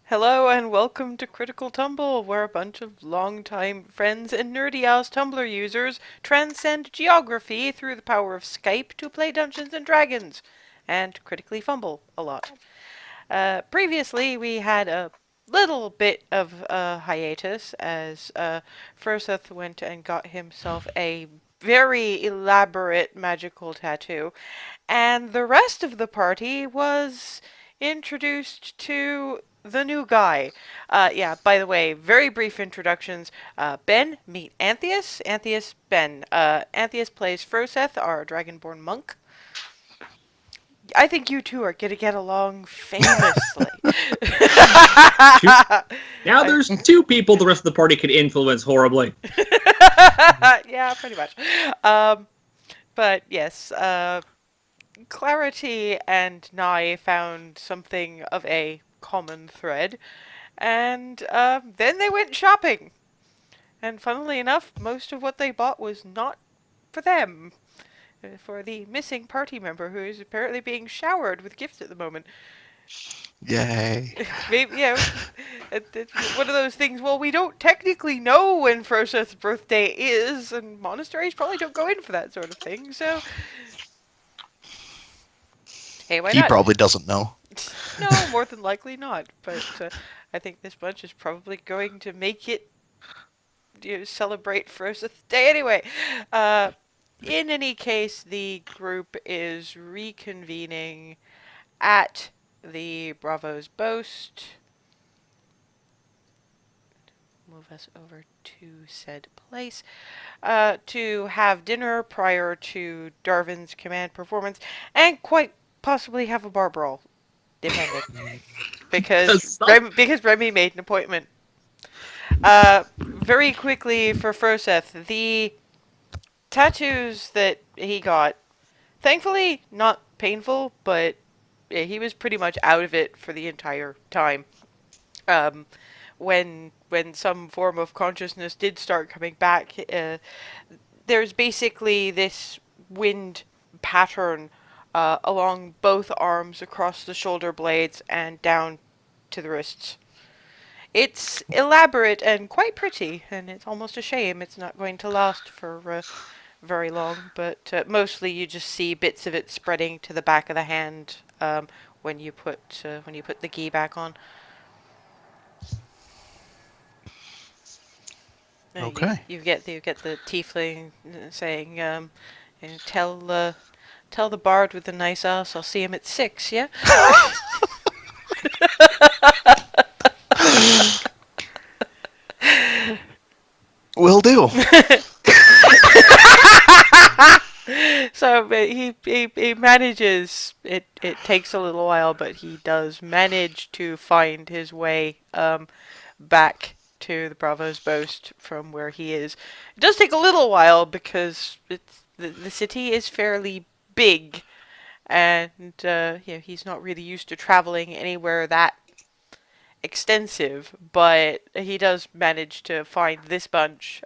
Hello and welcome to Critical Tumble, where a bunch of longtime friends and nerdy ass Tumblr users transcend geography through the power of Skype to play Dungeons and Dragons and critically fumble a lot. Previously, we had a little bit of a hiatus as Furseth went and got himself a very elaborate magical tattoo, and the rest of the party was introduced to the new guy. Yeah, by the way, very brief introductions. Ben, meet Antheus. Antheus, Ben. Antheus plays Froseth, our dragonborn monk. I think you two are gonna get along famously. Now there's two people the rest of the party could influence horribly. Yeah, pretty much. Um, but yes, Clarity and Nye found something of a common thread, and then they went shopping. And funnily enough, most of what they bought was not for them. For the missing party member who is apparently being showered with gifts at the moment. Yay. Maybe, yeah, it's one of those things, well, we don't technically know when Froseth's birthday is, and monasteries probably don't go in for that sort of thing, so... Hey, why He not? probably doesn't know. No, more than likely not, but I think this bunch is probably going to make it celebrate Froseth's Day anyway. In any case, the group is reconvening at the Bravo's Boast. Move us over to said place to have dinner prior to Darvin's command performance, and quite possibly have a bar brawl, depending, because Remi made an appointment. Very quickly for Froseth, the tattoos that he got, thankfully not painful, but yeah, he was pretty much out of it for the entire time. When some form of consciousness did start coming back, there's basically this wind pattern along both arms, across the shoulder blades, and down to the wrists. It's elaborate and quite pretty, and it's almost a shame it's not going to last for very long, but mostly you just see bits of it spreading to the back of the hand when you put the gi back on. Okay. You get the tiefling saying, tell the bard with the nice ass I'll see him at 6, yeah? Will do. So he manages. It takes a little while, but he does manage to find his way back to the Bravo's Boast from where he is. It does take a little while because the city is fairly big, and he's not really used to traveling anywhere that extensive. But he does manage to find this bunch.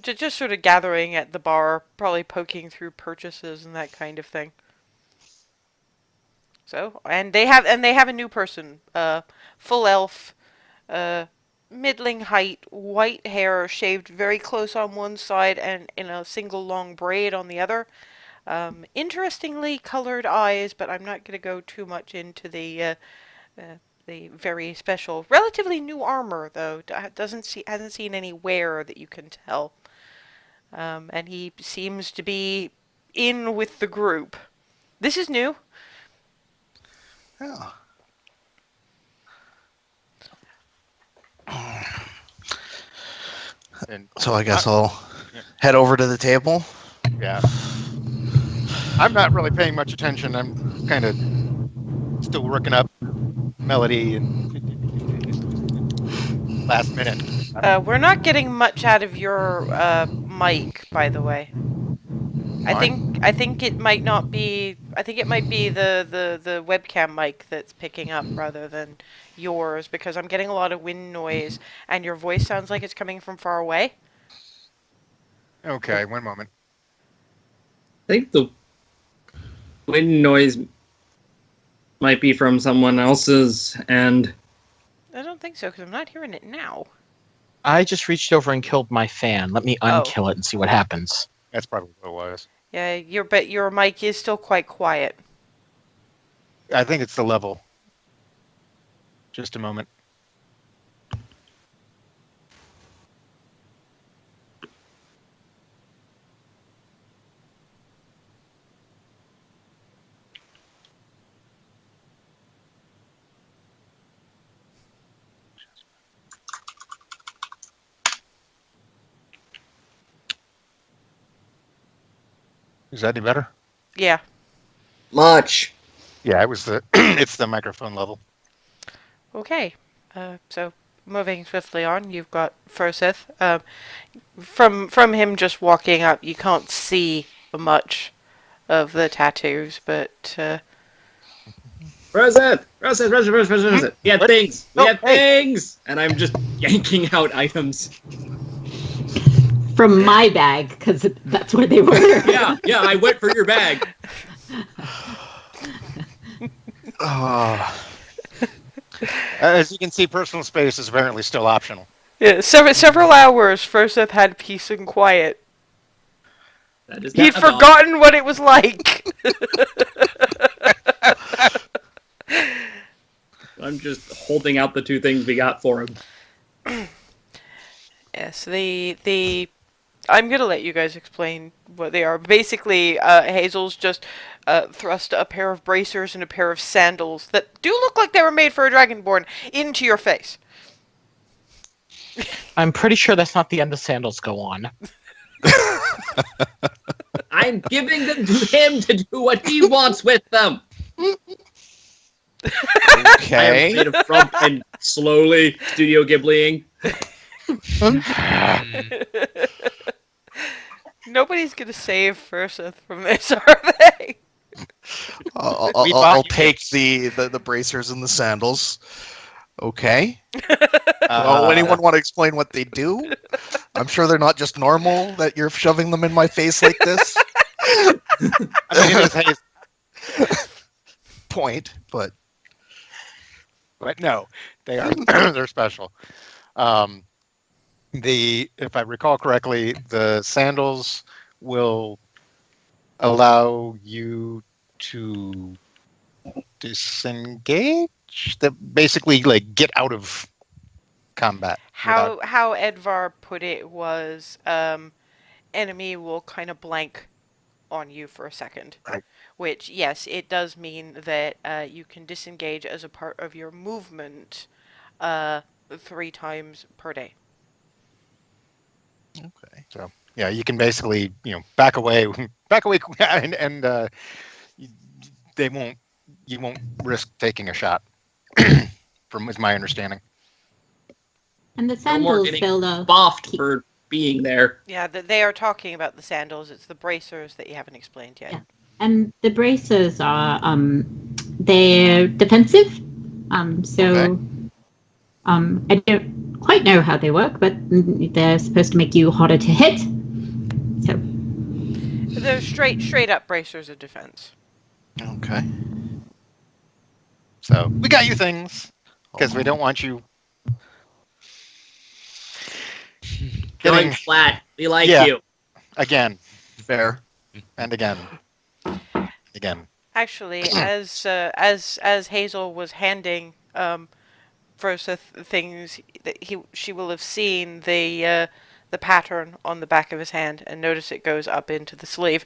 Just sort of gathering at the bar, probably poking through purchases and that kind of thing. So, and they have a new person, full elf, middling height, white hair, shaved very close on one side and in a single long braid on the other. Interestingly colored eyes, but I'm not going to go too much into the very special, relatively new armor though. Hasn't seen any wear that you can tell. And he seems to be in with the group. This is new. Yeah. So I guess I'll head over to the table. Yeah. I'm not really paying much attention. I'm kind of still working up melody and last minute. We're not getting much out of your mic, by the way. I think it might not be. I think it might be the webcam mic that's picking up rather than yours, because I'm getting a lot of wind noise and your voice sounds like it's coming from far away. Okay, one moment. I think the wind noise might be from someone else's end. I don't think so, because I'm not hearing it now. I just reached over and killed my fan. Let me Oh. unkill it and see what happens. That's probably what it was. Yeah, your mic is still quite quiet. I think it's the level. Just a moment. Is that any better? Yeah. Much. Yeah, it was the it's the microphone level. Okay. So moving swiftly on, you've got Furseth. From him just walking up, you can't see much of the tattoos, but Present! We have What? things! We Oh, have hey. things! And I'm just yanking out items. From my bag, because that's where they were. Yeah, I went for your bag. As you can see, personal space is apparently still optional. yeah, several hours Furseth had peace and quiet. That is He'd not a dog. forgotten what it was like. I'm just holding out the two things we got for him. Yes, I'm gonna let you guys explain what they are. Basically, Hazel's just thrust a pair of bracers and a pair of sandals that do look like they were made for a dragonborn into your face. I'm pretty sure that's not the end the sandals go on. I'm giving them to him to do what he wants with them. I Okay. have made a frump and slowly Studio Ghibli-ing. Nobody's gonna save Furseth from this, are they? I'll, We I'll, bought I'll you- take the bracers and the sandals. Okay. Anyone want to explain what they do? I'm sure they're not just normal that you're shoving them in my face like this. I mean, it is haze, Point, but but no, they are they're special. If I recall correctly, the sandals will allow you to disengage. That basically like get out of combat. How Edvar put it was, enemy will kind of blank on you for a second. Right. Which, yes, it does mean that you can disengage as a part of your movement 3 times per day. okay. So yeah, you can basically back away, and they won't. You won't risk taking a shot. From is my understanding. And the No more sandals getting build a boffed for being there. Yeah, they are talking about the sandals. It's the bracers that you haven't explained yet. Yeah. And the bracers are they're defensive. So Okay. I don't quite know how they work, but they're supposed to make you harder to hit. So They're straight up bracers of defense. Okay. So we got you things because we don't want you Going getting flat. We like Yeah. you. again Fair. and again. Actually, as Hazel was handing Furseth things, that she will have seen the pattern on the back of his hand and notice it goes up into the sleeve.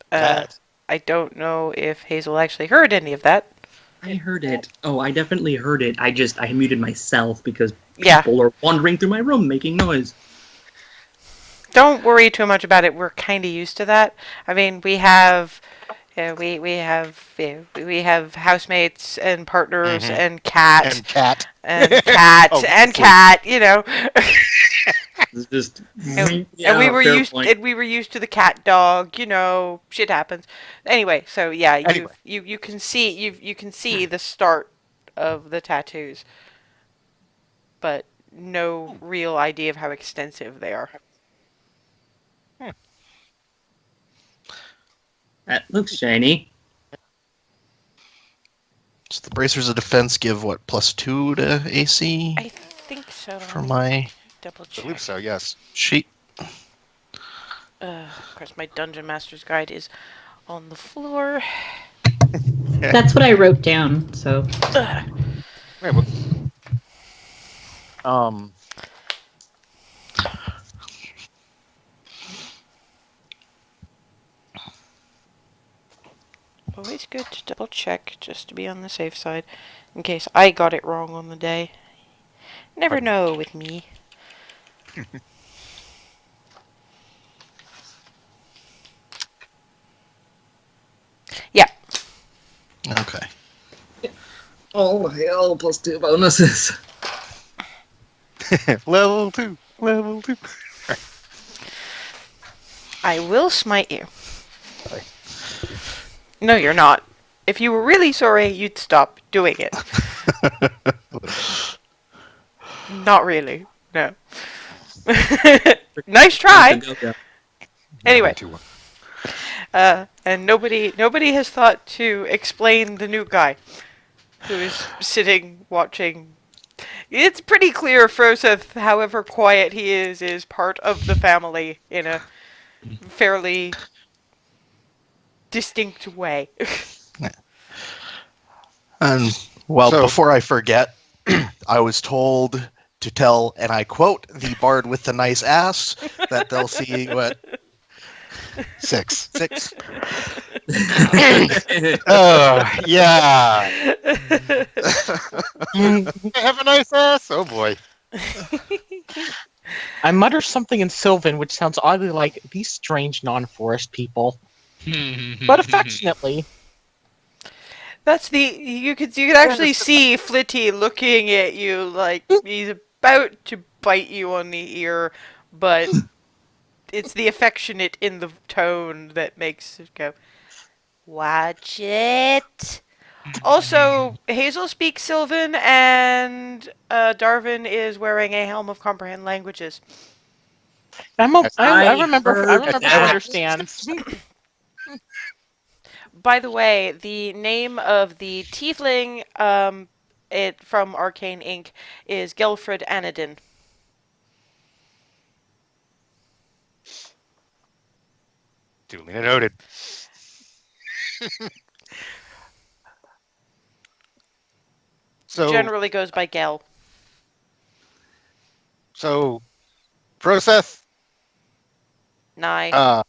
That. I don't know if Hazel actually heard any of that. I heard it. Oh, I definitely heard it. I muted myself because Yeah. people are wandering through my room making noise. Don't worry too much about it. We're kind of used to that. I mean, we have housemates and partners Mhm. and cat And cat. and cat Oh, and cool. cat. It's just And yeah, we were fair used point. and we were used to the cat dog. Shit happens. Anyway, so yeah, Anyway. you can see you can see the start of the tattoos, but no real idea of how extensive they are. That looks shiny. So the bracers of defense give what, +2 to AC I think so. for my Double I check. believe so. Yes. sheet? Of course, my Dungeon Master's Guide is on the floor. That's what I wrote down. So Ugh. Wait, what- Always good to double check, just to be on the safe side, in case I got it wrong on the day. Never know with me. Yeah. Okay. Oh hell, +2 bonuses. level 2. Level 2. I will smite you. Sorry. No, you're not. If you were really sorry, you'd stop doing it. Not really. No. Nice try. Anyway. And nobody has thought to explain the new guy who is sitting watching. It's pretty clear Froseth, however quiet he is part of the family in a fairly distinct way. And, well, So- before I forget, I was told to tell, and I quote, the bard with the nice ass, that they'll see what, 6. 6. Oh, yeah. Have a nice ass. Oh, boy. I mutter something in Sylvan, which sounds oddly like these strange non-forest people, but affectionately. That's you could actually see Flitty looking at you like he's about to bite you on the ear, but it's the affectionate in the tone that makes it go, watch it. Also, Hazel speaks Sylvan, and Darvin is wearing a helm of comprehend languages. I remember. I heard remember. that. I understand. By the way, the name of the tiefling it from Arcane Inc. is Gelfred Anadin. Duly noted. So, Generally goes by Gel. so, Process, Nye.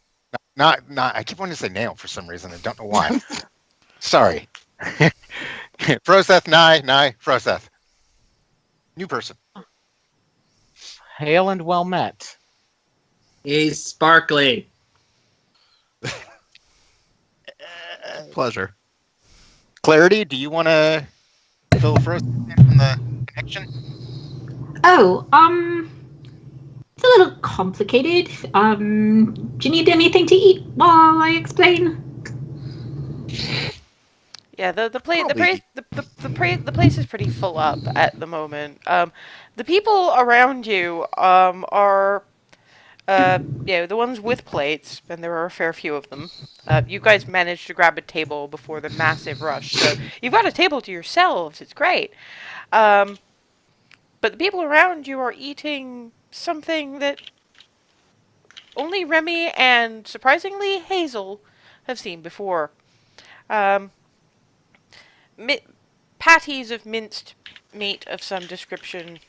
not, I keep wanting to say nail for some reason. I don't know why. Sorry. Process, Nye, Process. New person. Hail and well met. He's sparkly. Pleasure. Clarity, do you want to fill Process in on the connection? oh, it's a little complicated. Do you need anything to eat while I explain? Yeah, the Probably. place is pretty full up at the moment. The people around you are the ones with plates, and there are a fair few of them. You guys managed to grab a table before the massive rush, so you've got a table to yourselves. It's great. But the people around you are eating something that only Remi and, surprisingly, Hazel have seen before. Patties of minced meat of some description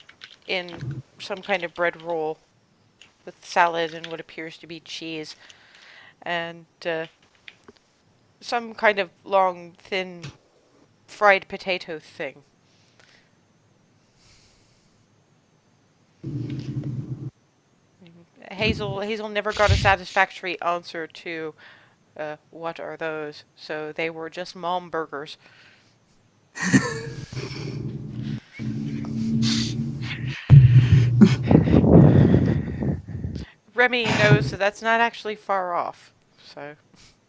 in some kind of bread roll with salad and what appears to be cheese, and some kind of long, thin, fried potato thing. Hazel never got a satisfactory answer to what are those, so they were just mom burgers. Remi knows that that's not actually far off, so...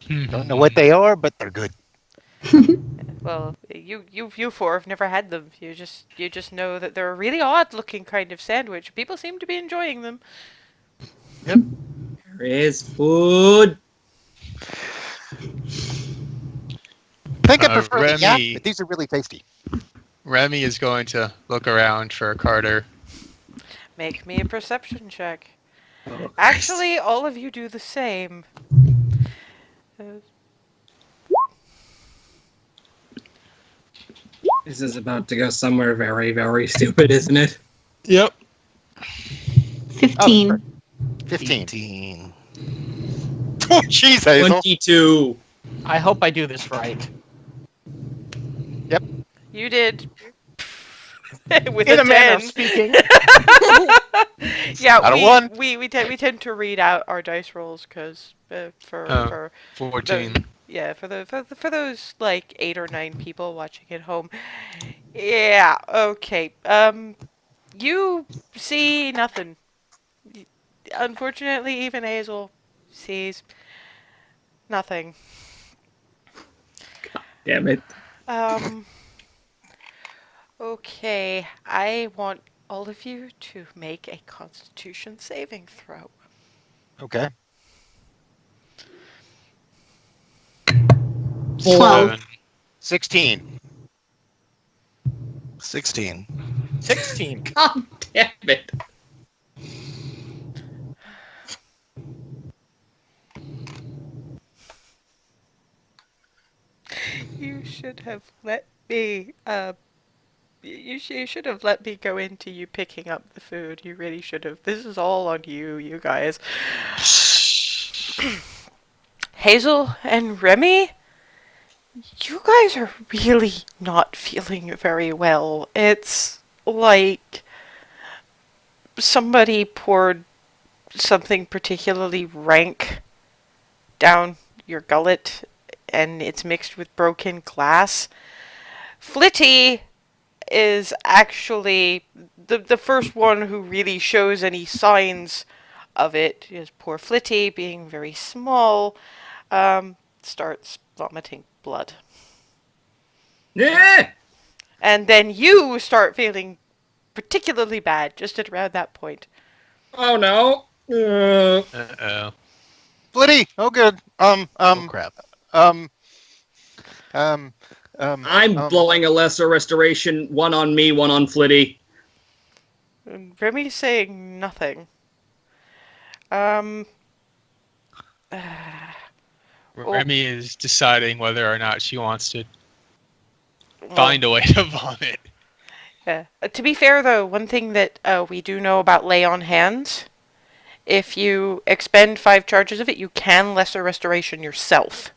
Don't know what they are, but they're good. Well, you four have never had them. You just know that they're a really odd-looking kind of sandwich. People seem to be enjoying them. There is food. think I prefer the yak, Remi- but these are really tasty. Remi is going to look around for Carter. Make me a perception check. Oh, Actually, all of you do the same. this is about to go somewhere very, very stupid, isn't it? Yep. 15. 15. 18. Oh, jeez, Hazel. 22. I hope I do this right. You did. With In a a manner 10. of speaking. Yeah, Out of one. we tend to read out our dice rolls because for 14. yeah for those like 8 or 9 people watching at home. Yeah. Okay. You see nothing. Unfortunately, even Hazel sees nothing. Damn it. Okay, I want all of you to make a Constitution saving throw. Okay. 12. 16. 16. 16. God damn it. You should have let me. You should have let me go into you picking up the food. You really should have. This is all on you, you guys. Hazel and Remi, you guys are really not feeling very well. It's like somebody poured something particularly rank down your gullet and it's mixed with broken glass. Flitty is actually the first one who really shows any signs of it. Is poor Flitty, being very small, starts vomiting blood. Yeah. And then you start feeling particularly bad just at around that point. Oh no. Uh-oh. Flitty. Oh, good. Oh, crap. I'm blowing a lesser restoration. One on me, one on Flitty. And Remi's saying nothing. Remi is deciding whether or not she wants to find a way to vomit. Yeah. To be fair, though, one thing that we do know about lay on hands, if you expend 5 charges of it, you can lesser restoration yourself.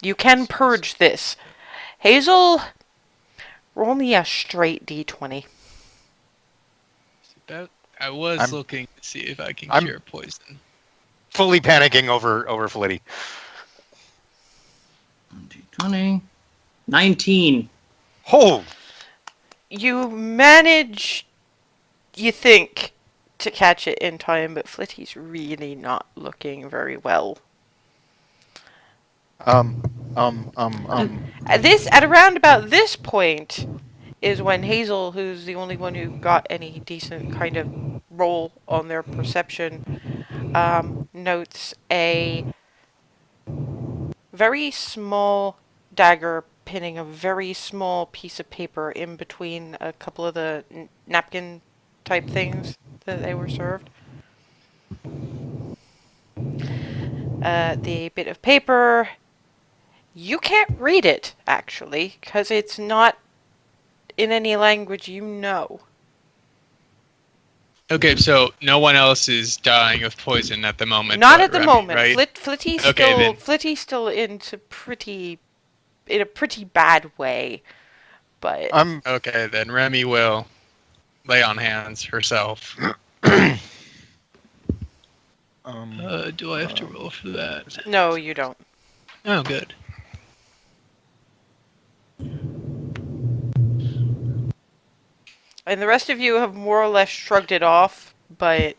You can purge this. Hazel, roll me a straight d20. I was I'm- looking to see if I can I'm- cure poison. Fully panicking over Flitty. 20. 19. Oh, You manage, you think, to catch it in time, but Flitty's really not looking very well. At around about this point is when Hazel, who's the only one who got any decent kind of roll on their perception, notes a very small dagger pinning a very small piece of paper in between a couple of the napkin type things that they were served. The bit of paper, you can't read it, actually, because it's not in any language you know. Okay, so no one else is dying of poison at the moment. Not but at the Remi, moment. right? Flitty's Okay, still then. Flitty's still in a pretty bad way, but Okay, then Remi will lay on hands herself. Do I have to roll for that? no, you don't. Oh, good. And the rest of you have more or less shrugged it off, but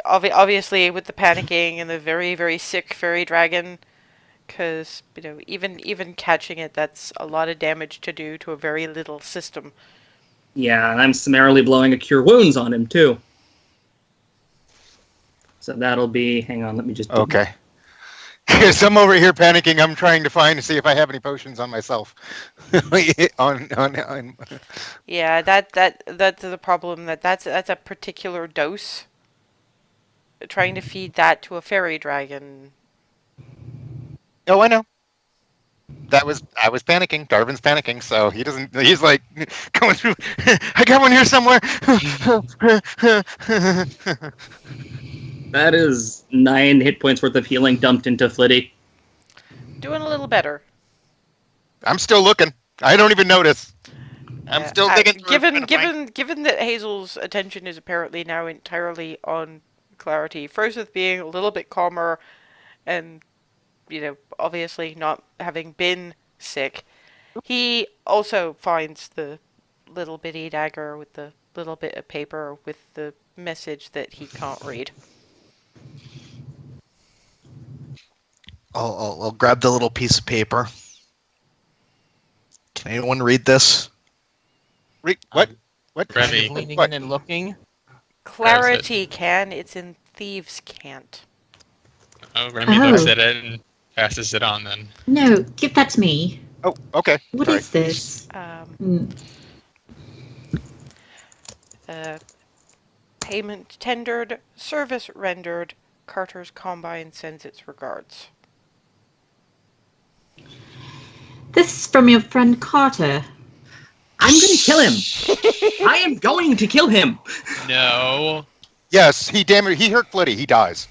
obviously with the panicking and the very, very sick fairy dragon, because, you know, even catching it, that's a lot of damage to do to a very little system. Yeah, and I'm summarily blowing a cure wounds on him too. So that'll be. Hang on, let me just. okay. Because I'm over here panicking. I'm trying to see if I have any potions on myself. on. Yeah, that's the problem. That's a particular dose. Trying to feed that to a fairy dragon. Oh, I know. I was panicking. Darvin's panicking, so he doesn't. He's like going through. I got one here somewhere. That is 9 hit points worth of healing dumped into Flitty. Doing a little better. I'm still looking. I don't even notice. I'm still digging. Given that Hazel's attention is apparently now entirely on Clarity, first with being a little bit calmer, and obviously not having been sick, he also finds the little bitty dagger with the little bit of paper with the message that he can't read. I'll grab the little piece of paper. Can anyone read this? What? What? Remi. Leaning What? in and looking. Clarity can, it's in thieves can't. Oh, Remi looks at it and passes it on then. No, give that to me. Oh, okay. What Sorry. is this? Payment tendered, service rendered. Carter's Combine sends its regards. This is from your friend Carter. I'm gonna kill him! I am going to kill him! No. Yes, he hurt Flitty. He dies.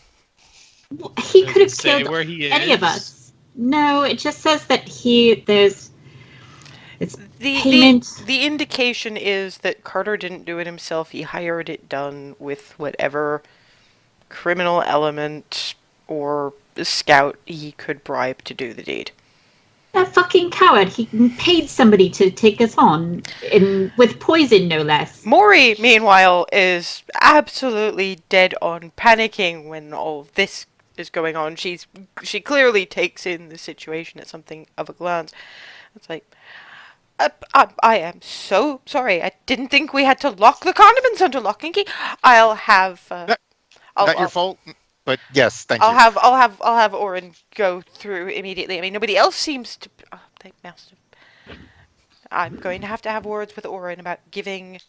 He could have Say killed where he any is. of us. No, it just says that it's The payment. the indication is that Carter didn't do it himself. He hired it done with whatever criminal element or scout he could bribe to do the deed. That fucking coward. He paid somebody to take us on, with poison, no less. Maury, meanwhile, is absolutely dead on panicking when all of this is going on. She clearly takes in the situation at something of a glance. It's like, I am so sorry. I didn't think we had to lock the condiments under lock and key. I'll have. Not your fault, but yes, thank you. I'll have Oren go through immediately. I mean, nobody else seems to. Oh, they must have. I'm going to have words with Oren about giving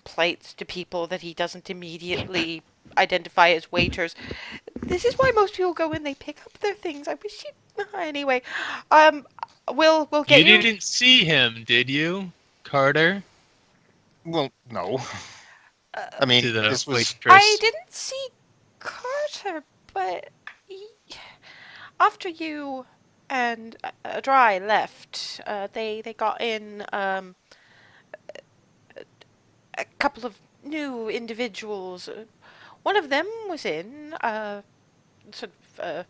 plates to people that he doesn't immediately identify as waiters. This is why most people go in. They pick up their things. I wish you. Anyway, we'll get you. You didn't see him, did you, Carter? Well, no. I mean, To the this was. waitress. I didn't see Carter, but after you and Dry left, they got in a couple of new individuals. One of them was in sort of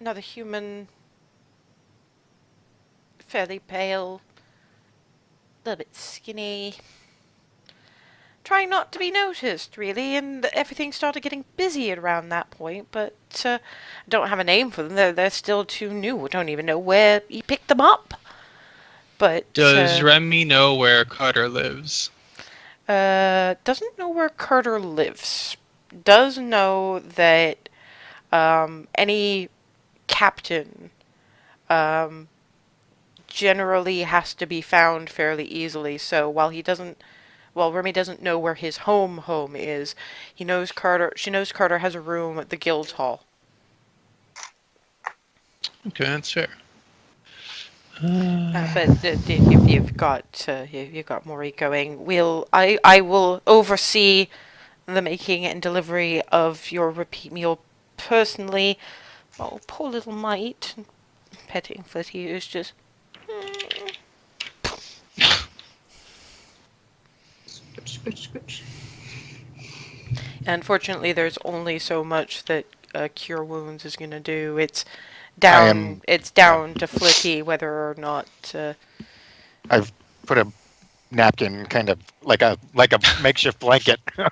another human, fairly pale, a little bit skinny. Trying not to be noticed, really, and everything started getting busy around that point, but I don't have a name for them. They're still too new. I don't even know where he picked them up. But Does Remi know where Carter lives? doesn't know where Carter lives. Does know that any captain generally has to be found fairly easily, so while Remi doesn't know where his home is, she knows Carter has a room at the Guild Hall. Okay, that's fair. But if you've got Maury going, I will oversee the making and delivery of your repeat meal personally. Oh, poor little mite. Petting Flitty is just. Scritch. Unfortunately, there's only so much that Cure Wounds is going to do. It's down to Flitty whether or not. I've put a napkin, kind of like a makeshift blanket. Look,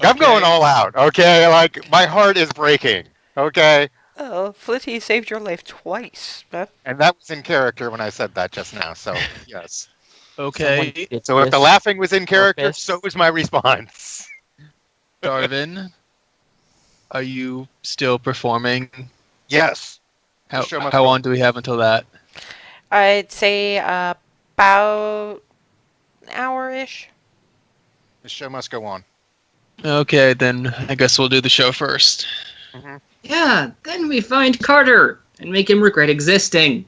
I'm going all out. Okay, like my heart is breaking. Okay. Oh, Flitty saved your life twice. Huh? And that was in character when I said that just now. So yes. Okay. So if the laughing was in character, so was my response. Darvin, are you still performing? Yes. How, The show must how go long do we have until that? I'd say about an hour-ish. The show must go on. Okay, then I guess we'll do the show first. Yeah, then we find Carter and make him regret existing.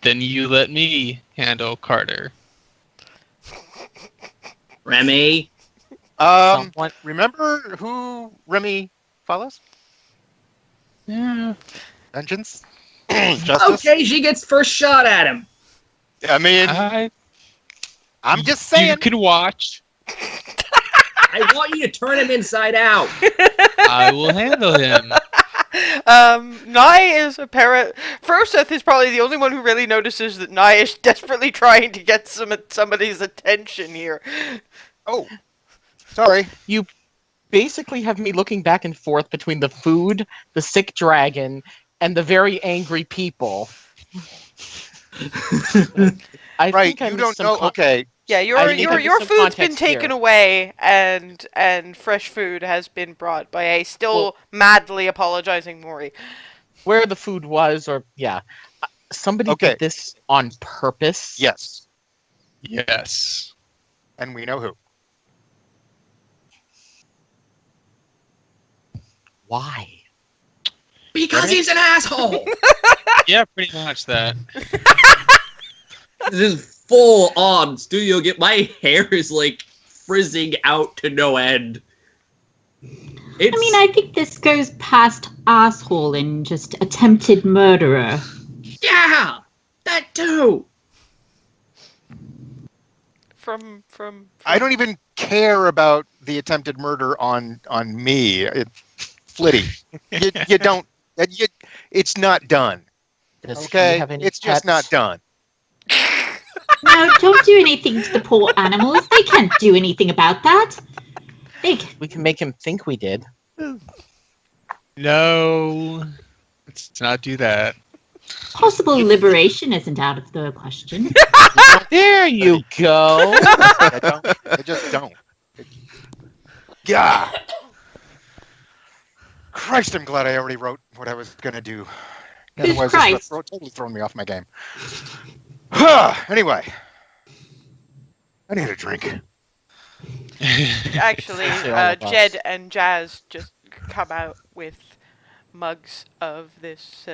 Then you let me handle Carter. Remi. Someone- Remember who Remi follows? Yeah. Vengeance? Justice? Okay, she gets first shot at him. I mean, I'm just saying. You can watch. I want you to turn him inside out. I will handle him. Nye is Froseth is probably the only one who really notices that Nye is desperately trying to get somebody's attention here. Oh, sorry. You basically have me looking back and forth between the food, the sick dragon, and the very angry people. I Right, think I you missed don't know. some Okay, Yeah, I think I your missed some food's been context taken here. away, and fresh food has been brought by a still madly apologizing Mori. where the food was, or somebody Okay. did this on purpose. yes, Yes. and we know who. Why? Because Remi? he's an asshole. Yeah, pretty much that. This is full on studio get. My hair is like frizzing out to no end. It's, I mean, I think this goes past asshole and just attempted murderer. yeah, that too. From I don't even care about the attempted murder on me. Flitty, you don't. It's not done. Does he Okay, have any it's just pets? not done. No, don't do anything to the poor animals. They can't do anything about that. We can make him think we did. No. Let's not do that. Possible liberation isn't out of the question. There you go. I just don't. Yeah. Christ, I'm glad I already wrote what I was gonna do. Who's Otherwise, Christ? this would totally thrown me off my game. Anyway, I need a drink. Actually, Especially all of us. Jed and Jazz just come out with mugs of this.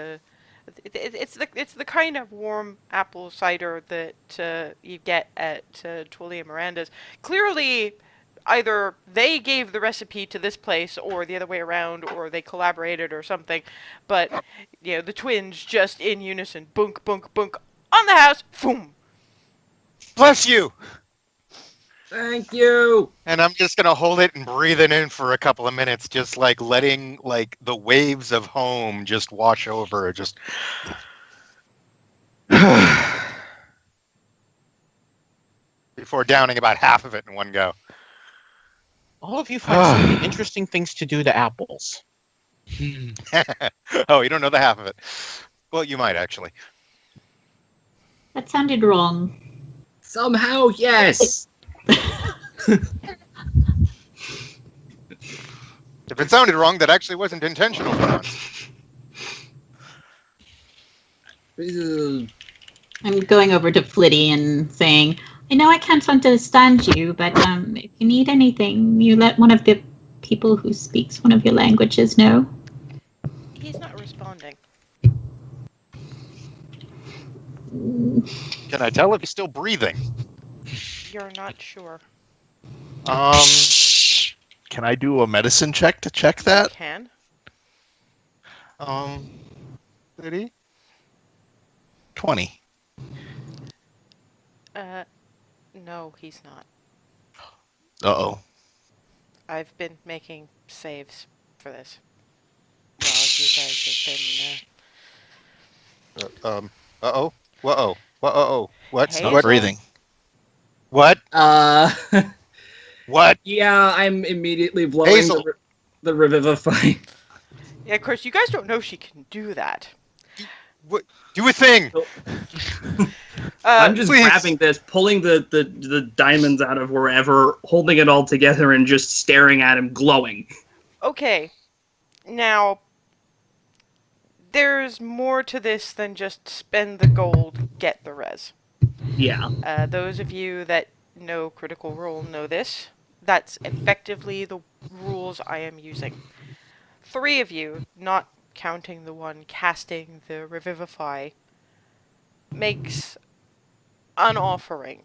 It's the kind of warm apple cider that you get at Twilly and Miranda's. Clearly, either they gave the recipe to this place, or the other way around, or they collaborated or something. But the twins just in unison, bunk, bunk, bunk, on the house, boom. Bless you. Thank you. And I'm just gonna hold it and breathe it in for a couple of minutes, just like letting the waves of home just wash over. Just before downing about half of it in one go. All of you find some interesting things to do to apples. Oh, you don't know the half of it. Well, you might actually. That sounded wrong. Somehow, yes. If it sounded wrong, that actually wasn't intentional for once. I'm going over to Flitty and saying, I know I can't understand you, but if you need anything, you let one of the people who speaks one of your languages know. He's not responding. Can I tell if he's still breathing? You're not sure. Can I do a medicine check to check that? Can? Did he? 20. No, he's not. Uh-oh. I've been making saves for this. While you guys have been. Uh-oh. Whoa-oh. Whoa-oh. What's Hey, Not what? breathing. What? What? Yeah, I'm immediately blowing Hazel. the revivify. Yeah, of course, you guys don't know she can do that. Do a thing. I'm just please. grabbing this, pulling the diamonds out of wherever, holding it all together, and just staring at him, glowing. Okay. Now, there's more to this than just spend the gold, get the res. Yeah. Those of you that know Critical Role know this. That's effectively the rules I am using. 3 of you, not counting the one casting the Revivify, makes an offering.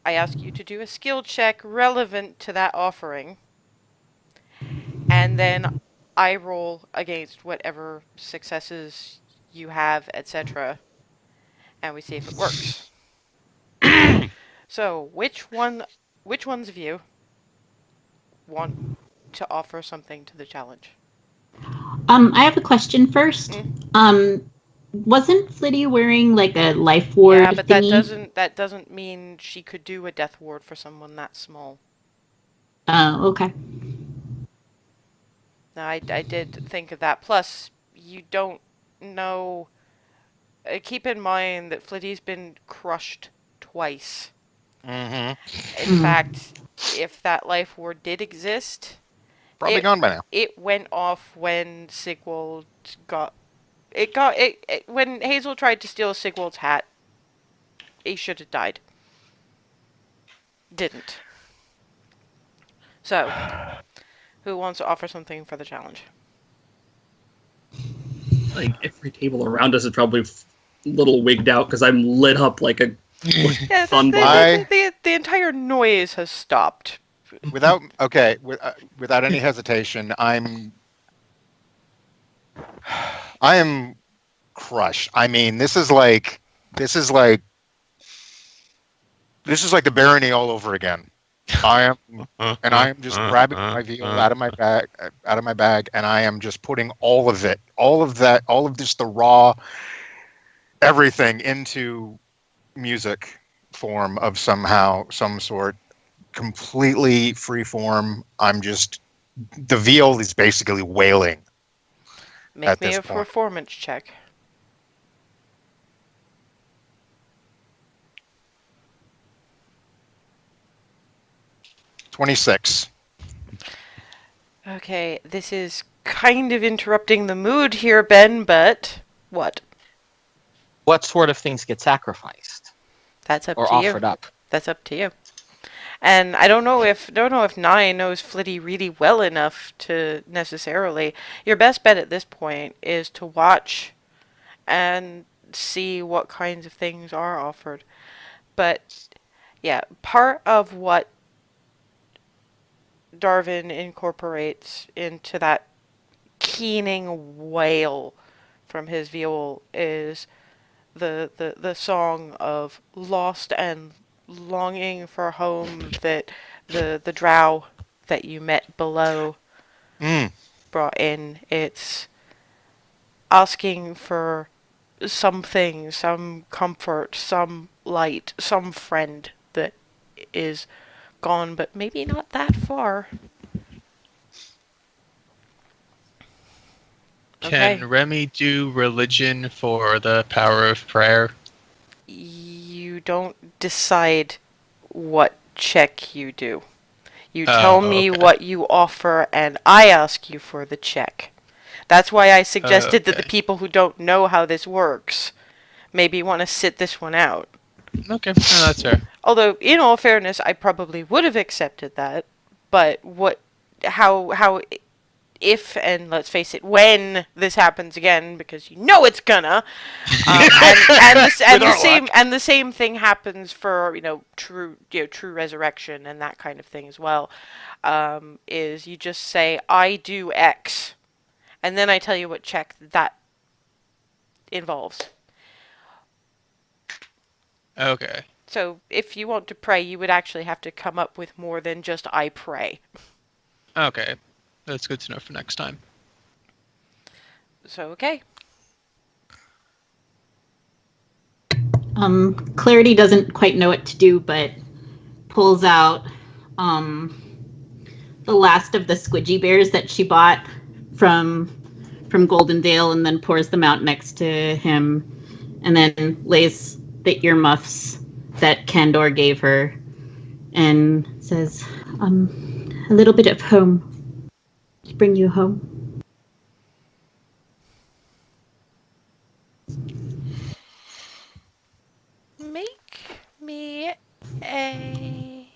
I ask you to do a skill check relevant to that offering, and then I roll against whatever successes you have, etc., and we see if it works. So, which ones of you want to offer something to the challenge? I have a question first. Wasn't Flitty wearing like a life ward Yeah, but thingy? that doesn't mean she could do a death ward for someone that small. Oh, okay. Now, I did think of that. Plus, you don't know. Keep in mind that Flitty's been crushed twice. Mm-hmm. In fact, if that life ward did exist, Probably gone by now. it went off when Sigwald got. When Hazel tried to steal Sigwald's hat, he should have died. Didn't. So, who wants to offer something for the challenge? Like, every table around us is probably a little wigged out because I'm lit up like a Yeah, fun ball. the entire noise has stopped. Without any hesitation, I am crushed. I mean, this is like the barony all over again. I am just grabbing my veal out of my bag, and I am just putting all of just the raw everything into music form of some sort, completely free form. The veal is basically wailing. Make At me this a point. performance check. $26. Okay, this is kind of interrupting the mood here, Ben, but what? What sort of things get sacrificed That's up or to offered you. up? That's up to you. And I don't know if Nye knows Flitty really well enough to necessarily. Your best bet at this point is to watch and see what kinds of things are offered. But yeah, part of what Darvin incorporates into that keening wail from his viol is the song of lost and longing for home that the drow that you met below brought in. It's asking for something, some comfort, some light, some friend that is gone, but maybe not that far. Can Okay. Remi do religion for the power of prayer? You don't decide what check you do. You tell me okay. what you offer, and I ask you for the check. That's why I suggested that the Okay. people who don't know how this works maybe want to sit this one out. Okay, no, that's fair. Although, in all fairness, I probably would have accepted that. But how, if, and let's face it, when this happens again, because you know it's gonna, and the same thing happens for true resurrection and that kind of thing as well. Is you just say I do X, and then I tell you what check that involves. Okay. So if you want to pray, you would actually have to come up with more than just I pray. Okay. That's good to know for next time. So, okay. Clarity doesn't quite know what to do, but pulls out the last of the squidgy bears that she bought from Goldendale, and then pours them out next to him, and then lays the earmuffs that Candor gave her and says, a little bit of home to bring you home. Make me a...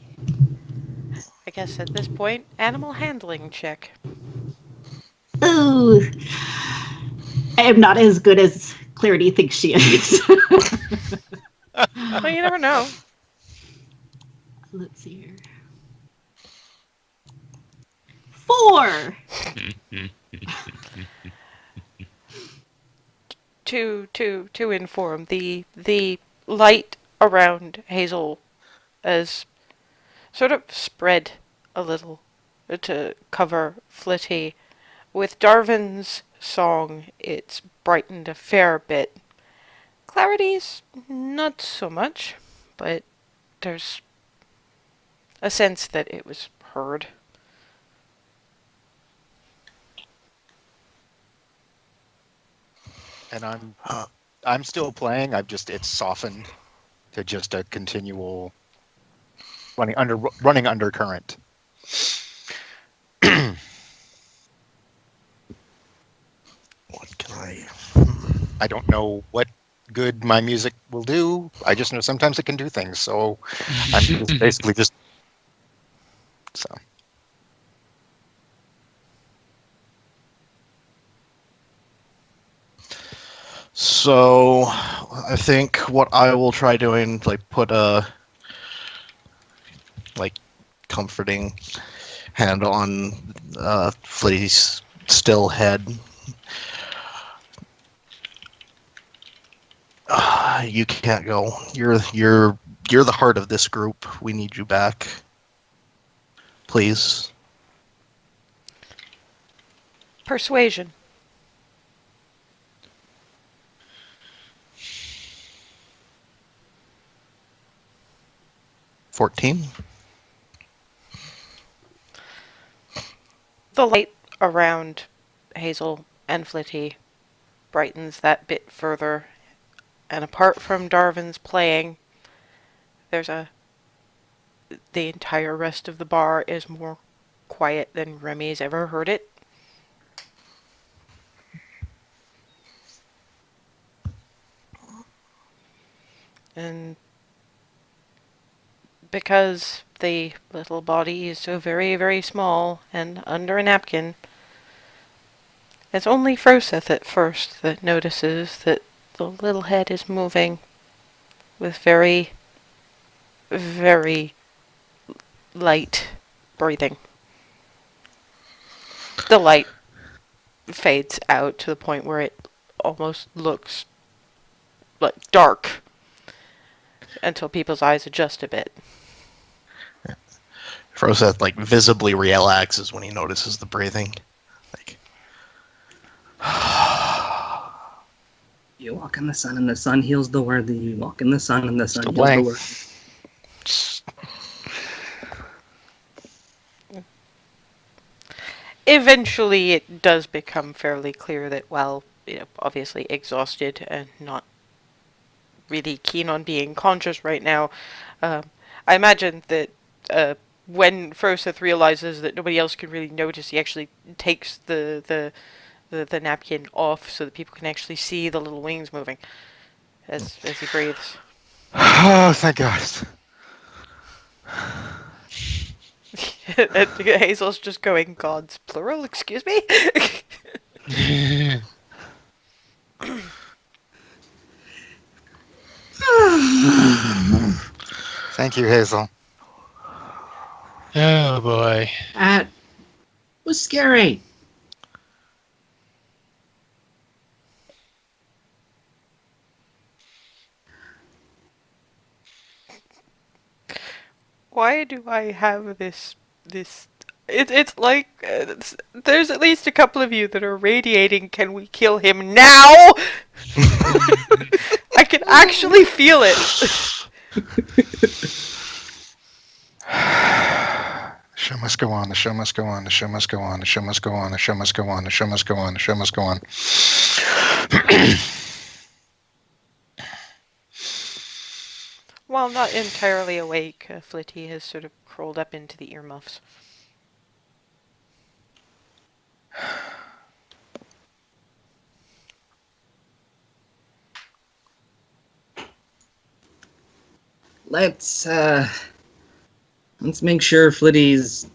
I guess at this point, animal handling check. Ooh, I am not as good as Clarity thinks she is. Well, you never know. Let's see here. 4. To inform, the light around Hazel is sort of spread a little to cover Flitty. With Darvin's song, it's brightened a fair bit. Clarity's not so much, but there's a sense that it was heard. And I'm still playing. It's softened to just a continual running undercurrent. What can I don't know what good my music will do. I just know sometimes it can do things. So I'm just basically just so. So, I think what I will try doing, like, put a, like, comforting hand on Flitty's still head. You can't go. You're the heart of this group. We need you back. Please. Persuasion. 14. The light around Hazel and Flitty brightens that bit further, and apart from Darvin's playing, the entire rest of the bar is more quiet than Remi's ever heard it. And because the little body is so very, very small and under a napkin, it's only Froseth at first that notices that the little head is moving with very, very light breathing. The light fades out to the point where it almost looks like dark until people's eyes adjust a bit. Froseth, like, visibly relaxes when he notices the breathing. Like, you walk in the sun, and the sun heals the worthy. You walk in the sun, and the sun Still heals playing. the worthy. Eventually, it does become fairly clear that, while, obviously exhausted and not really keen on being conscious right now, I imagine that when Froseth realizes that nobody else can really notice, he actually takes the napkin off so that people can actually see the little wings moving as he breathes. Oh, thank God. And Hazel's just going, God's plural, excuse me? Thank you, Hazel. Oh boy. That was scary. Why do I have this? It's like there's at least a couple of you that are radiating. Can we kill him now? I can actually feel it. Show must go on, the show must go on, the show must go on, the show must go on, the show must go on, the show must go on, the show must go on. while not entirely awake, Flitty has sort of crawled up into the earmuffs. Let's make sure Flitty's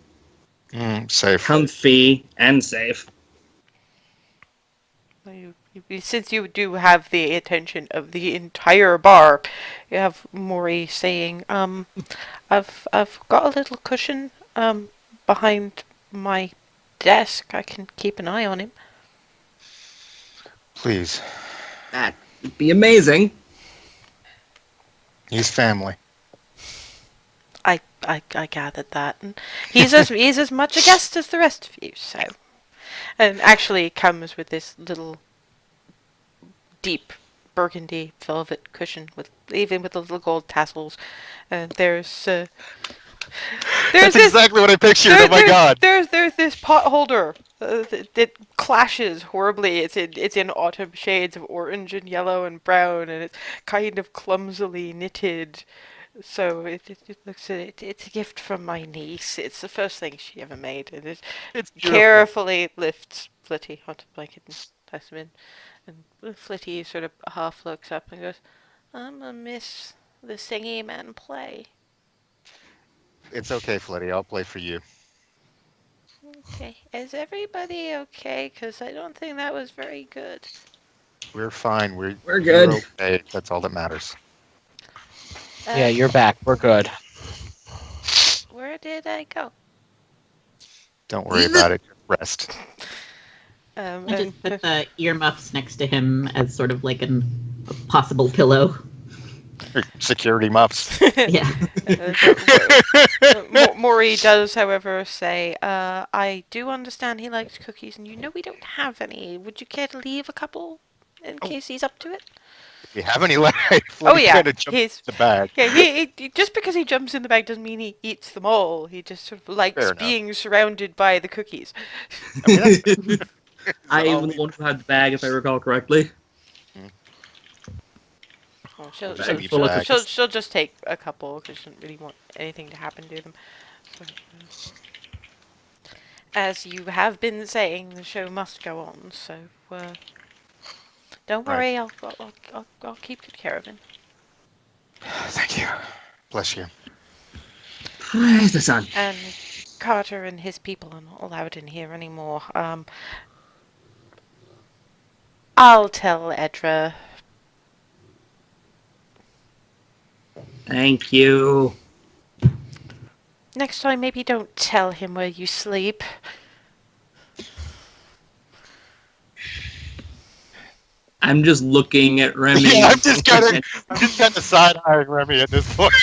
Safe. comfy and safe. Since you do have the attention of the entire bar, you have Maury saying, I've got a little cushion behind my desk. I can keep an eye on him. Please. That would be amazing. He's family. I gathered that, and he's as much a guest as the rest of you. So, and actually comes with this little deep burgundy velvet cushion with the little gold tassels. And there's That's exactly what I pictured. Oh my god. There's this pot holder that clashes horribly. It's in autumn shades of orange and yellow and brown, and it's kind of clumsily knitted. So it looks at it. It's a gift from my niece. It's the first thing she ever made, and it carefully lifts Flitty onto the blanket and tucks him in. And Flitty sort of half looks up and goes, "I'm gonna miss the singing man play." It's okay, Flitty. I'll play for you. Okay, is everybody okay? Because I don't think that was very good. We're fine. We're good. You're okay. That's all that matters. Yeah, you're back. We're good. Where did I go? Don't worry about it. Rest. I just put the earmuffs next to him as sort of like a possible pillow. Security muffs. Yeah. Maury does, however, say, I do understand he likes cookies, and you know we don't have any. Would you care to leave a couple in case he's up to it? If you have any left, Oh, yeah. He's the bag. Yeah, he just because he jumps in the bag doesn't mean he eats them all. He just sort of likes Fair enough. being surrounded by the cookies. I am the one who had the bag, if I recall correctly. Oh, Maybe bag. she'll just take a couple because she doesn't really want anything to happen to them. So, as you have been saying, the show must go on. So don't worry, I'll keep good care of him. Thank you. Bless you. Praise the sun. And Carter and his people are not allowed in here anymore. I'll tell Edra. Thank you. Next time, maybe don't tell him where you sleep. I'm just looking at Remi. Yeah, I'm just kind of side-eyeing Remi at this point.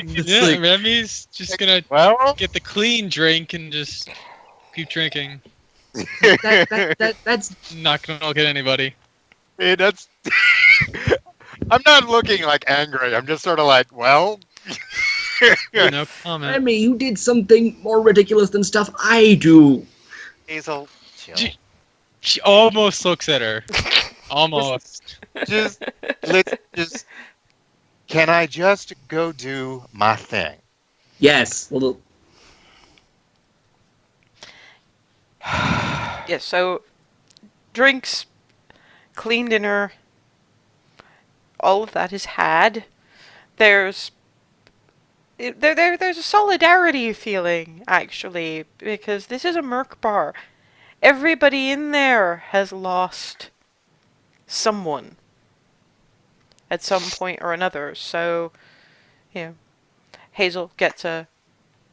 Yeah, like, Remi's just gonna Well, get the clean drink and just keep drinking. that's Not gonna look at anybody. that's. I'm not looking like angry. I'm just sort of like, well. No comment. Remi, you did something more ridiculous than stuff I do. Hazel, chill. She almost looks at her. Almost. Let's can I just go do my thing? Yes. Well, Yes, so drinks, clean dinner, all of that is had. There's a solidarity feeling, actually, because this is a merc bar. Everybody in there has lost someone at some point or another. So, Hazel gets a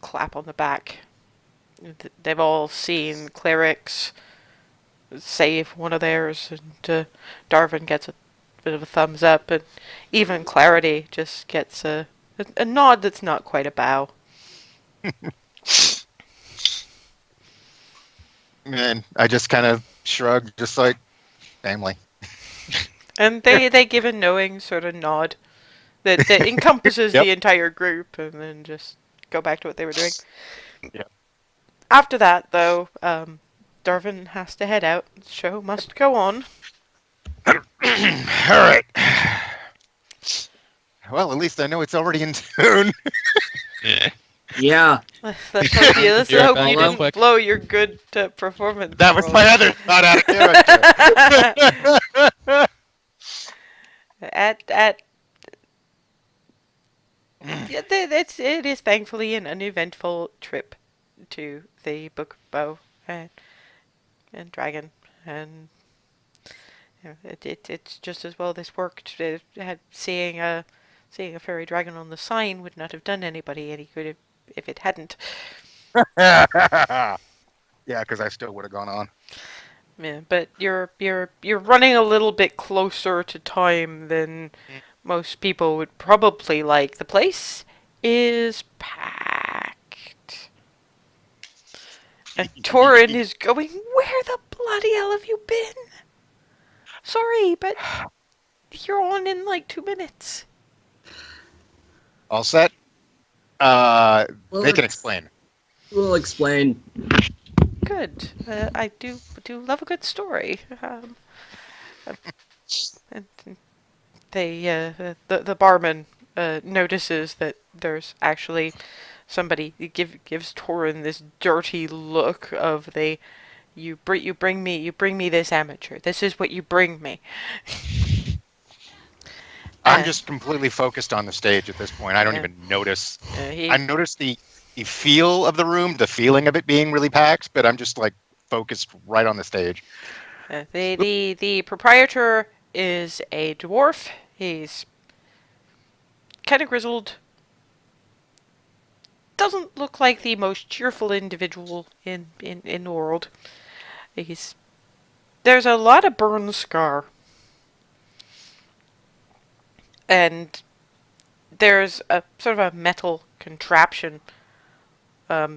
clap on the back. They've all seen clerics save one of theirs, and Darvin gets a bit of a thumbs up, and even Clarity just gets a nod that's not quite a bow. And I just kind of shrug, just like, family. And they give a knowing sort of nod that encompasses Yep. the entire group, and then just go back to what they were doing. Yep. After that, though, Darvin has to head out. The show must go on. All right. Well, at least I know it's already in tune. Yeah. Yeah. Let's hope you, let's Be right hope back you real didn't quick. blow your good performance. That was roll. my other thought out of character. at yeah, it is thankfully an uneventful trip to the Book of Bow and Dragon, and it's just as well this worked. Seeing a fairy dragon on the sign would not have done anybody any good if it hadn't. Yeah, because I still would have gone on. Yeah, but you're running a little bit closer to time than most people would probably like. The place is packed. And Torin is going, where the bloody hell have you been? Sorry, but you're on in like 2 minutes. All set? Well, They can explain. We'll explain. Good. I do love a good story. And the barman notices that there's actually somebody gives Torin this dirty look of you bring me this amateur. This is what you bring me. I'm just completely focused on the stage at this point. I don't even notice. I notice the feel of the room, the feeling of it being really packed, but I'm just like focused right on the stage. The proprietor is a dwarf. He's kind of grizzled. Doesn't look like the most cheerful individual in the world. There's a lot of burn scar. And there's a sort of a metal contraption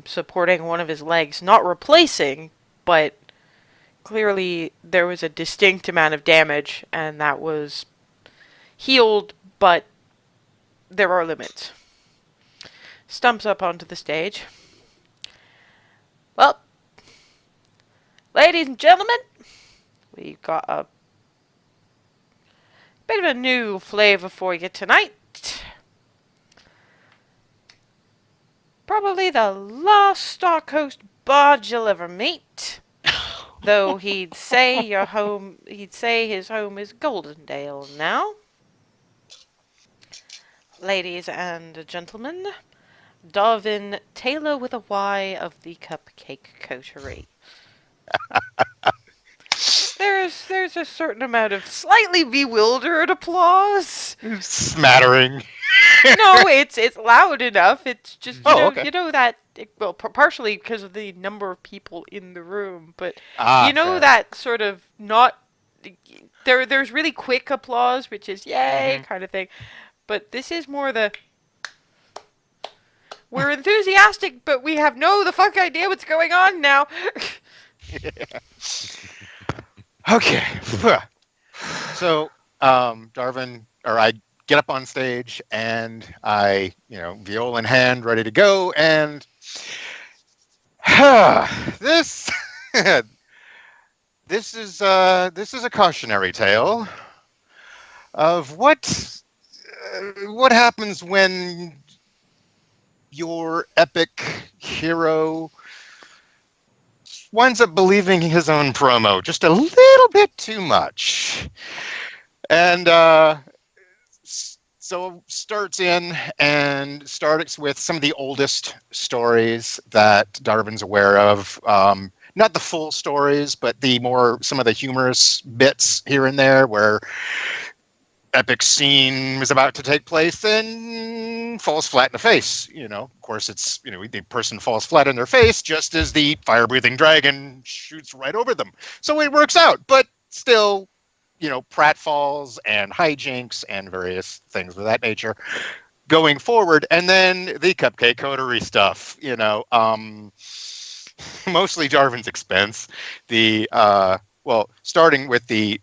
supporting one of his legs. Not replacing, but clearly there was a distinct amount of damage, and that was healed, but there are limits. Stumps up onto the stage. Well, ladies and gentlemen, we've got a bit of a new flavor for you tonight. Probably the last Star Coast barge you'll ever meet. Though he'd say his home is Goldendale now. Ladies and gentlemen, Darvin Taylor with a Y of the Cupcake Coterie. There's a certain amount of slightly bewildered applause. Smattering. No, it's loud enough. It's just okay. you know that partially because of the number of people in the room, but Fair. that sort of not there's really quick applause, which is yay kind of thing, but this is more the we're enthusiastic, but we have no the fuck idea what's going on now. Okay. So, Darvin, or I get up on stage and I, viola in hand, ready to go, and this is a cautionary tale of what happens when your epic hero winds up believing his own promo just a little bit too much. And so starts with some of the oldest stories that Darvin's aware of. Not the full stories, but some of the humorous bits here and there where epic scene was about to take place and falls flat in the face. Of course, it's, the person falls flat in their face just as the fire-breathing dragon shoots right over them. So it works out, but still, pratfalls and hijinks and various things of that nature going forward. And then the Cupcake Coterie stuff, mostly Darvin's expense. Starting with the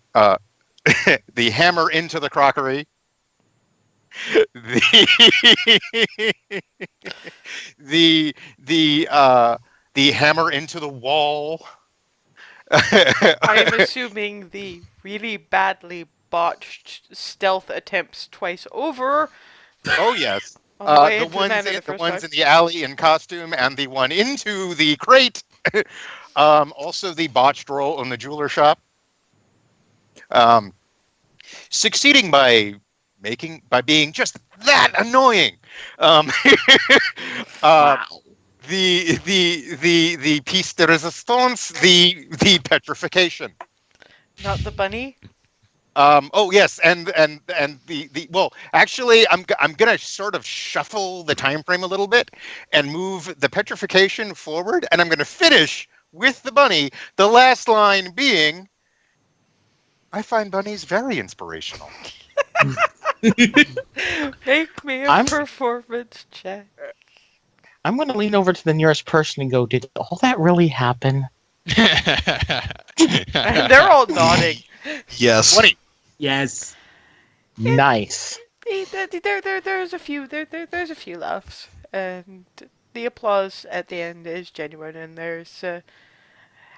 the hammer into the crockery, the hammer into the wall. I am assuming the really badly botched stealth attempts twice over Oh yes. On the way The into the ones manor in the the first ones time. in the alley in costume and the one into the crate. Also the botched roll in the jeweler shop. Um, Succeeding by being just that annoying. Um, uh, Wow. the piece de resistance, the petrification. Not the bunny. Oh yes, and the well, actually, I'm gonna sort of shuffle the time frame a little bit and move the petrification forward, and I'm gonna finish with the bunny. The last line being, "I find bunnies very inspirational." Make me a I'm- performance check. I'm going to lean over to the nearest person and go, did all that really happen? And they're all nodding. Yes. 20. Yes. Nice. There's a few there's a few laughs, and the applause at the end is genuine. And there's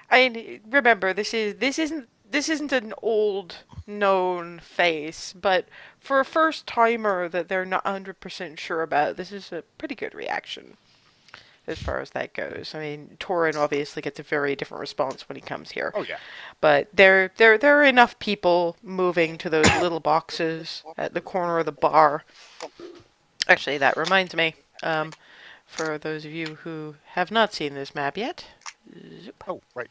I mean, remember this isn't an old known face, but for a first timer that they're not 100% sure about, this is a pretty good reaction as far as that goes. I mean, Torin obviously gets a very different response when he comes here. Oh yeah. But there are enough people moving to those little boxes at the corner of the bar. Actually, that reminds me, for those of you who have not seen this map yet, zoop. Oh right.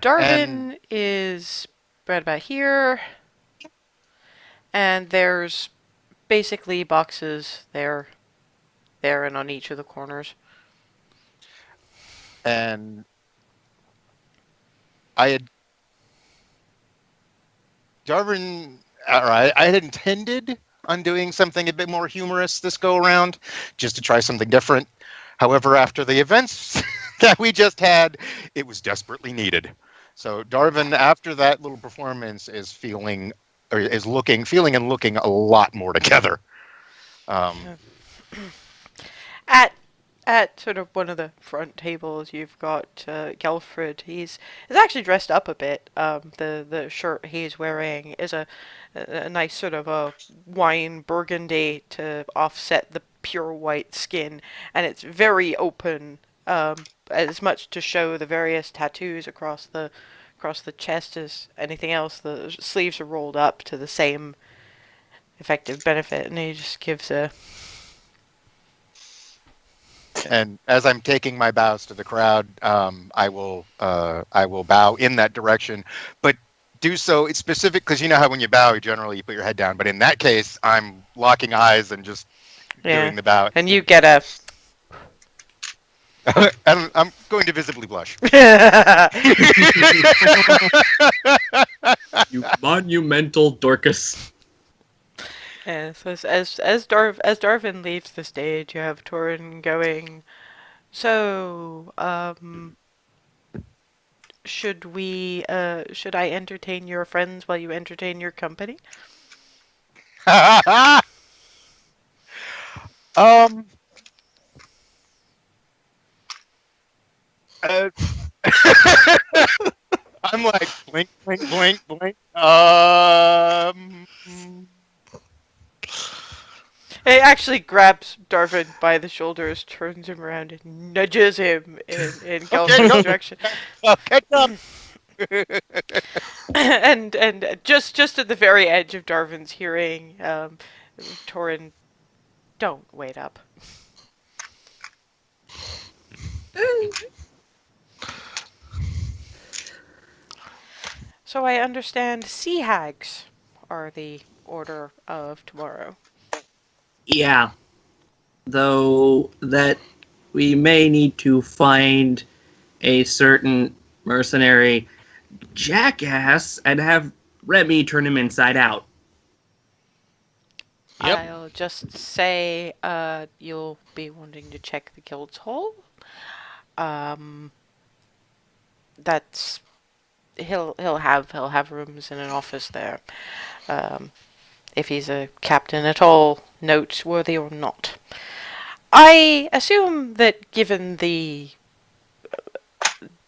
Darvin is right about here, and there's basically boxes there, and on each of the corners. And I had Darvin. All right, I had intended on doing something a bit more humorous this go around, just to try something different. However, after the events that we just had, it was desperately needed. So Darvin, after that little performance, is feeling and looking a lot more together. At sort of one of the front tables, you've got Gelfred. He's actually dressed up a bit. The shirt he's wearing is a nice sort of a wine burgundy to offset the pure white skin, and it's very open, as much to show the various tattoos across the chest as anything else. The sleeves are rolled up to the same effective benefit, and he just gives a. And as I'm taking my bows to the crowd, I will bow in that direction, but do so. It's specific because you know how when you bow, generally you put your head down. But in that case, I'm locking eyes and just doing the bow. And you get a. And I'm going to visibly blush. You monumental Dorcas. Yeah, so as Darvin leaves the stage, you have Torin going. So, should I entertain your friends while you entertain your company? Um. I'm like blink, blink, blink, blink. He actually grabs Darvin by the shoulders, turns him around, and nudges him in Gelfred's direction. Catch up. and just at the very edge of Darvin's hearing, Torin, don't wait up. So I understand sea hags are the order of tomorrow. Yeah. Though that we may need to find a certain mercenary jackass and have Remi turn him inside out. Yep. I'll just say you'll be wanting to check the guild's hall. That's he'll have rooms in an office there. If he's a captain at all noteworthy or not. I assume that given the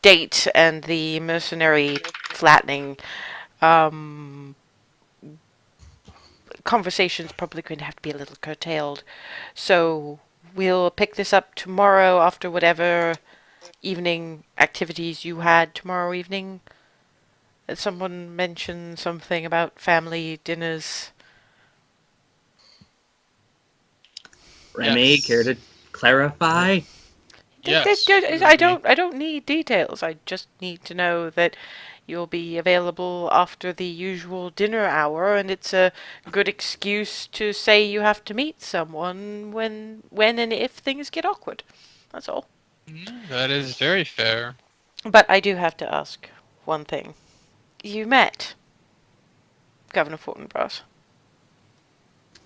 date and the mercenary flattening, conversation's probably going to have to be a little curtailed. So we'll pick this up tomorrow after whatever evening activities you had tomorrow evening. Someone mentioned something about family dinners. Remi, Yes. care to clarify? Yes. I don't need details. I just need to know that you'll be available after the usual dinner hour, and it's a good excuse to say you have to meet someone when and if things get awkward. That's all. That is very fair. But I do have to ask one thing. You met Governor Fortinbras.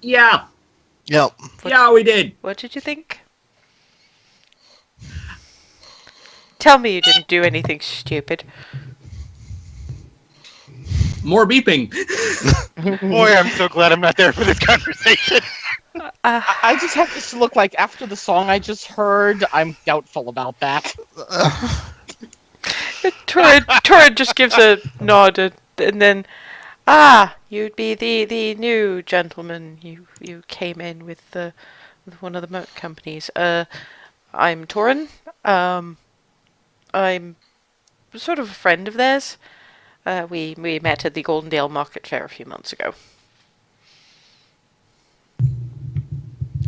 Yeah. Yep. Yeah, we did. What did you think? Tell me you didn't do anything stupid. More beeping. Boy, I'm so glad I'm not there for this conversation. I just have this look like after the song I just heard, I'm doubtful about that. Torrid just gives a nod and then, you'd be the new gentleman. You came in with one of the moat companies. I'm Torin. I'm sort of a friend of theirs. We met at the Goldendale Market Fair a few months ago.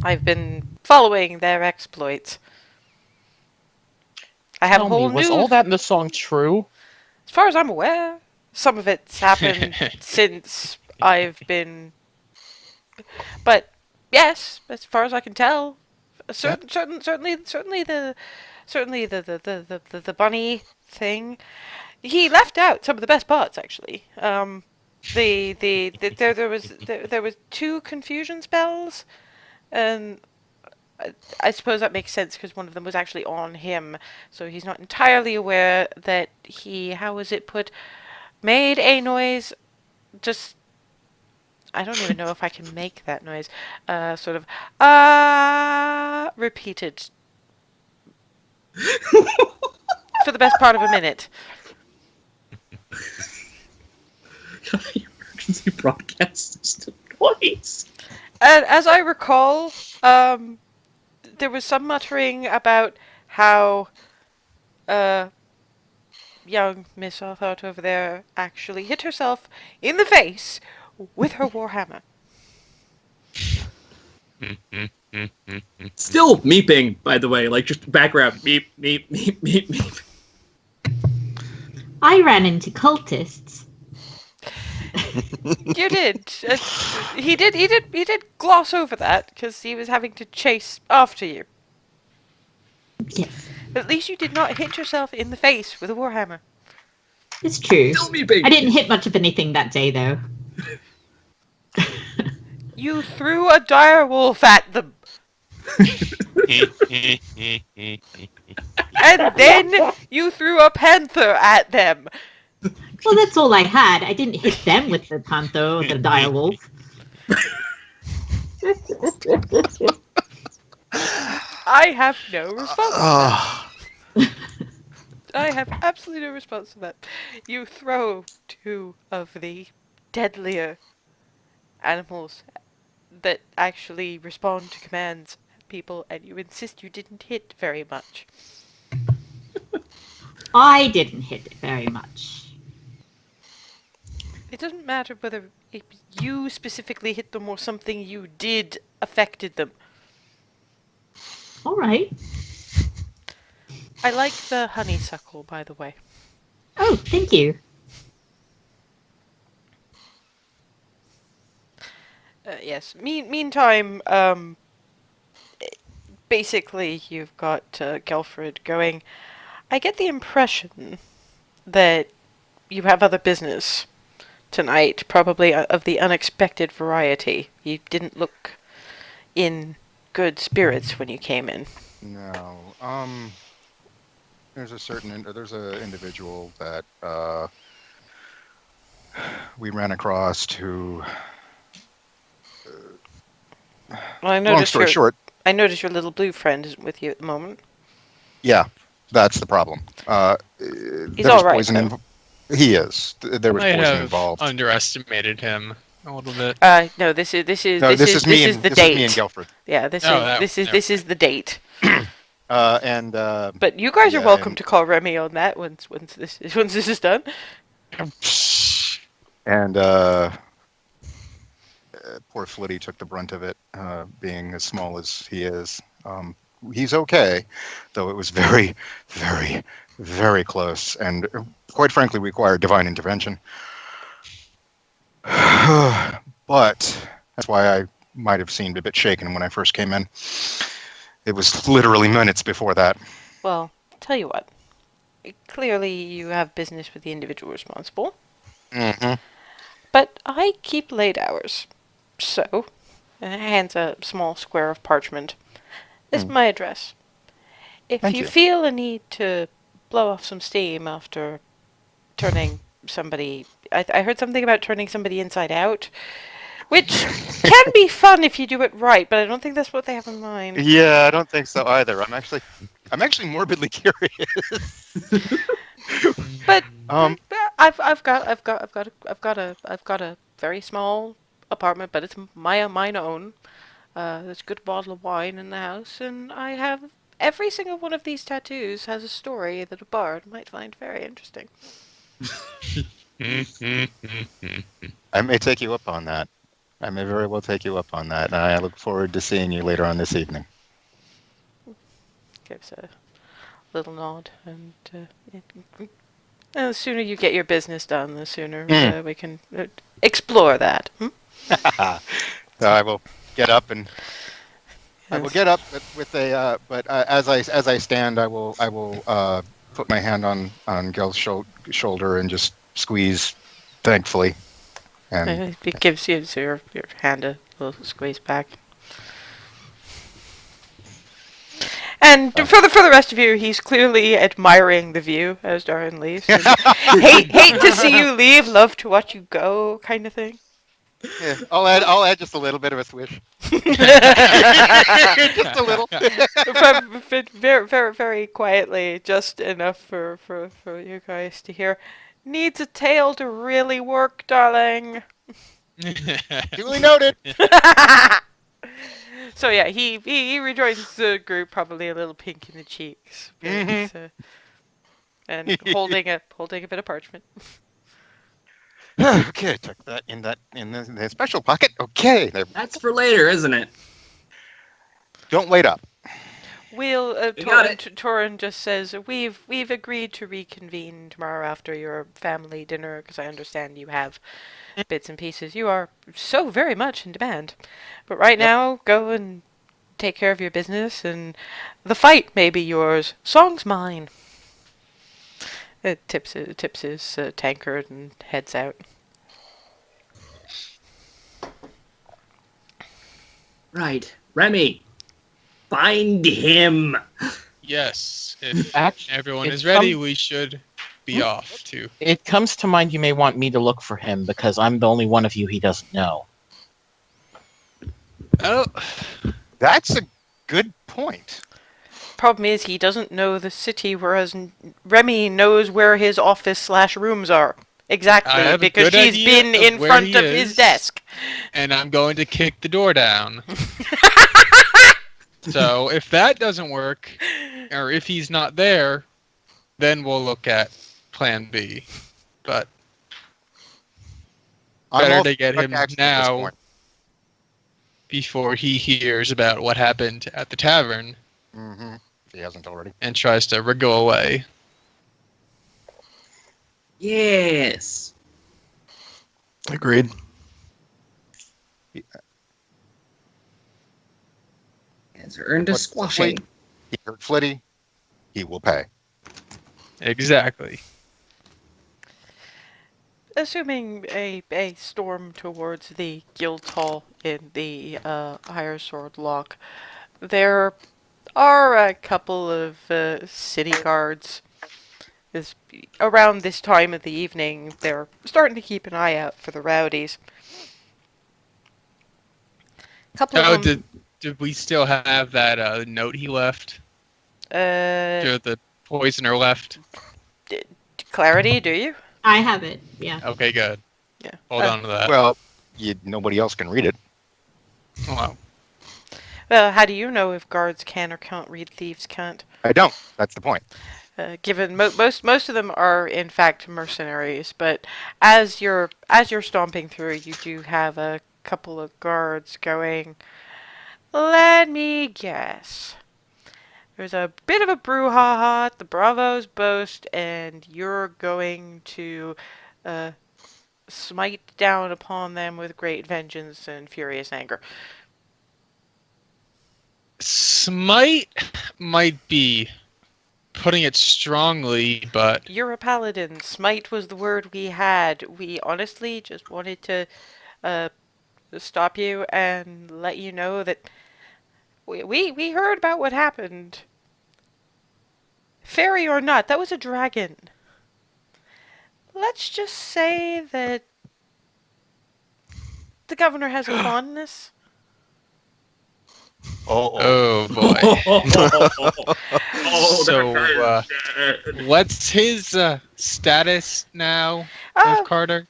I've been following their exploits. I have Tell a whole me, was new... all that in the song true? As far as I'm aware, some of it's happened since I've been... But, yes, as far as I can tell, certainly the bunny thing. He left out some of the best parts, actually. There was 2 confusion spells, and I suppose that makes sense because one of them was actually on him, so he's not entirely aware that he, how was it put, made a noise, just, I don't even know if I can make that noise, sort of, repeated for the best part of a minute. Emergency broadcast system noise. And as I recall, there was some muttering about how young Miss Arthart over there actually hit herself in the face with her warhammer. Still meeping, by the way, like just background meep, meep, meep, meep, meep. I ran into cultists. You did. He did gloss over that because he was having to chase after you. Yes, But at least you did not hit yourself in the face with a warhammer. it's true. Still meeping. I didn't hit much of anything that day, though. You threw a dire wolf at them. And then you threw a panther at them. Well, that's all I had. I didn't hit them with the panther or the direwolf. I have no response to that. Uh, I have absolutely no response to that. You throw 2 of the deadlier animals that actually respond to commands at people, and you insist you didn't hit very much. I didn't hit it very much. It doesn't matter whether you specifically hit them or something you did affected them. All right. I like the honeysuckle, by the way. Oh, thank you. Yes. Meantime, basically, you've got Gelfred going. I get the impression that you have other business tonight, probably of the unexpected variety. You didn't look in good spirits when you came in. No. There's an individual that we ran across who. Well, Long story short, I noticed your little blue friend isn't with you at the moment. yeah, that's the problem. He's all right, He is. There was I poison have involved. underestimated him. a little bit. No, this is No, this is me the and date. Guilford. Yeah, this is the date. But you guys are welcome to call Remy on that once this is done. And poor Flitty took the brunt of it, being as small as he is. He's okay, though it was very, very, very close, and quite frankly required divine intervention. But that's why I might have seemed a bit shaken when I first came in. It was literally minutes before that. Well, tell you what. Clearly, you have business with the individual responsible. Mm-hmm. But I keep late hours. So, and hands a small square of parchment. This is my address. If Thank you you. feel a need to blow off some steam after turning somebody... I heard something about turning somebody inside out, which can be fun if you do it right, but I don't think that's what they have in mind. Yeah, I don't think so either. I'm actually morbidly curious. But I've got a very small apartment, but it's mine own. There's a good bottle of wine in the house, and I have every single one of these tattoos has a story that a bard might find very interesting. I may take you up on that. I may very well take you up on that, and I look forward to seeing you later on this evening. Gives a little nod, and the sooner you get your business done, the sooner we can explore that. So I will get up and I will get up with a. But as I stand, I will put my hand on Gil's shoulder and just squeeze, thankfully. And It gives you your hand a little squeeze back. And for the rest of you, he's clearly admiring the view as Darvin leaves. hate to see you leave, love to watch you go, kind of thing. yeah, I'll add just a little bit of a swish. Just a little. Very, very, very quietly, just enough for you guys to hear. Needs a tail to really work, darling. Duly noted. So yeah, he rejoins the group, probably a little pink in the cheeks, but, and holding a bit of parchment. Okay, took that in the special pocket. Okay, there. That's for later, isn't it? Don't wait up. We'll got it. Torin just says we've agreed to reconvene tomorrow after your family dinner, because I understand you have bits and pieces. You are so very much in demand. But right now, go and take care of your business, and the fight may be yours. Song's mine. Tips his tankard and heads out. Right. Remi, find him. Yes. If Actually, everyone it is ready, come- we should be off too. It comes to mind you may want me to look for him because I'm the only one of you he doesn't know. Oh, That's a good point. Problem is, he doesn't know the city, whereas Remi knows where his office/rooms are. I Exactly, have a because good she's idea been of in where front he of his is. desk. and I'm going to kick the door down. So if that doesn't work, or if he's not there, then we'll look at Plan B. But better all to get for him action at this now point. before he hears about what happened at the tavern Mm-hmm. If he hasn't already. and tries to wriggle away. Yes. Agreed. Has earned a What's the squashing. plate? He hurt Flitty. He will pay. Exactly. Assuming a storm towards the guild hall in the Higher Sword Lock, there are a couple of city guards. Around this time of the evening, they're starting to keep an eye out for the rowdies. Couple Oh, of them, did we still have that note he left? Or the poisoner left? Clarity, do you? I have it. Yeah. Okay, good. Yeah. Hold on to that. Well, nobody else can read it. Wow. Well, how do you know if guards can or can't read, thieves can't? I don't. That's the point. Given most of them are in fact mercenaries, but as you're stomping through, you do have a couple of guards going. Let me guess. There's a bit of a brouhaha at the Bravos boast, and you're going to smite down upon them with great vengeance and furious anger. Smite might be putting it strongly, but You're a paladin. Smite was the word we had. We honestly just wanted to stop you and let you know that we heard about what happened. Fairy or not, that was a dragon. Let's just say that the governor has a fondness. oh boy. Oh, So, that what's his status now Oh, with Carter?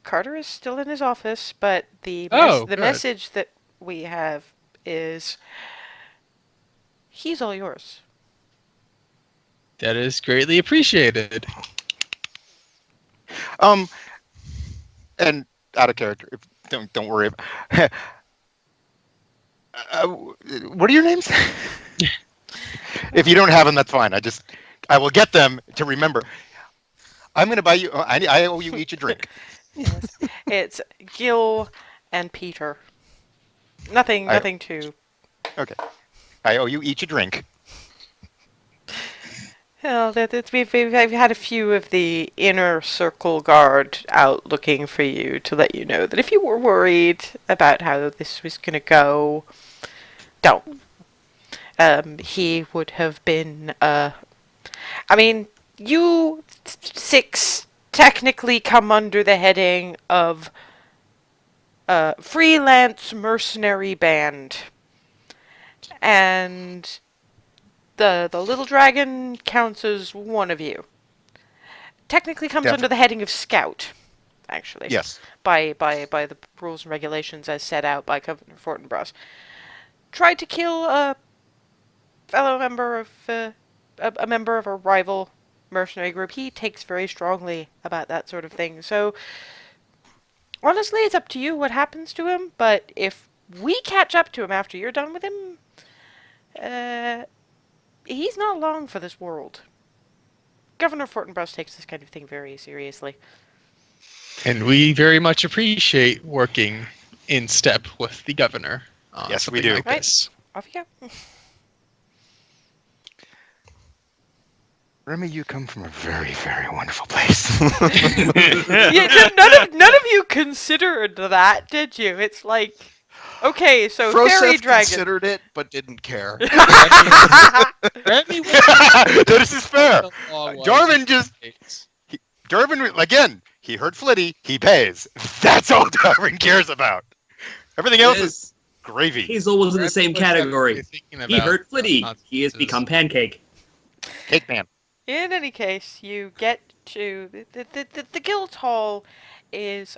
Carter is still in his office, but the Good. message that we have is he's all yours. That is greatly appreciated. And out of character. Don't worry. What are your names? If you don't have them, that's fine. I will get them to remember. I'm going to buy you. I owe you each a drink. Yes. It's Gil and Peter. Nothing too. Okay. I owe you each a drink. Well, we've had a few of the inner circle guard out looking for you to let you know that if you were worried about how this was going to go, don't. He would have been, I mean, you six technically come under the heading of freelance mercenary band. And the little dragon counts as one of you. Technically comes under the heading of scout, actually. Yes. By the rules and regulations as set out by Governor Fortinbras. Tried to kill a fellow member of a member of a rival mercenary group. He takes very strongly about that sort of thing. So honestly, it's up to you what happens to him, but if we catch up to him after you're done with him, he's not long for this world. Governor Fortinbras takes this kind of thing very seriously. And we very much appreciate working in step with the governor. Yes, we something do. Like this. Off you go. Remi, you come from a very, very wonderful place. Yeah, none of you considered that, did you? It's like, okay, so fairy Froseth dragon. considered it, but didn't care. Remi This is fair. Darvin States. Darvin, again, he heard Flitty, he pays. That's all Darvin cares about. Everything else is gravy. He's always in the same category. Thinking He about hurt Flitty. He has consequences. become Pancake. Cake man. In any case, you get to the guild hall is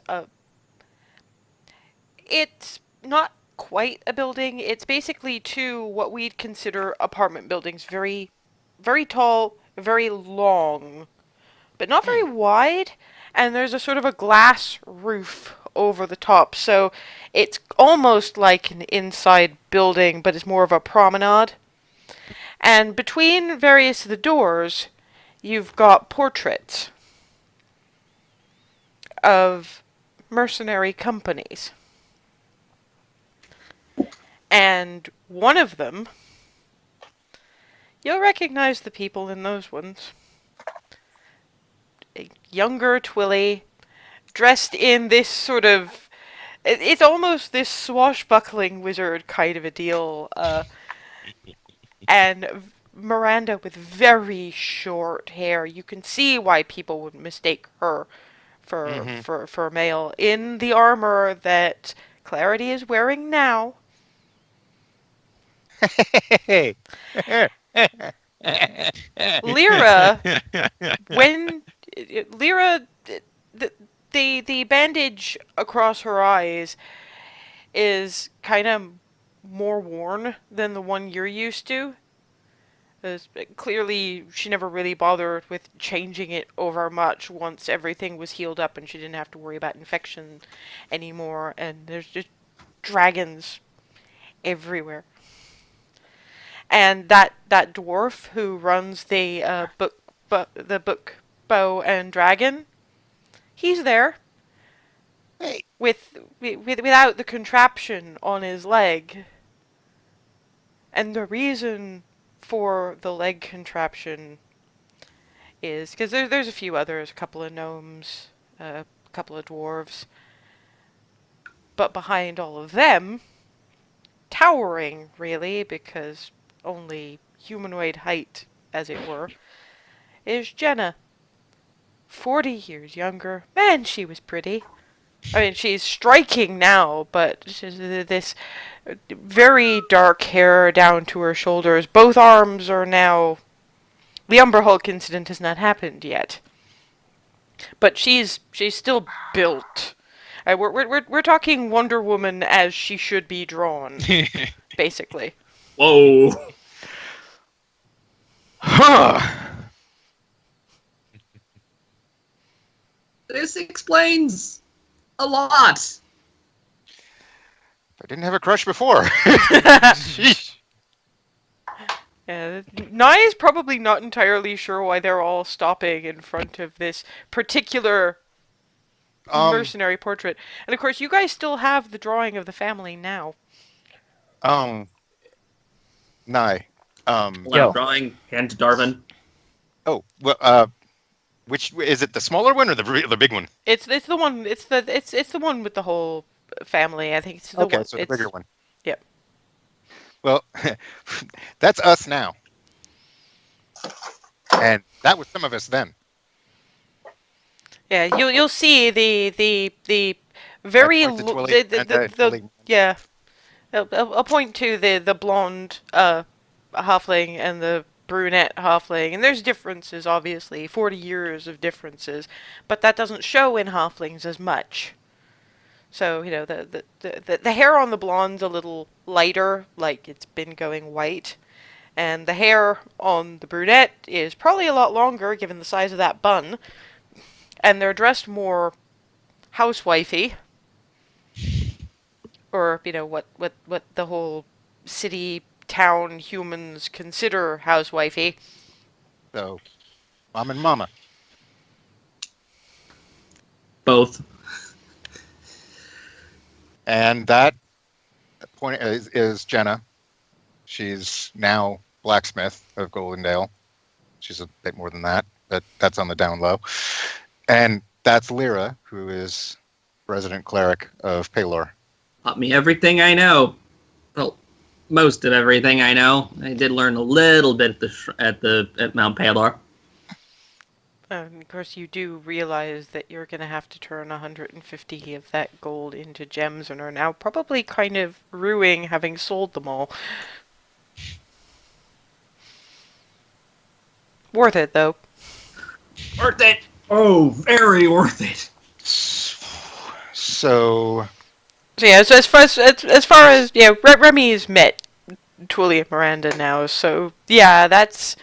it's not quite a building. It's basically two what we'd consider apartment buildings, very very tall, very long, but not very wide, and there's a sort of a glass roof over the top. So it's almost like an inside building, but it's more of a promenade. And between various of the doors, you've got portraits of mercenary companies. And one of them, you'll recognize the people in those ones. A younger Twilly, dressed in this sort of... It's almost this swashbuckling wizard kind of a deal. And Miranda with very short hair. You can see why people would mistake her for male in the armor that Clarity is wearing now. Hey. Lyra, when Lyra, the bandage across her eyes is kind of more worn than the one you're used to. Clearly, she never really bothered with changing it over much once everything was healed up and she didn't have to worry about infection anymore. And there's just dragons everywhere. And that dwarf who runs the book bow and dragon, he's there. Hey. Without the contraption on his leg. And the reason for the leg contraption is because there's a few others, a couple of gnomes, a couple of dwarves, but behind all of them, towering really, because only humanoid height, as it were, is Jenna. 40 years younger. Man, she was pretty. I mean, she's striking now, but she's this very dark hair down to her shoulders. Both arms are now... The Umber Hulk incident has not happened yet. But she's still built. We're talking Wonder Woman as she should be drawn, basically. Whoa. This explains a lot. I didn't have a crush before. Sheesh. Yeah, Nye is probably not entirely sure why they're all stopping in front of this particular mercenary portrait. And of course, you guys still have the drawing of the family now. Nye. Well, drawing, hand to Darvin. Oh, well, which is it? The smaller one or the big one? It's the one. It's the one with the whole family. I think it's the Okay, one. so the bigger one. Yep. Well, that's us now, and that was some of us then. Yeah, you'll see the very yeah. I'll point to the blonde halfling and the brunette halfling, and there's differences, obviously, 40 years of differences, but that doesn't show in halflings as much. So, you know, the hair on the blonde's a little lighter, like it's been going white, and the hair on the brunette is probably a lot longer, given the size of that bun, and they're dressed more housewifey, or, you know, what the whole city town humans consider housewifey. So, mom and mama. Both. And that point is Jenna. She's now blacksmith of Goldendale. She's a bit more than that, but that's on the down low. And that's Lyra, who is resident cleric of Palor. Taught me everything I know. Well, most of everything I know. I did learn a little bit at Mount Palor. Of course, you do realize that you're going to have to turn 150 of that gold into gems and are now probably kind of ruining having sold them all. Worth it, though. Worth it! Oh, very worth it. So yeah, so as far as yeah, Remi's met Twilly and Miranda now, so yeah, that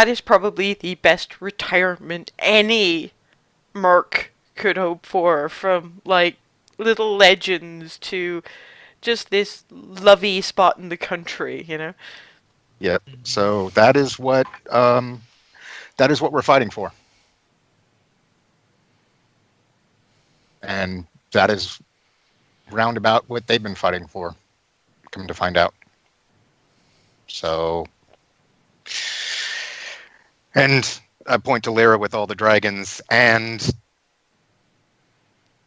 is probably the best retirement any merc could hope for, from like little legends to just this lovey spot in the country, you know. Yep. So that is what we're fighting for, and that is roundabout what they've been fighting for. Come to find out. So. And I point to Lyra with all the dragons, and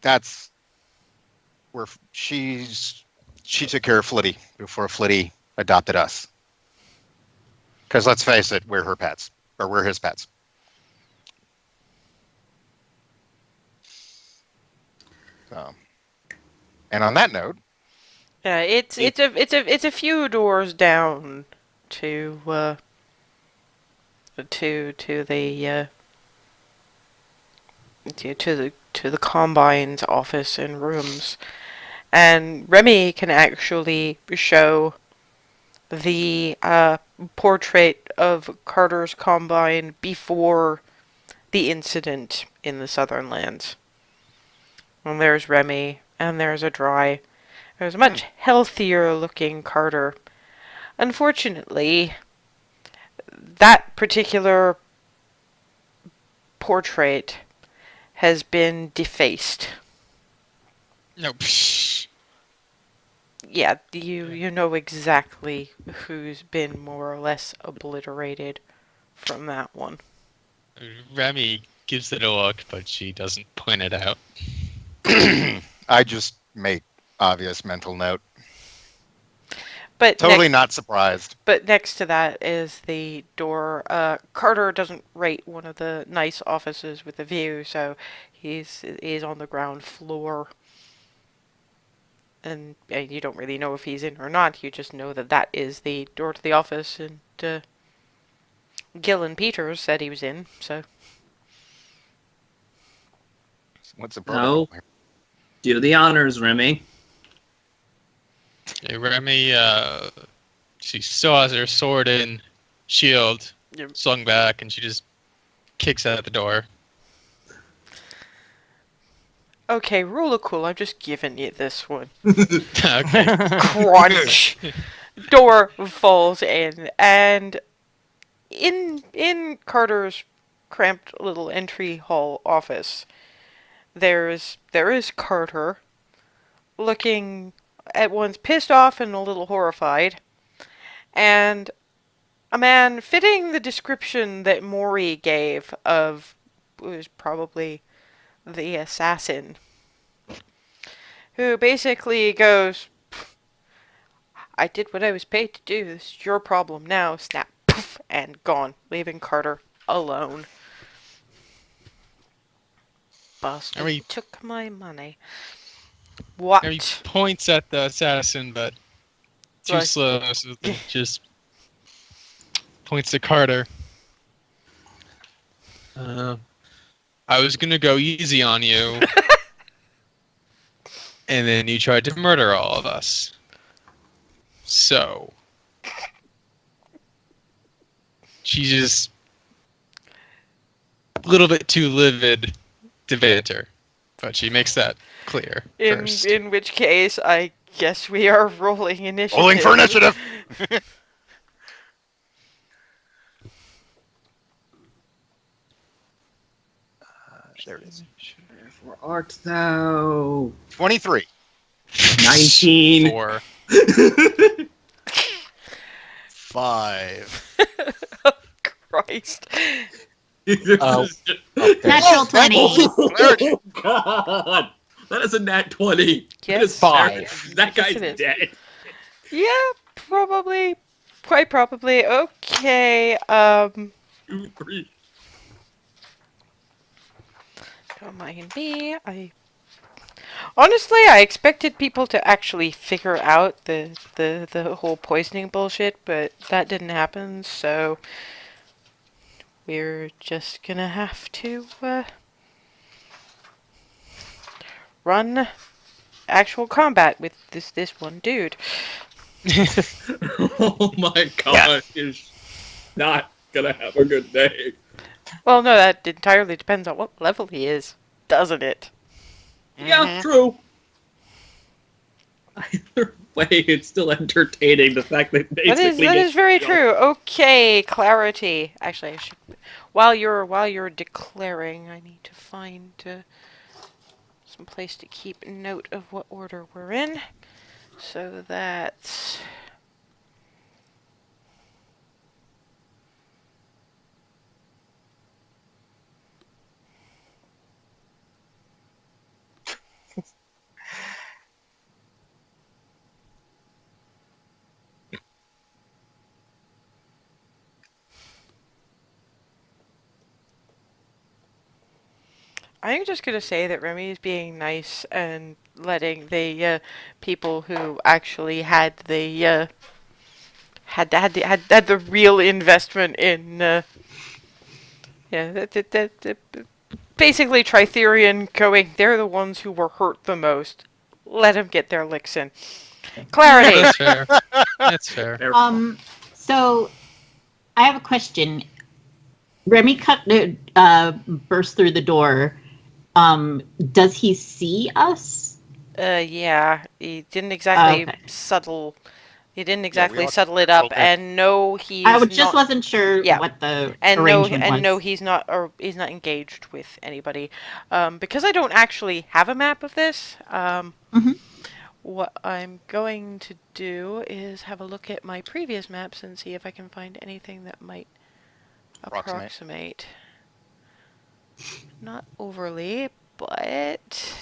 that's where she took care of Flitty before Flitty adopted us. Because let's face it, we're her pets, or we're his pets. So, and on that note, yeah, it's a few doors down to the to the Combine's office and rooms, and Remi can actually show the portrait of Carter's Combine before the incident in the Southern Lands. And there's Remi, and there's a dry. There's a much healthier looking Carter. Unfortunately, that particular portrait has been defaced. No. Psh. Yeah, you know exactly who's been more or less obliterated from that one. Remi gives it a look, but she doesn't point it out. I just make obvious mental note. But Totally not surprised. But next to that is the door. Carter doesn't rate one of the nice offices with a view, so he's on the ground floor. And you don't really know if he's in or not. You just know that that is the door to the office, and Gil and Peters said he was in, so. What's the No. problem? Do the honors, Remi. Okay, Remi, she still has her sword and shield Yep. slung back, and she just kicks out the door. Okay, rule of cool, I'm just giving you this one. Okay. Crunch! Door falls in, and in Carter's cramped little entry hall office, there is Carter, looking at once pissed off and a little horrified, and a man fitting the description that Maury gave of was probably the assassin, who basically goes, I did what I was paid to do, this is your problem now, snap, poof, and gone, leaving Carter alone. Bastard Remi- took my money. What? Remi points at the assassin, but too Right. slow, so just points to Carter. I was gonna go easy on you, and then you tried to murder all of us. So, she's just a little bit too livid to banter, but she makes that clear first. In which case, I guess we are rolling initiative. Rolling for initiative. There it is. Where art thou? 23. 19. 4. 5. Christ. Oh. Natural 20. Oh, God. That is a nat 20. That is Yes. 5. That guy's Yes, it is. dead. Yeah, probably. Quite probably. Okay, 2, 3. don't mind me. Honestly, I expected people to actually figure out the whole poisoning bullshit, but that didn't happen, so we're just gonna have to run actual combat with this one dude. Oh my God. Is not gonna have a good day. Well, no, that entirely depends on what level he is, doesn't it? Yeah, true. Either way, it's still entertaining. The fact that basically That is very true. Okay, clarity. Actually, I should. While you're declaring, I need to find some place to keep note of what order we're in, so that. I'm just gonna say that Remi is being nice and letting the people who actually had the had the real investment in basically Tritherian going, they're the ones who were hurt the most. Let them get their licks in. Clarity. That's fair. That's fair. So I have a question. Remi burst through the door. Does he see us? Yeah, he didn't exactly Okay. Oh, He didn't we exactly all settle it up, settled it. and no, he's I just not, wasn't sure Yeah. what the and arrangement was. no, he's not engaged with anybody, because I don't actually have a map of this. Mhm. What I'm going to do is have a look at my previous maps and see if I can find anything that might approximate. Not overly, but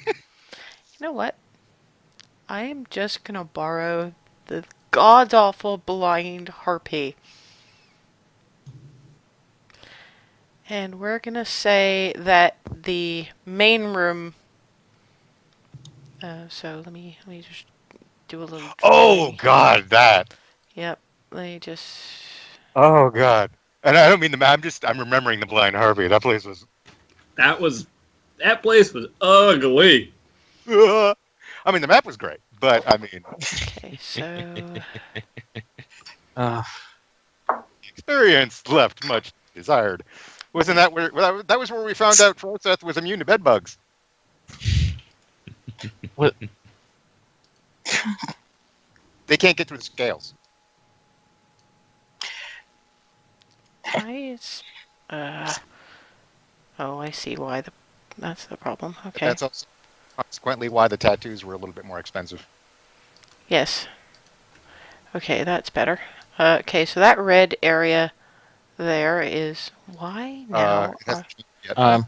you know what? I am just gonna borrow the god-awful blind harpy. And we're gonna say that the main room. So let me just do a little. Oh drawing. God, that. Yep. Let me just. Oh God. And I don't mean I'm remembering the Blind Harvey. That place was. That place was ugly. I mean, the map was great, but I mean, Okay, so Uh, experience left much desired. Wasn't that where that was where we found out Froseth was immune to bed bugs? what? They can't get through the scales. why is oh, I see why that's the problem. Okay. That's also consequently why the tattoos were a little bit more expensive. Yes. Okay, that's better. Okay, so that red area there is why now? It hasn't changed yet.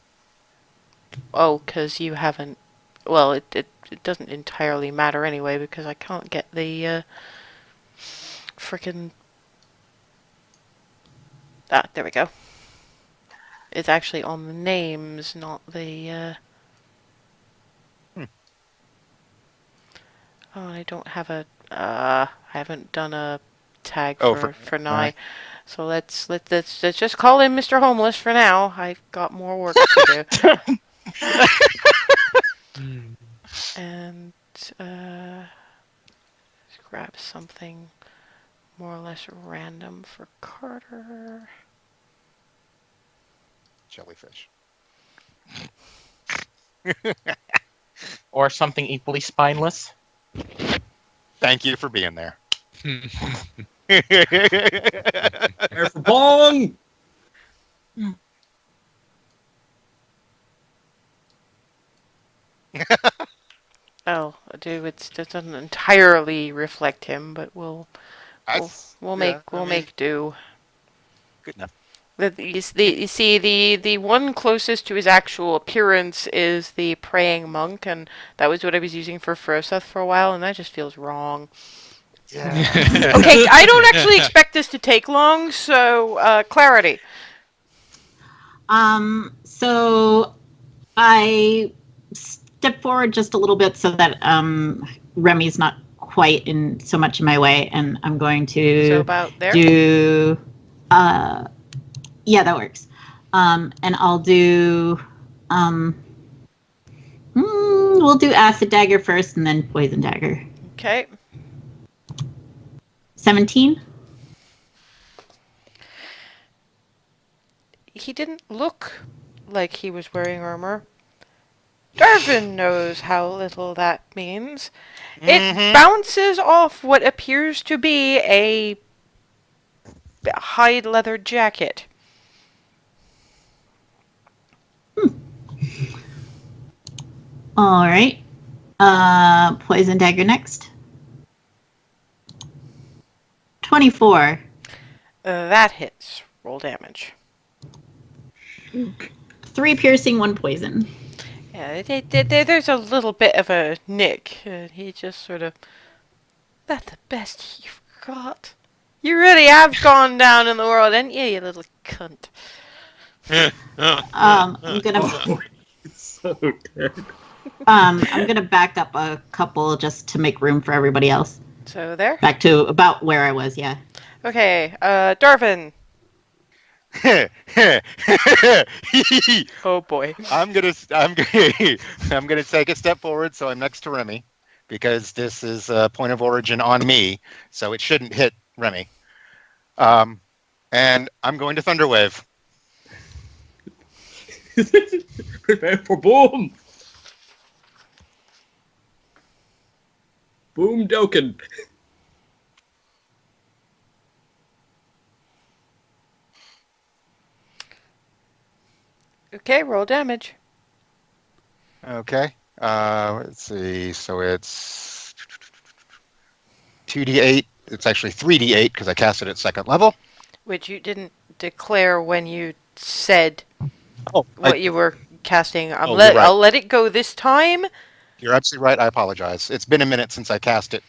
Oh, because you haven't. Well, it doesn't entirely matter anyway because I can't get the frickin'. Ah, there we go. It's actually on the names, not the. Oh, I don't have a. I haven't done a tag for Nye. So let's just call him Mr. Homeless for now. I've got more work to do. And let's grab something more or less random for Carter. Jellyfish. Or something equally spineless. Thank you for being there. There for bong. Oh, it doesn't entirely reflect him, but we'll make do. Good enough. You see, the one closest to his actual appearance is the praying monk, and that was what I was using for Froseth for a while, and that just feels wrong. Yeah. Okay, I don't actually expect this to take long, so clarity. So I step forward just a little bit so that Remi's not quite in so much in my way, and I'm going to So about there? do yeah, that works. And I'll do we'll do acid dagger first and then poison dagger. Okay. 17. He didn't look like he was wearing armor. Darvin knows how little that means. It bounces off what appears to be a hide leather jacket. All right. Poison dagger next. 24. That hits. Roll damage. 3 piercing, 1 poison. Yeah, there's a little bit of a nick. He just sort of... That's the best you've got. You really have gone down in the world, haven't you, you little cunt? I'm gonna So good. I'm gonna back up a couple just to make room for everybody else. So there. Back to about where I was, yeah. Okay, Darvin, Oh boy. I'm gonna take a step forward, so I'm next to Remy, because this is a point of origin on me, so it shouldn't hit Remy. And I'm going to Thunderwave. Prepare for boom. Boom Doken. Okay, roll damage. Okay. Let's see. So it's 2d8. It's actually 3d8 because I cast it at second level. Which you didn't declare when you said Oh, what you were casting. you're right. I'll let it go this time. You're absolutely right. I apologize. It's been a minute since I cast it,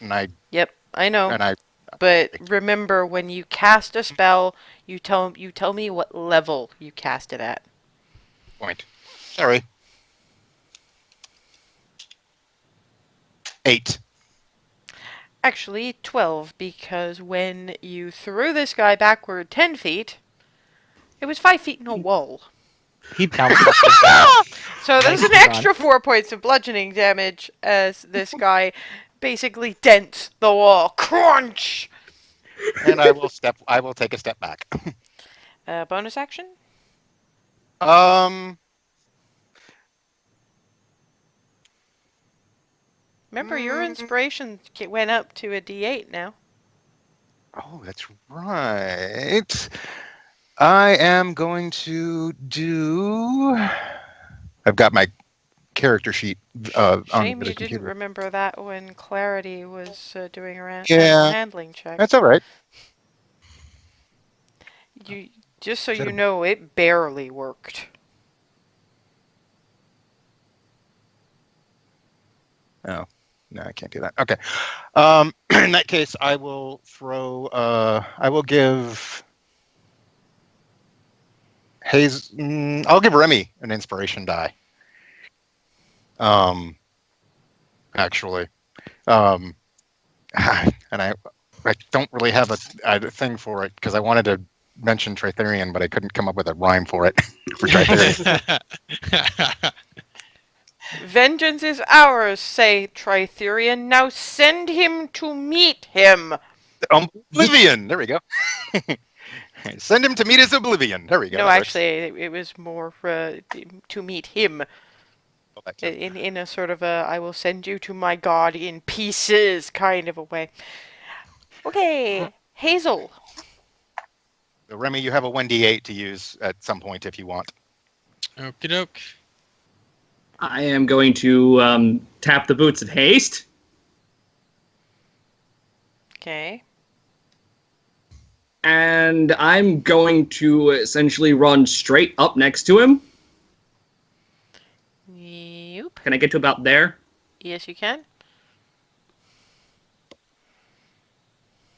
Yep, I know. and I But remember, when you cast a spell, you tell me what level you cast it at. point. Sorry. 8. Actually, 12, because when you threw this guy backward 10 feet, it was 5 feet in a wall. He bounced off the wall. So there's an Nicely extra 4 points of bludgeoning damage as this guy basically dents the wall. Crunch! And I will take a step back. Bonus action? Remember, your inspiration went up to a D8 now. Oh, that's right. I am going to do. I've got my character sheet on Shame the you didn't computer. remember that when Clarity was doing a Yeah. handling check. That's all right. Just so Is that you a- know, it barely worked. Oh, no, I can't do that. Okay. In that case, I will throw. I will give. I'll give Remy an inspiration die. Actually, and I don't really have a thing for it because I wanted to mention Tritherian, but I couldn't come up with a rhyme for it for Tritherian. Vengeance is ours, say Tritherian. Now send him to meet him. Oblivion. There we go. Send him to meet his oblivion. There we go. No, That works. actually, it was more to meet him. Oh, that too. In a sort of a I will send you to my god in pieces kind of a way. Okay, Hazel. So, Remy, you have a 1d8 to use at some point if you want. Okie doke. I am going to tap the boots of haste. Okay. And I'm going to essentially run straight up next to him. Yep. Can I get to about there? Yes, you can.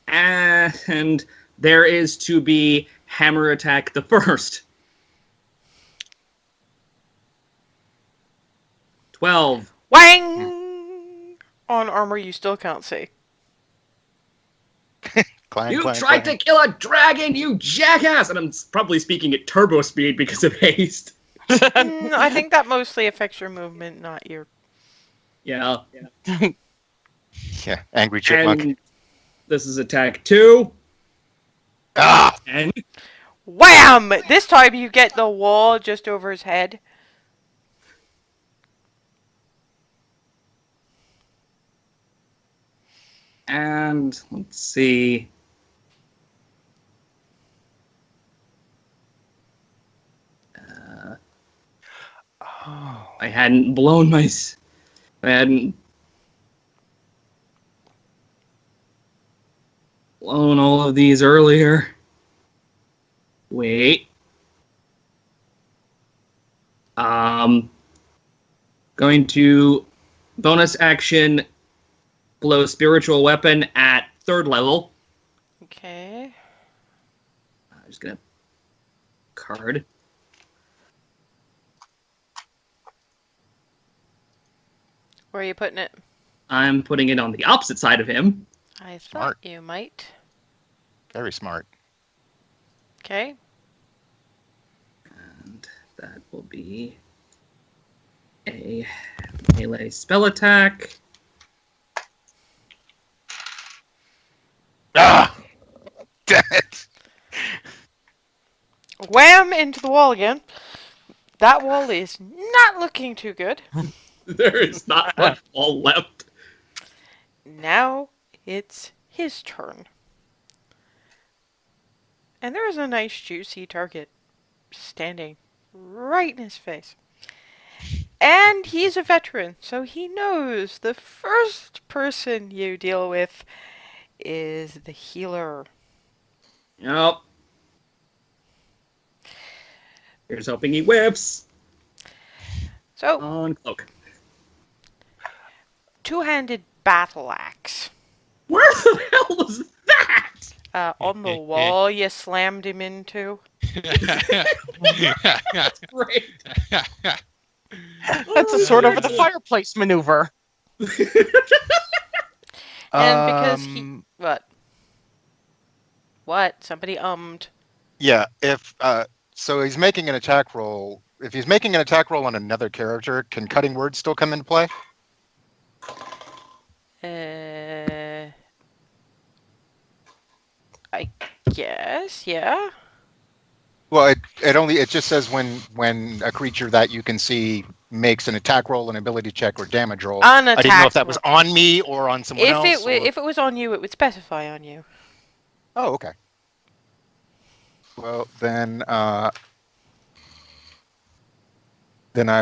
And there is to be hammer attack the first. 12. Wang! On armor you still can't see. Clang, You clang, tried clang. to kill a dragon, you jackass! And I'm probably speaking at turbo speed because of haste. I think that mostly affects your movement, not your... Yeah. Yeah, angry chipmunk. And this is attack 2. Ah! And Wham! This time you get the wall just over his head. And let's see. Oh. I hadn't blown my. I hadn't blown all of these earlier. Wait. Going to bonus action blow spiritual weapon at 3rd level. Okay. I'm just gonna card. Where are you putting it? I'm putting it on the opposite side of him. I Smart. thought you might. Very smart. Okay. And that will be a melee spell attack. Ah! Damn it! Wham! Into the wall again. That wall is not looking too good. There is not much wall left. Now it's his turn. And there is a nice juicy target standing right in his face. And he's a veteran, so he knows the first person you deal with is the healer. Yep. Here's hoping he whips. So, On cloak. two-handed battle axe. Where the hell was that? On the wall you slammed him into. Great. That's a sword over the fireplace maneuver. And because he... What? Somebody ummed. Yeah, if so he's making an attack roll. If he's making an attack roll on another character, can cutting words still come into play? I guess, yeah. Well, it just says when a creature that you can see makes an attack roll, an ability check, or damage roll. An I didn't know if that attack was on me or on someone else. If it was on you, it would specify on you. Oh, okay. Well, then I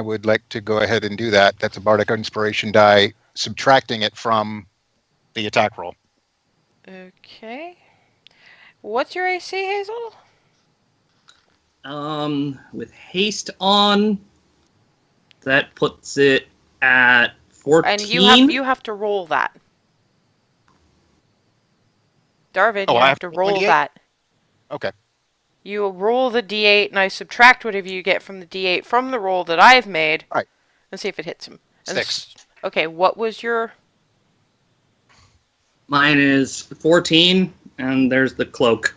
would like to go ahead and do that. That's a Bardic Inspiration die, subtracting it from the attack roll. Okay. What's your AC, Hazel? With haste on, that puts it at 14. And you have to roll that. Darvin, you I have to roll 1d8? that. Okay. You roll the d8, and I subtract whatever you get from the d8 from the roll that I've made. Right. And see if it hits him. And 6. Okay, what was your... Mine is 14, and there's the cloak.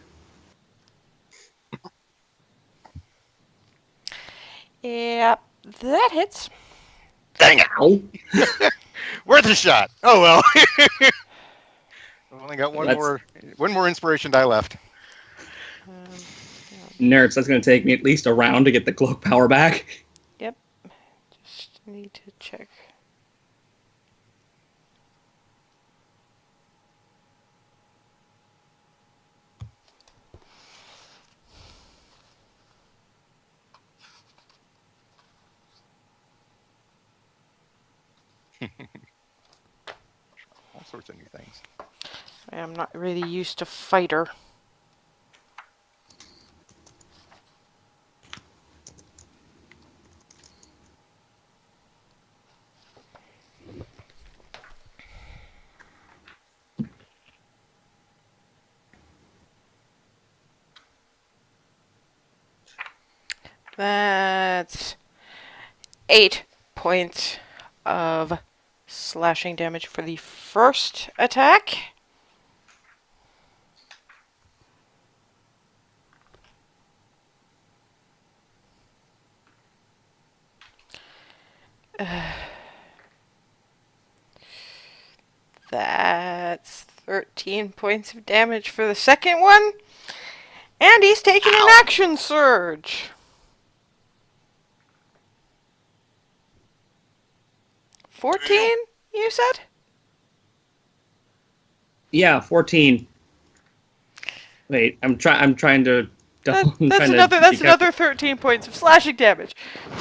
Yep, that hits. Dang it! Ow. Worth a shot. Oh well. I've only got one That's- more inspiration die left. Nerds, that's going to take me at least a round to get the cloak power back. Yep. Just need to check. All sorts of new things. I'm not really used to fighter. That's 8 points of slashing damage for the first attack. That's 13 points of damage for the second one. And he's taking an action surge. 14, you said? Yeah, 14. Wait, I'm trying to. That's another 13 points of slashing damage.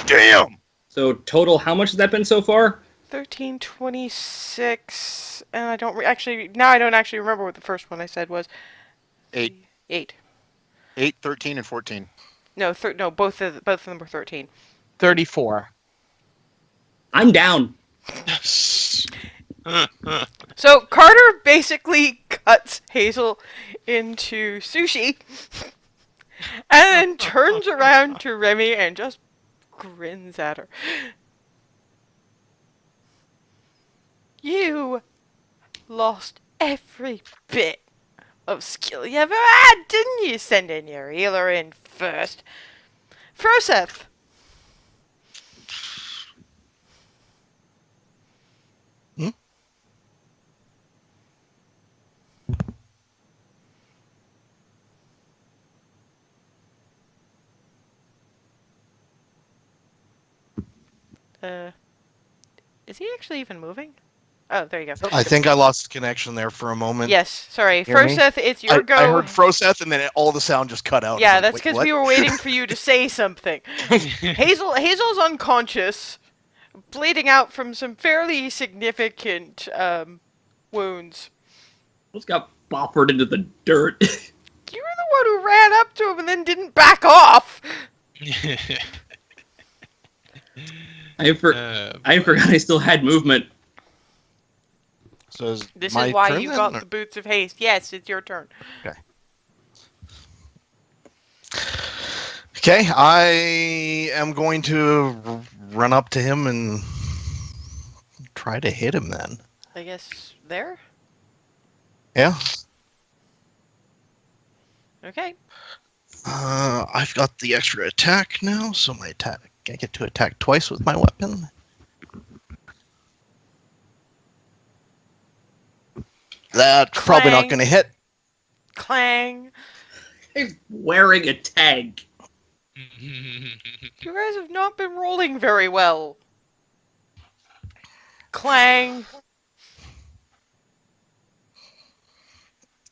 Damn! So total, how much has that been so far? 13, 26, and I don't actually remember what the first one I said was. 8. 8. 8, 13, and 14. No, both of them were 13. 34. I'm down. So Carter basically cuts Hazel into sushi and then turns around to Remi and just grins at her. You lost every bit of skill you ever had, didn't you? Sending your healer in first. Froseth. Is he actually even moving? Oh, there you go. I think I lost connection there for a moment. Yes, sorry. Hear me? Froseth, it's your go. I heard Froseth, and then all the sound just cut out. Yeah, I was like, that's "Wait, because what?" we were waiting for you to say something. Hazel's unconscious, bleeding out from some fairly significant wounds. Almost got boppered into the dirt. You were the one who ran up to him and then didn't back off. I forgot I still had movement. So This my is why turn you then, got or- the boots of haste. Yes, it's your turn. Okay, I am going to run up to him and try to hit him then. I guess there? Yeah. Okay. I've got the extra attack now, so I get to attack twice with my weapon. That's probably not Clang. going to hit. Clang. He's wearing a tag. You guys have not been rolling very well. Clang.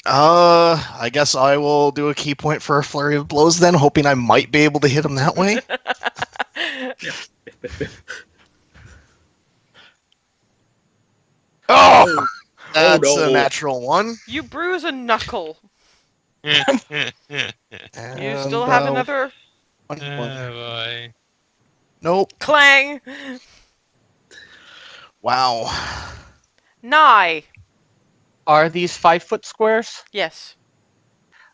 I guess I will do a key point for a flurry of blows then, hoping I might be able to hit him that way. Oh! That's no. a natural one. You bruise a knuckle. You And, still have another 21. boy. Nope. clang. Wow. Nigh. Are these 5-foot squares? Yes.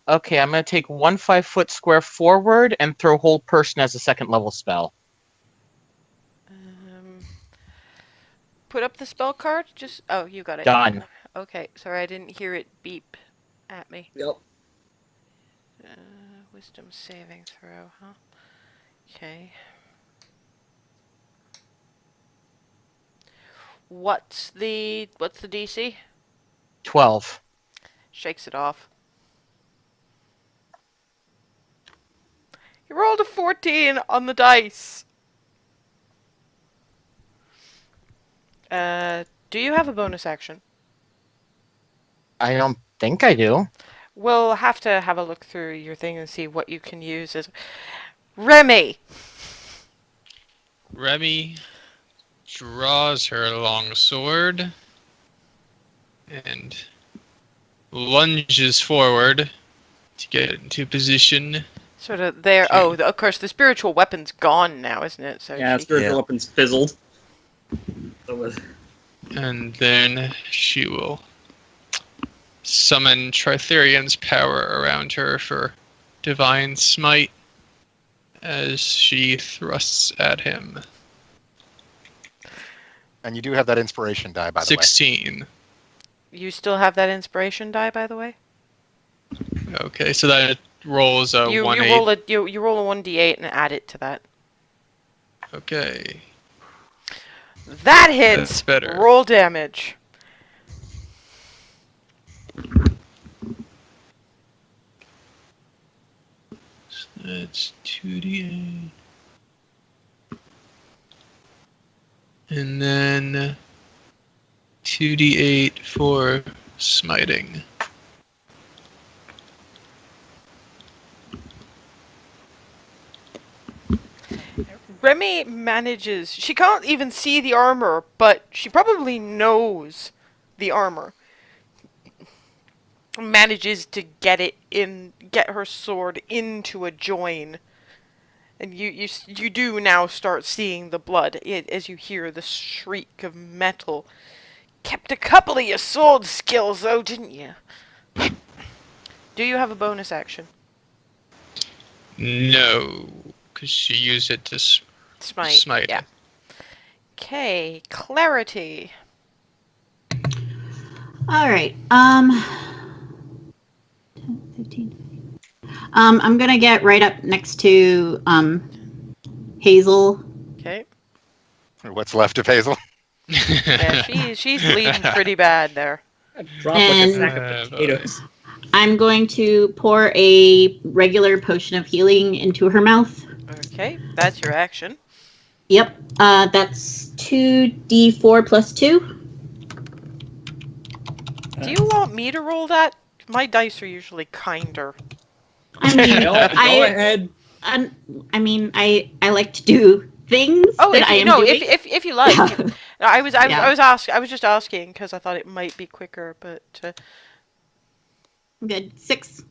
Okay, I'm going to take 1 5-foot square forward and throw Hold Person as a second level spell. Put up the spell card. Oh, you got it. Done. Okay, sorry, I didn't hear it beep at me. Yep. Wisdom saving throw, huh? Okay. What's the DC? 12. Shakes it off. You rolled a 14 on the dice. Do you have a bonus action? I don't think I do. We'll have to have a look through your thing and see what you can use as Remi. Remi draws her long sword and lunges forward to get into position. Sort of there. Oh, of course, the spiritual weapon's gone now, isn't it? So Yeah, spiritual weapons fizzled. And then she will summon Tritherian's power around her for Divine Smite as she thrusts at him. And you do have that inspiration die, by the way. 16. You still have that inspiration die, by the way. Okay, so that rolls a You 1-8. roll you roll a 1d8 and add it to that. Okay. That hits. That's better. Roll damage. So that's 2d8. And then 2d8 for smiting. Remi manages. She can't even see the armor, but she probably knows the armor. Manages to get her sword into a join. And you do now start seeing the blood as you hear the shriek of metal. Kept a couple of your sword skills, though, didn't you? Do you have a bonus action? No, because she used it to smite. Yeah. Okay, clarity. All right. 10, 15. I'm gonna get right up next to Hazel. Okay. What's left of Hazel? Yeah, she's bleeding pretty bad there. Drop like a And- sack of potatoes. I'm going to pour a regular potion of healing into her mouth. Okay, that's your action. Yep. That's 2d4 plus 2. Do you want me to roll that? My dice are usually kinder. I mean, Go ahead. I like to do things Oh, that if I you am know, doing. if you like. I was just asking because I thought it might be quicker, but Good. 6.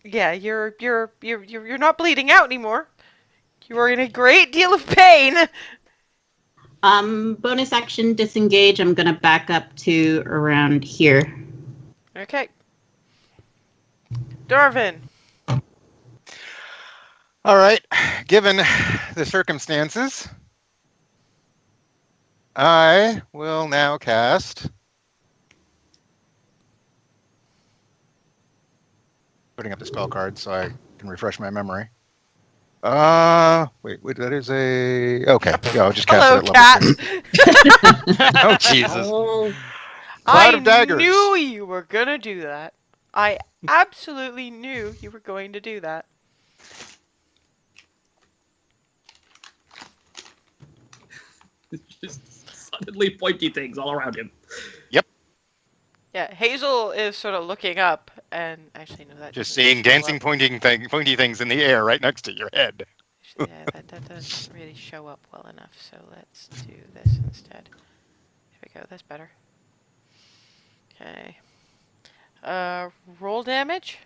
yeah, you're not bleeding out anymore. You are in a great deal of pain. Bonus action disengage. I'm gonna back up to around here. Okay. Darvin. All right. Given the circumstances, I will now cast. Putting up the spell card so I can refresh my memory. Wait, that is a. Okay, yeah, I'll just cast Hello, it at level cat. 3. Oh, Jesus. Oh, Cloud of daggers. I knew you were gonna do that. I absolutely knew you were going to do that. just suddenly pointy things all around him. Yeah, Hazel is sort of looking up and actually no, that Just doesn't seeing show dancing, up. pointy things in the air right next to your head. Yeah, that doesn't really show up well enough. So let's do this instead. Here we go. That's better. Okay. Roll damage.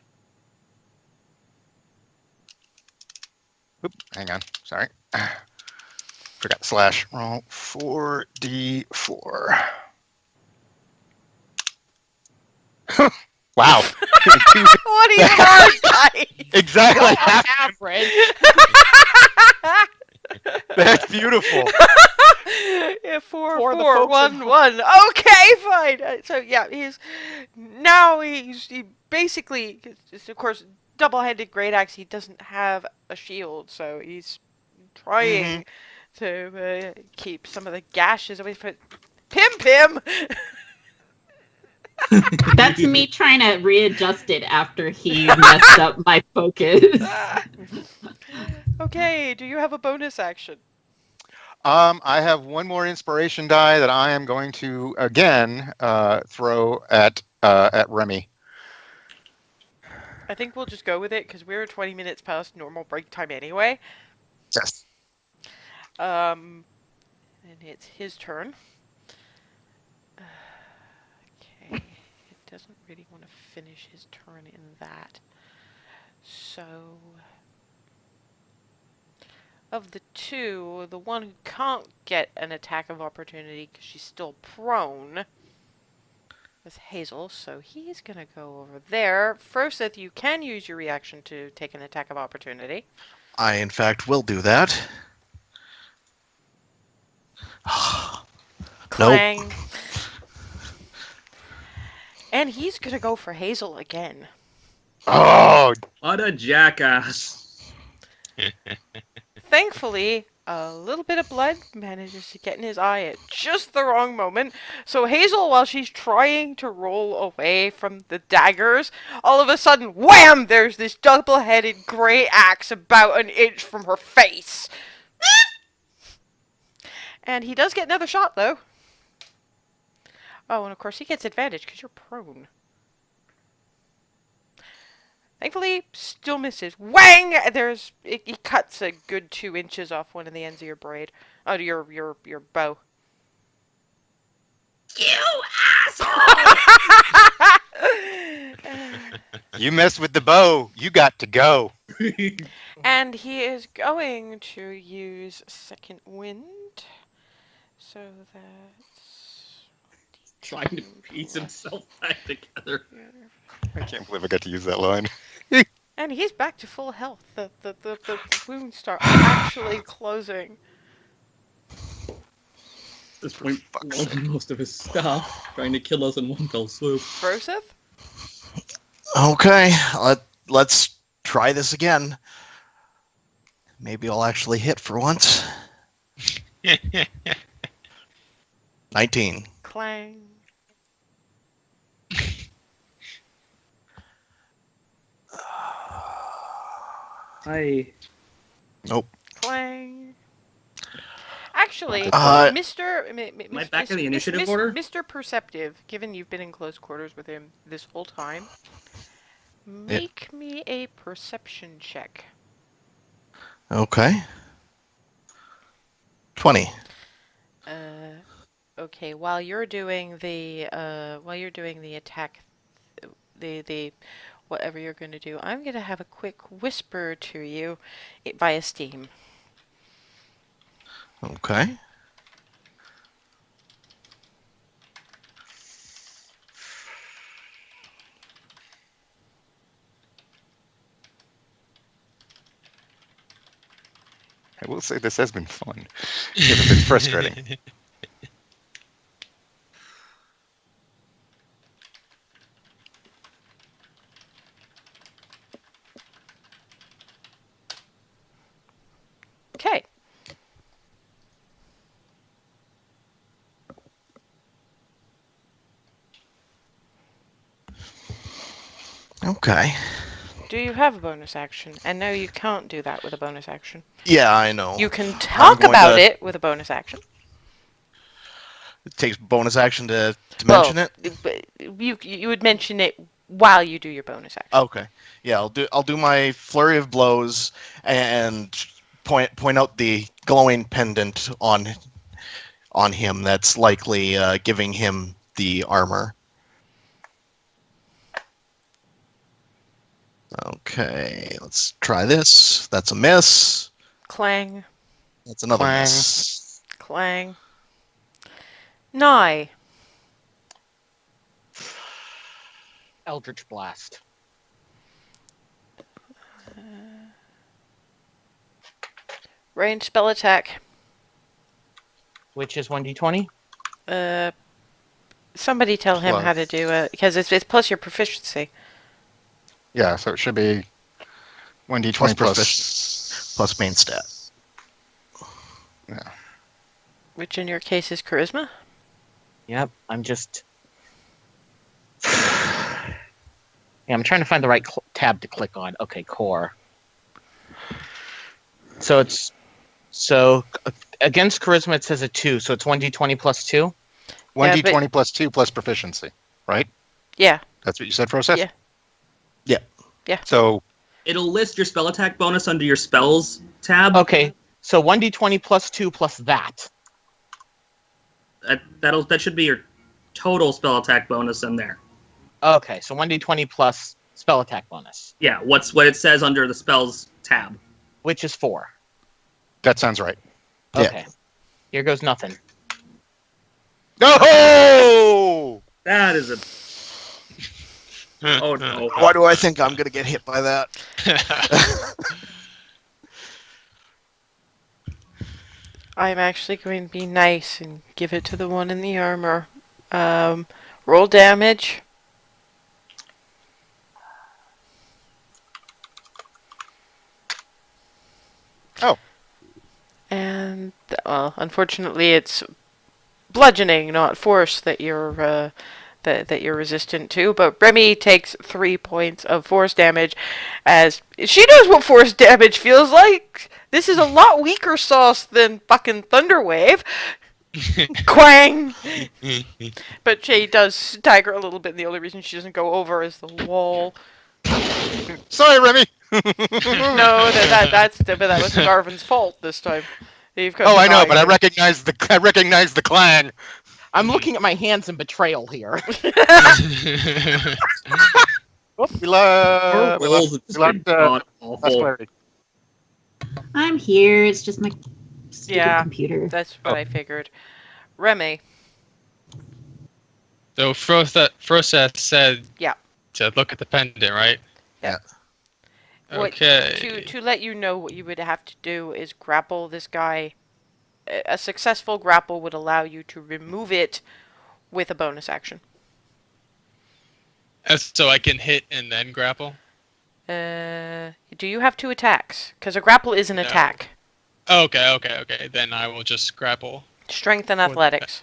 Oop, hang on. Sorry. Forgot slash. Roll 4d4. Wow. What are you on, guys? Exactly. Average. That's beautiful. Yeah, four, For the four, folks at 1, 1. Okay, fine. So yeah, he basically, of course, double-handed great axe. He doesn't have a shield, so he's trying to keep some of the gashes away from Pim. That's me trying to readjust it after he messed up my focus. Okay, do you have a bonus action? I have one more inspiration die that I am going to again throw at Remi. I think we'll just go with it because we're 20 minutes past normal break time anyway. Yes. And it's his turn. Okay, it doesn't really want to finish his turn in that. So, of the two, the one who can't get an attack of opportunity because she's still prone is Hazel, so he's going to go over there. Froseth, you can use your reaction to take an attack of opportunity. I, in fact, will do that. Clang. And he's going to go for Hazel again. Oh, What a jackass. Thankfully, a little bit of blood manages to get in his eye at just the wrong moment. So Hazel, while she's trying to roll away from the daggers, all of a sudden, wham! There's this double-headed grey axe about an inch from her face. And he does get another shot, though. Oh, and of course he gets advantage because you're prone. Thankfully, still misses. Whang! He cuts a good 2 inches off one of the ends of your braid. Oh, your bow. You asshole! you messed with the bow. You got to go. And he is going to use second wind. So that's Trying to piece himself back together. I can't believe I got to use that line. And he's back to full health. The wounds start actually closing. At this point, blowing most of his stuff, trying to kill us in one fell swoop. Froseth? Okay, let's try this again. Maybe I'll actually hit for once. 19. Clang. Nope. Clang. Actually, Mr. Am I back in the initiative order? Mr. Perceptive, given you've been in close quarters with him this whole time, make me a perception check. Okay. 20. Okay, while you're doing the attack, the whatever you're going to do, I'm going to have a quick whisper to you via Steam. Okay. I will say this has been fun. It's been frustrating. Okay. Okay. Do you have a bonus action? And no, you can't do that with a bonus action. Yeah, I know. You can talk going about to- it with a bonus action. It takes bonus action to mention it. But you would mention it while you do your bonus action. Okay. Yeah, I'll do my flurry of blows and point out the glowing pendant on him that's likely giving him the armor. Okay, let's try this. That's a miss. Clang, That's another Clang. miss. clang. Nigh. Eldritch Blast. Range spell attack. Which is 1d20? Somebody tell him how to do it, because it's plus your proficiency. Yeah, so it should be 1d20 Plus main stat. Yeah. Which in your case is charisma. Yep, I'm just... Yeah, I'm trying to find the right tab to click on. Okay, core. So it's... So, against charisma it says a 2, so it's 1d20 plus 2? 1d20 plus 2 plus proficiency, right? Yeah. That's what you said, Process? Yeah. Yeah. Yeah. So, It'll list your spell attack bonus under your spells tab. Okay, so 1d20 plus 2 plus that. That should be your total spell attack bonus in there. Okay, so 1d20 plus spell attack bonus, Yeah, what it says under the spells tab. which is 4. that sounds right. Yeah. Okay. Here goes nothing. No! That is a. Oh no! Why do I think I'm gonna get hit by that? I'm actually going to be nice and give it to the one in the armor. Roll damage. Oh. And, well, unfortunately it's bludgeoning, not force, that you're that you're resistant to. But Remi takes 3 points of force damage, as she knows what force damage feels like. This is a lot weaker sauce than fucking Thunderwave. Quang! But she does stagger a little bit, and the only reason she doesn't go over is the wall. Sorry, Remy! No, that was Darvin's fault this time. Oh, I know, but I recognize the clang. I'm looking at my hands in betrayal here. We left Awful. Clarity. I'm here. It's just my stupid Yeah. computer. That's what I figured. Remi. So Froseth said Yeah. to look at the pendant, right? Yeah. Okay. To let you know, what you would have to do is grapple this guy. A successful grapple would allow you to remove it with a bonus action. So I can hit and then grapple? Do you have 2 attacks? Because a grapple is an No. attack. Okay. Then I will just grapple. Strength and For the- athletics.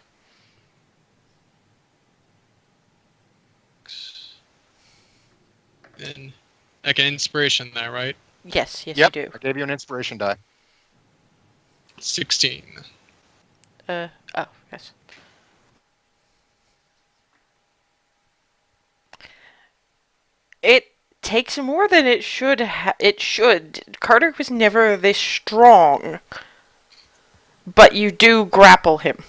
Then like an inspiration there, right? Yes, Yep. you do. I gave you an inspiration die. 16. Oh, yes. It takes more than it should. It should. Carter was never this strong. But you do grapple him.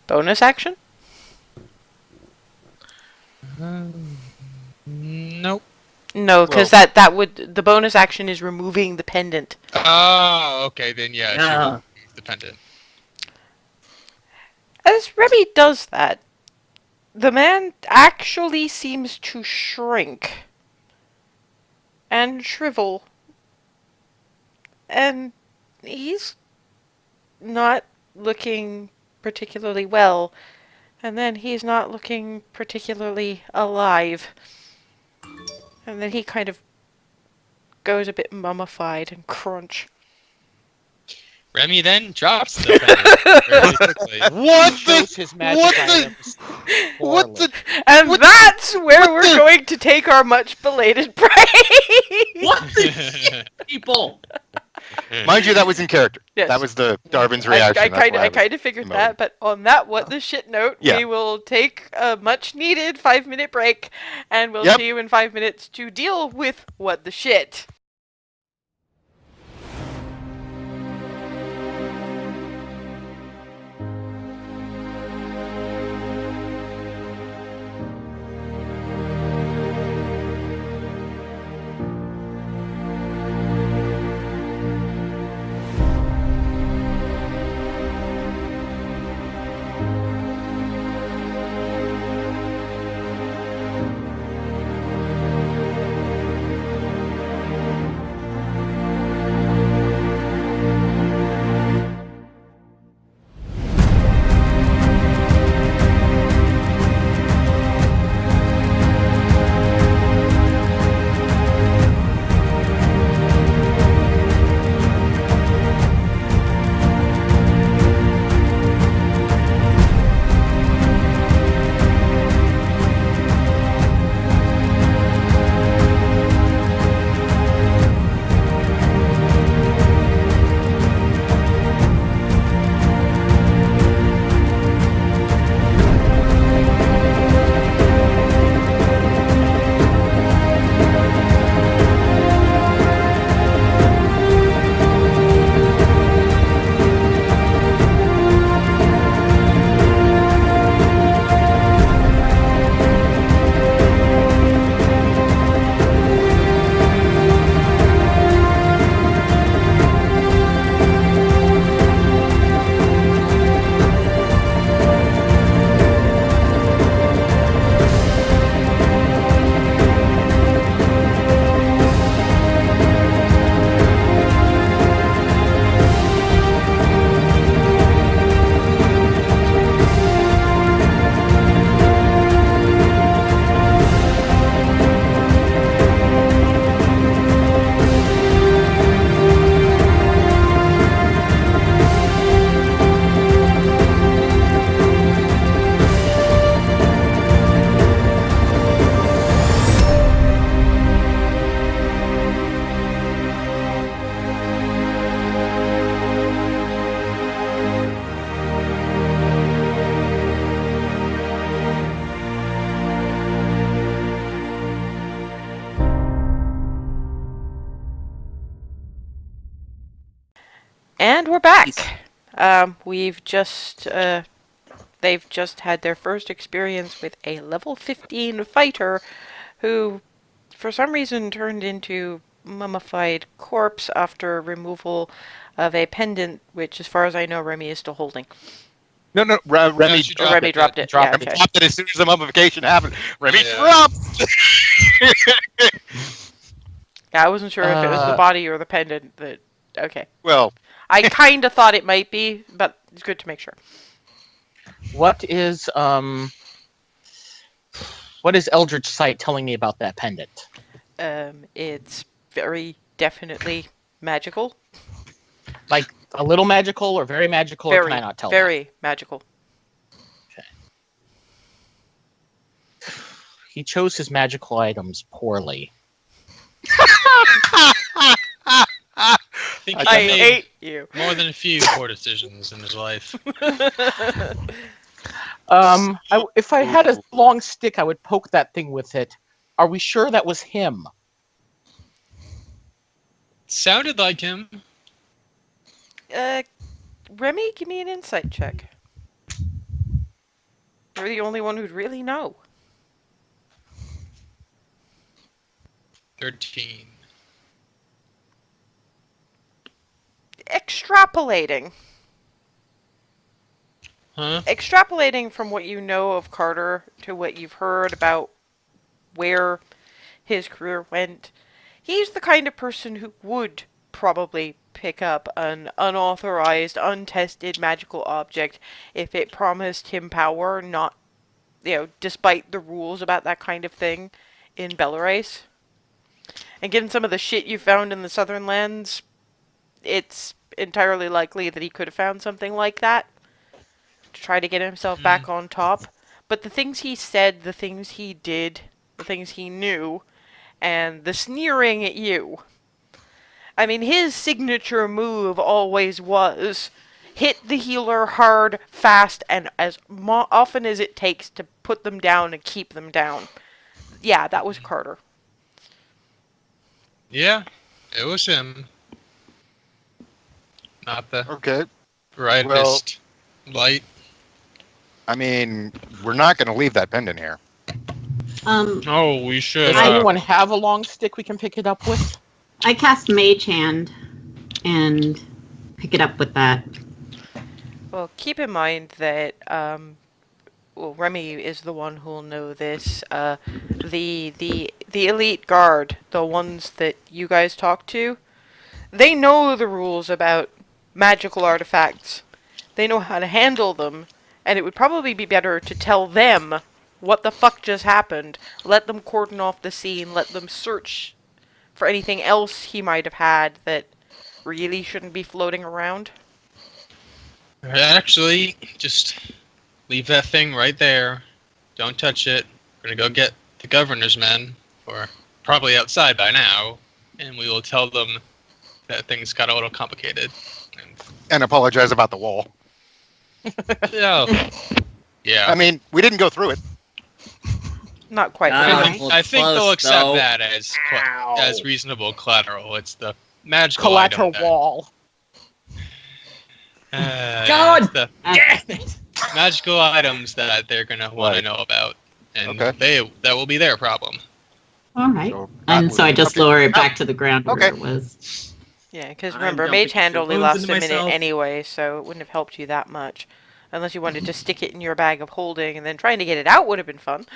Bonus action? Nope. No, because that would the bonus action is removing the pendant. Oh, okay. Then yeah, Yeah. she removes the pendant. As Remi does that, the man actually seems to shrink and shrivel, and he's not looking particularly well, and then he's not looking particularly alive, and then he kind of goes a bit mummified and crunch. Remi then drops the pendant very quickly. What Shows the? his magic What the? items. What the? And What that's where what we're the- going to take our much belated break. What the shit, people? Mind you, that was in character. Yes. That was the Darvin's reaction. I That's why kind was of figured promoting. that, but on that what the shit note, Yeah. we will take a much needed 5-minute break, and we'll Yep. see you in 5 minutes to deal with what the shit. And we're back. We've just they've just had their first experience with a level 15 fighter who for some reason turned into mummified corpse after removal of a pendant, which as far as I know Remi is still holding. No, Remi she dropped Remi it. dropped it. Dropped Yeah, it. okay. Dropped it as soon as the mummification happened. Remi Yeah. dropped. Yeah, I wasn't sure if it was the body or the pendant that okay. Well, I kind of thought it might be, but it's good to make sure. What is What is Eldritch Sight telling me about that pendant? It's very definitely magical. Like a little magical or very magical, or can I not tell? Very magical. He chose his magical items poorly. I think I he made hate you. more than a few poor decisions in his life. If I had a long stick, I would poke that thing with it. Are we sure that was him? Sounded like him. Remi, give me an insight check. You're the only one who'd really know. 13. Extrapolating. Huh? Extrapolating from what you know of Carter to what you've heard about where his career went, he's the kind of person who would probably pick up an unauthorized, untested magical object if it promised him power, not, despite the rules about that kind of thing in Belarus. And given some of the shit you found in the Southern Lands, it's entirely likely that he could have found something like that to try to get himself back on top. But the things he said, the things he did, the things he knew, and the sneering at you. I mean, his signature move always was hit the healer hard, fast, and as often as it takes to put them down and keep them down. Yeah, that was Carter. Yeah, it was him. Not the Okay. brightest light. I mean, we're not going to leave that pendant here. Oh, we should. Does anyone have a long stick we can pick it up with? I cast Mage Hand and pick it up with that. Well, keep in mind that, Remi is the one who'll know this. The elite guard, the ones that you guys talk to, they know the rules about magical artifacts. They know how to handle them, and it would probably be better to tell them what the fuck just happened. Let them cordon off the scene, let them search for anything else he might have had that really shouldn't be floating around. Actually, just leave that thing right there. Don't touch it. We're gonna go get the governor's men, or probably outside by now, and we will tell them that things got a little complicated. And apologize about the wall. Yeah. I mean, we didn't go through it. Not quite. I think they'll Close, accept though. that as reasonable collateral. It's the magical Collateral item wall. God! It's the Damn it! magical items that they're gonna want to know about, and that will be their problem. All right. So And so I just okay. lower it back to the ground where Okay. it was. Yeah, because I'm remember, dumping Mage Hand only wounds lasts a into minute myself. anyway, so it wouldn't have helped you that much. Unless you wanted to stick it in your bag of holding, and then trying to get it out would have been fun.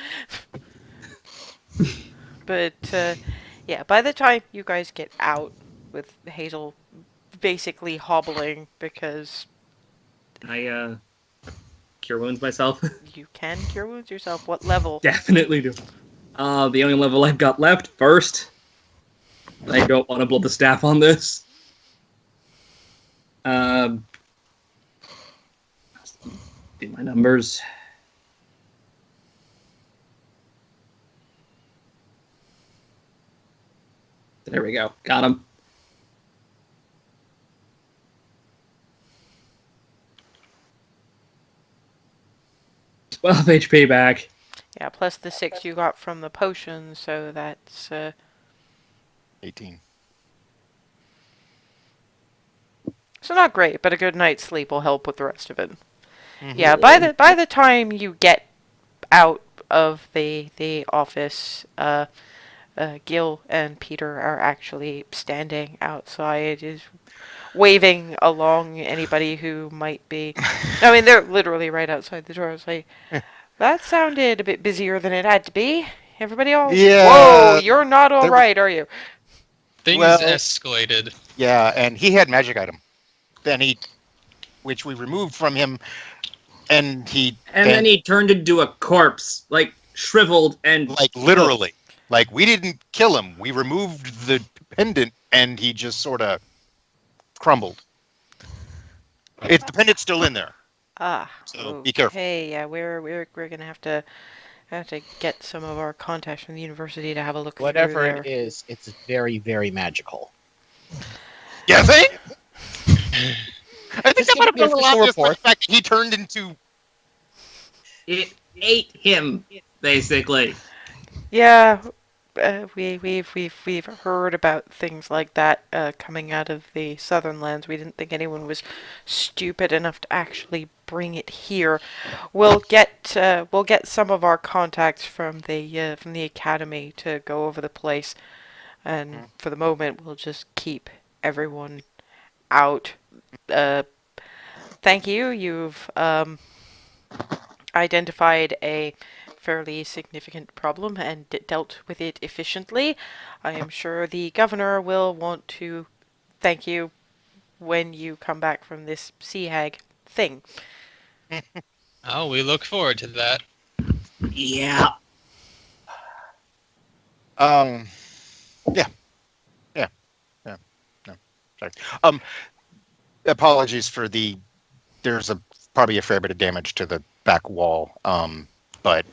But, yeah, by the time you guys get out with Hazel basically hobbling because I cure wounds myself. you can cure wounds yourself, what level? Definitely do. The only level I've got left, first. I don't want to blow the staff on this. Do my numbers. There we go. Got him. HP back. Yeah, plus the 6 you got from the potion, so that's 18. so not great, but a good night's sleep will help with the rest of it. Yeah, by the time you get out of the office, Gil and Peter are actually standing outside, is waving along anybody who might be. I mean, they're literally right outside the door. I was like, that sounded a bit busier than it had to be. Everybody all, Yeah, whoa, you're not all there- right, are you? Things Well- escalated. Yeah, and he had magic item. Which we removed from him, and And then he turned into a corpse. Like, shriveled and Like literally. Like we didn't kill him. We removed the pendant and he just sort of crumbled. The pendant's still in there. Ah, So be careful. okay. Yeah, we're gonna have to get some of our contacts from the university to have a look Whatever through there. it is, it's very, very magical. You think? I think Just that might have give been me a official lot of the report. fact that he turned into. it ate him, basically. Yeah, we've heard about things like that coming out of the southern lands. We didn't think anyone was stupid enough to actually bring it here. We'll get some of our contacts from the academy to go over the place, and for the moment we'll just keep everyone out. Thank you. You've identified a fairly significant problem and dealt with it efficiently. I am sure the governor will want to thank you when you come back from this sea hag thing. Oh, we look forward to that. Yeah. Yeah. No, sorry. Apologies for there's probably a fair bit of damage to the back wall. But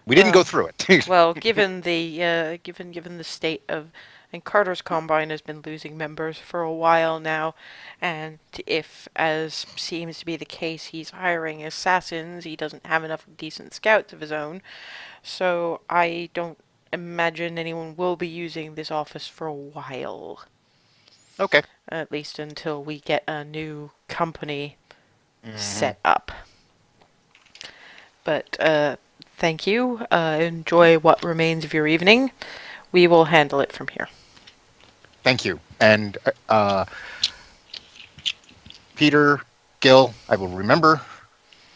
we didn't go through it. Well, given the given the state of, and Carter's Combine has been losing members for a while now, and if, as seems to be the case, he's hiring assassins, he doesn't have enough decent scouts of his own. So I don't imagine anyone will be using this office for a while. Okay. At least until we get a new company set up. But thank you. Enjoy what remains of your evening. We will handle it from here. Thank you. And Peter, Gil, I will remember.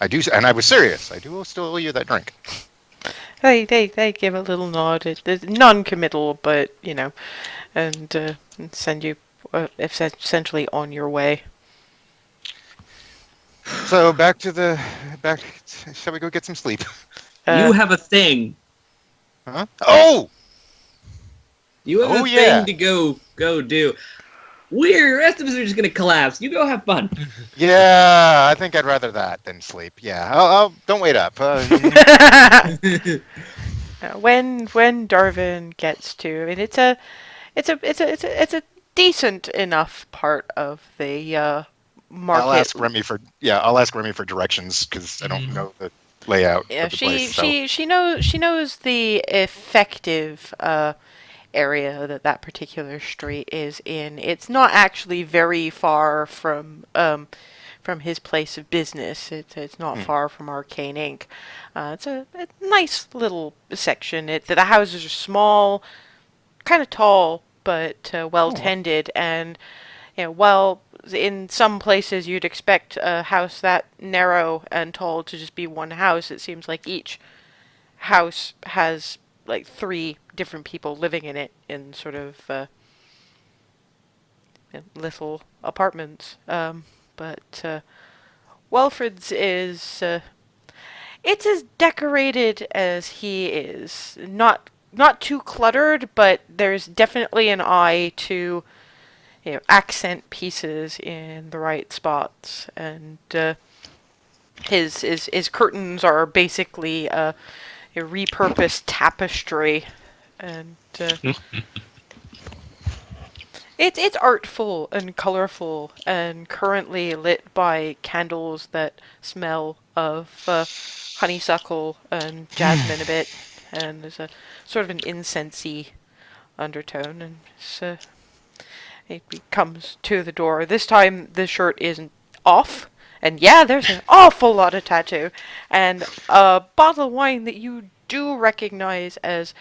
I do, and I was serious. I do still owe you that drink. They give a little nod. It's non-committal, but and send you essentially on your way. So back. Shall we go get some sleep? You have a thing. Huh? Oh, You have a yeah. thing to go do. The rest of us are just gonna collapse. You go have fun. yeah. I think I'd rather that than sleep. Yeah. I'll don't wait up. When Darvin gets to, I mean, it's a decent enough part of the market. I'll ask Remi for directions because I don't know the layout Yeah, of the place. So. she knows the effective area that particular street is in. It's not actually very far from his place of business. It's not far from Arcane Inc. It's a nice little section. The houses are small, kind of tall, but well tended. And while in some places you'd expect a house that narrow and tall to just be one house, it seems like each house has like 3 different people living in it in sort of little apartments. But Welfred's is it's as decorated as he is. Not too cluttered, but there's definitely an eye to accent pieces in the right spots, and his curtains are basically a repurposed tapestry, and it's artful and colorful, and currently lit by candles that smell of honeysuckle and jasmine a bit, and there's a sort of an incensey undertone, and he comes to the door. This time the shirt isn't off, and there's an awful lot of tattoo, and a bottle of wine that you do recognize as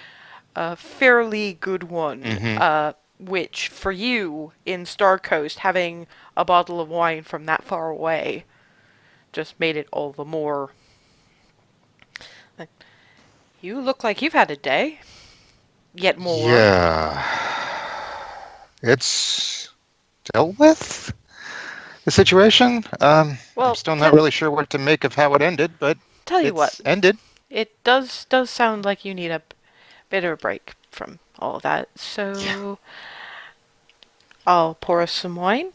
a fairly good one, which for you in Star Coast, having a bottle of wine from that far away just made it all the more. You look like you've had a day. Yet more. Yeah. It's dealt with the situation. Well, I'm still not really sure what to make of how it ended, but tell you it's what. ended. It does sound like you need a bit of a break from all of that. So I'll pour us some wine,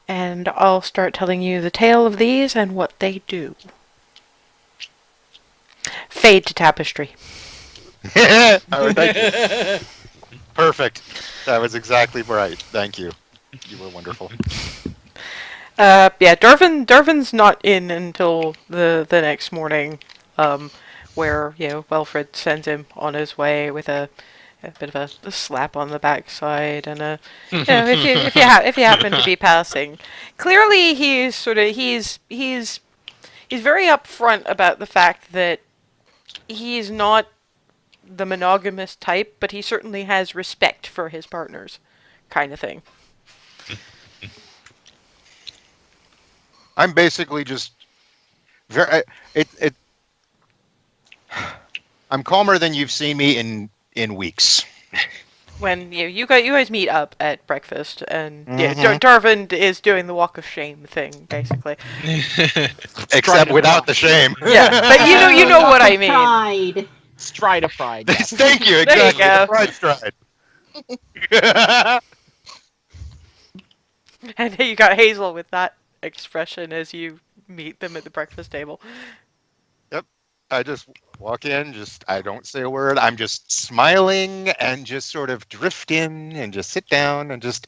and I'll start telling you the tale of these and what they do. Fade to tapestry. Oh, thank you. Perfect. That was exactly right. Thank you. You were wonderful. Yeah, Darvin's not in until the next morning, where Welfred sends him on his way with a bit of a slap on the backside and a if you happen to be passing. Clearly, he's very upfront about the fact that he's not the monogamous type, but he certainly has respect for his partners, kind of thing. I'm basically just very. I'm calmer than you've seen me in weeks. When you guys meet up at breakfast, and Mhm. Darvin is doing the walk of shame thing, basically. Except without the shame. Yeah, but you know what I mean. Pride. Stride of pride. Yes. Thank you. There you Exactly. go. The pride stride. And you got Hazel with that expression as you meet them at the breakfast table. I just walk in, I don't say a word. I'm just smiling and just sort of drift in and just sit down and just.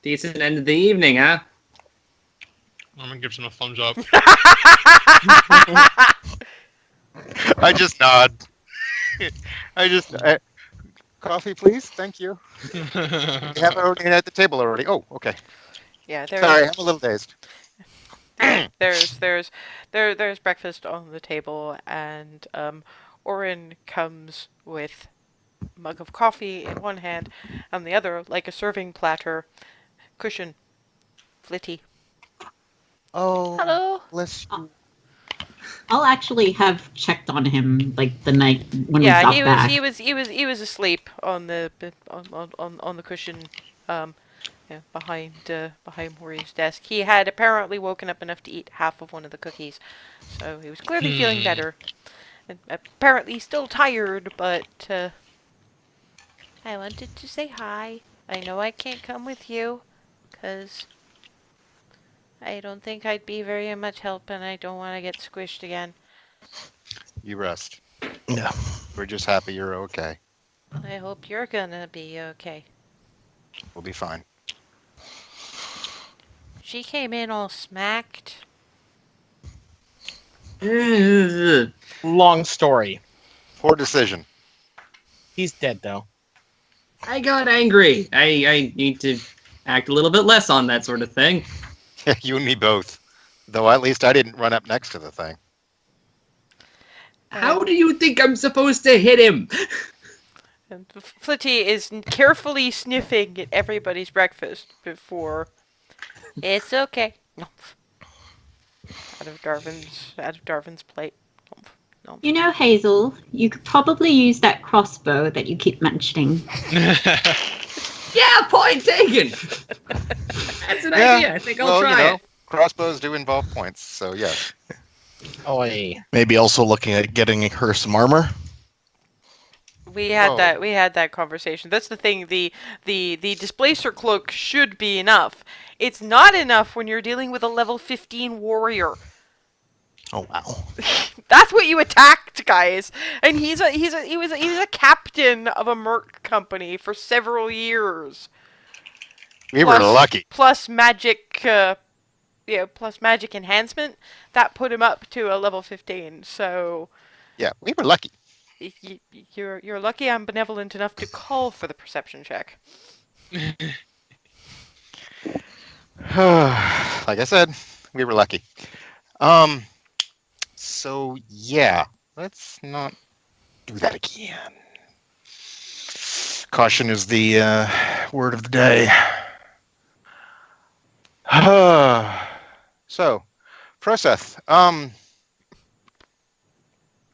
Decent end of the evening, huh? I'm gonna give him a thumbs up. I just nod. Coffee, please. Thank you. We have it already at the table already. Oh, okay. Yeah, Sorry, I'm a little dazed. there's breakfast on the table, and Orin comes with a mug of coffee in one hand, and the other, like a serving platter, cushion, Flitty. Oh, Hello. bless you. I'll actually have checked on him like the night when we Yeah, got he back. was asleep on the cushion, behind Maureen's desk. He had apparently woken up enough to eat half of one of the cookies, so he was clearly feeling better. And apparently still tired, but I wanted to say hi. I know I can't come with you, 'cause I don't think I'd be very much help, and I don't want to get squished again. You rest. Yeah. We're just happy you're okay. I hope you're gonna be okay. We'll be fine. She came in all smacked. Long story. Poor decision. He's dead though. I got angry. I need to act a little bit less on that sort of thing. You and me both. Though at least I didn't run up next to the thing. How do you think I'm supposed to hit him? And Flitty is carefully sniffing at everybody's breakfast before. It's okay. No. Out of Darvin's plate. No. You know, Hazel, you could probably use that crossbow that you keep mentioning. Yeah, point taken. That's an idea. I think I'll try it. Crossbows do involve points, so yeah. Oi. Maybe also looking at getting her some armor. We had that conversation. That's the thing. The displacer cloak should be enough. It's not enough when you're dealing with a level 15 warrior. Oh wow. That's what you attacked, guys. And he was a captain of a merc company for several years. We were lucky. Plus magic plus magic enhancement, that put him up to a level 15. So Yeah, we were lucky. you're lucky I'm benevolent enough to call for the perception check. Like I said, we were lucky. So yeah, let's not do that again. Caution is the word of the day. So, Proseth,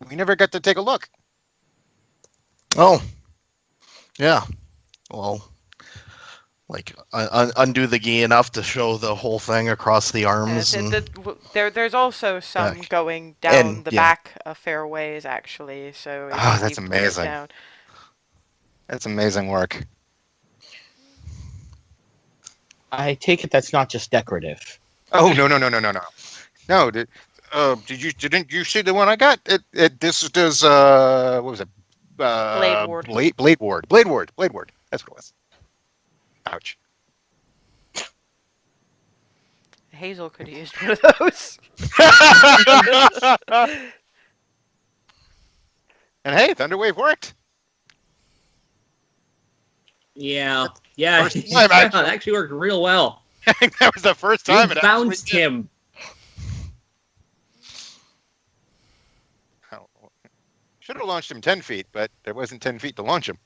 we never got to take a look. Oh. Yeah. Well, Like undo the gi enough to show the whole thing across the arms. There's also some Back. going down And, the yeah. back a fair ways, actually. So if Oh, you that's pull it amazing. down. That's amazing work. I take it that's not just decorative. Oh no. No, didn't you see the one I got? This does what was it? Blade Ward. Blade Ward. That's what it was. Ouch. Hazel could have used one of those. And hey, Thunderwave worked. Yeah. First time, It actually worked real well. I think that was the first You time it bounced actually did. him. Oh, should have launched him 10 feet, but there wasn't 10 feet to launch him.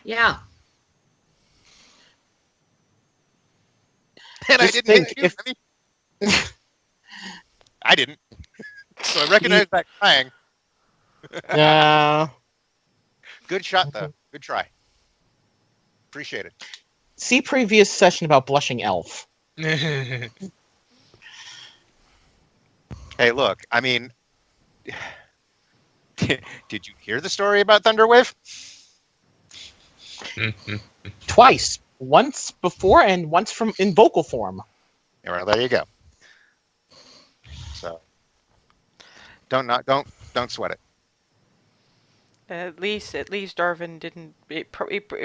Yeah. And I Just didn't think hit you, Remi. I didn't. So I recognize that clang. Good shot, though. Good try. Appreciate it. See previous session about blushing elf. Hey, look, I mean, did you hear the story about Thunderwave? Twice. Once before and once in vocal form. Yeah, well, there you go. So don't sweat it. At least Darvin didn't. It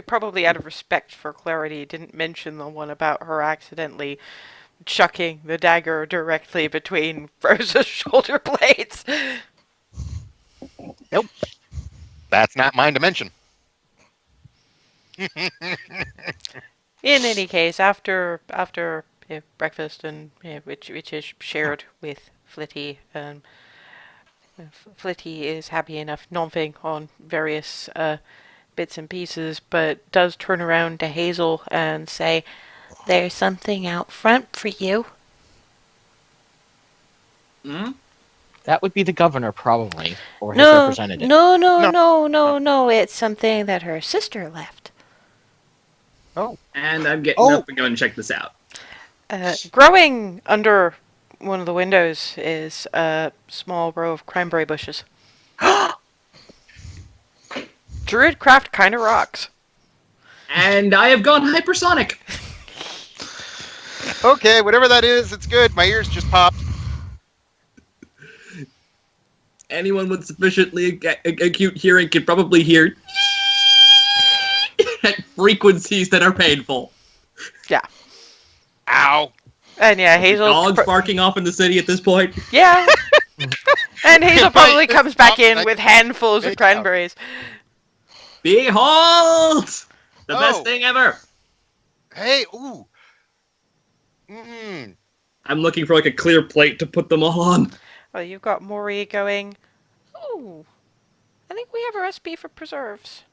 probably out of respect for clarity, didn't mention the one about her accidentally chucking the dagger directly between Rosa's shoulder blades. Nope. That's not mine to mention. In any case, after breakfast and which is shared with Flitty, Flitty is happy enough nomping on various bits and pieces, but does turn around to Hazel and say, "There's something out front for you." Hmm? That would be the governor, probably, or his representative. No. It's something that her sister left. Oh. And I'm getting up and going to check this out. Growing under one of the windows is a small row of cranberry bushes. Druidcraft kind of rocks. And I have gone hypersonic. Okay, whatever that is, it's good. My ears just popped. Anyone with sufficiently acute hearing can probably hear at frequencies that are painful. Yeah. Ow. And yeah, Hazel. Dogs barking off in the city at this point. Yeah. And Hazel probably comes back in Like, with handfuls of big cranberries. Behold! The best Oh. thing ever. Hey, ooh. Mm. I'm looking for like a clear plate to put them all on. Well, you've got Maury going, "Ooh, I think we have a recipe for preserves."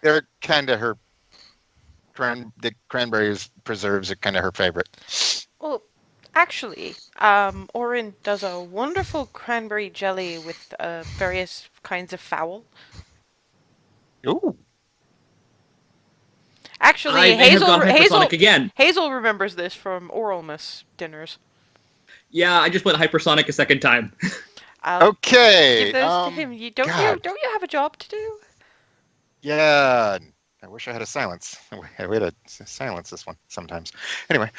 They're kind of her. The cranberries preserves are kind of her favorite. Well, actually, Orin does a wonderful cranberry jelly with various kinds of fowl. Ooh. Actually, I may have gone hypersonic again. Hazel remembers this from Oralmas dinners. Yeah, I just went hypersonic a second time. Okay. Give those to him. Don't you have a job to do? Yeah. I wish I had a silence. We had to silence this one sometimes. Anyway.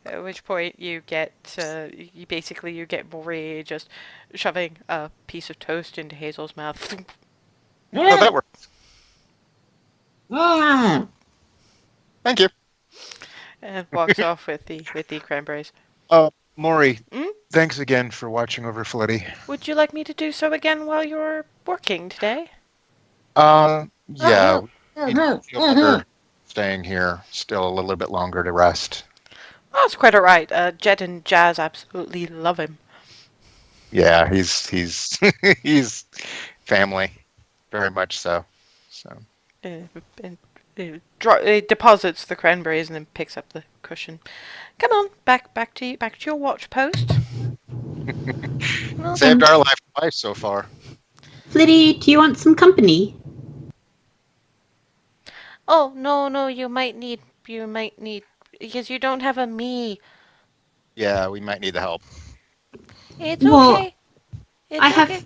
At which point you get you get Maury just shoving a piece of toast into Hazel's mouth. Oh, that works. Thank you. And walks off with the cranberries. Maury, Hmm? thanks again for watching over Flitty. Would you like me to do so again while you're working today? Yeah. You feel better staying here still a little bit longer to rest. Oh, that's quite alright. Jed and Jazz absolutely love him. Yeah, he's he's family, very much so. So. Deposits the cranberries and then picks up the cushion. Come on, back to your watch post. Well, Saved our life twice so far. Flitty, do you want some company? Oh, no, you might need, because you don't have a me. Yeah, we might need the help. It's Well, okay. It's okay.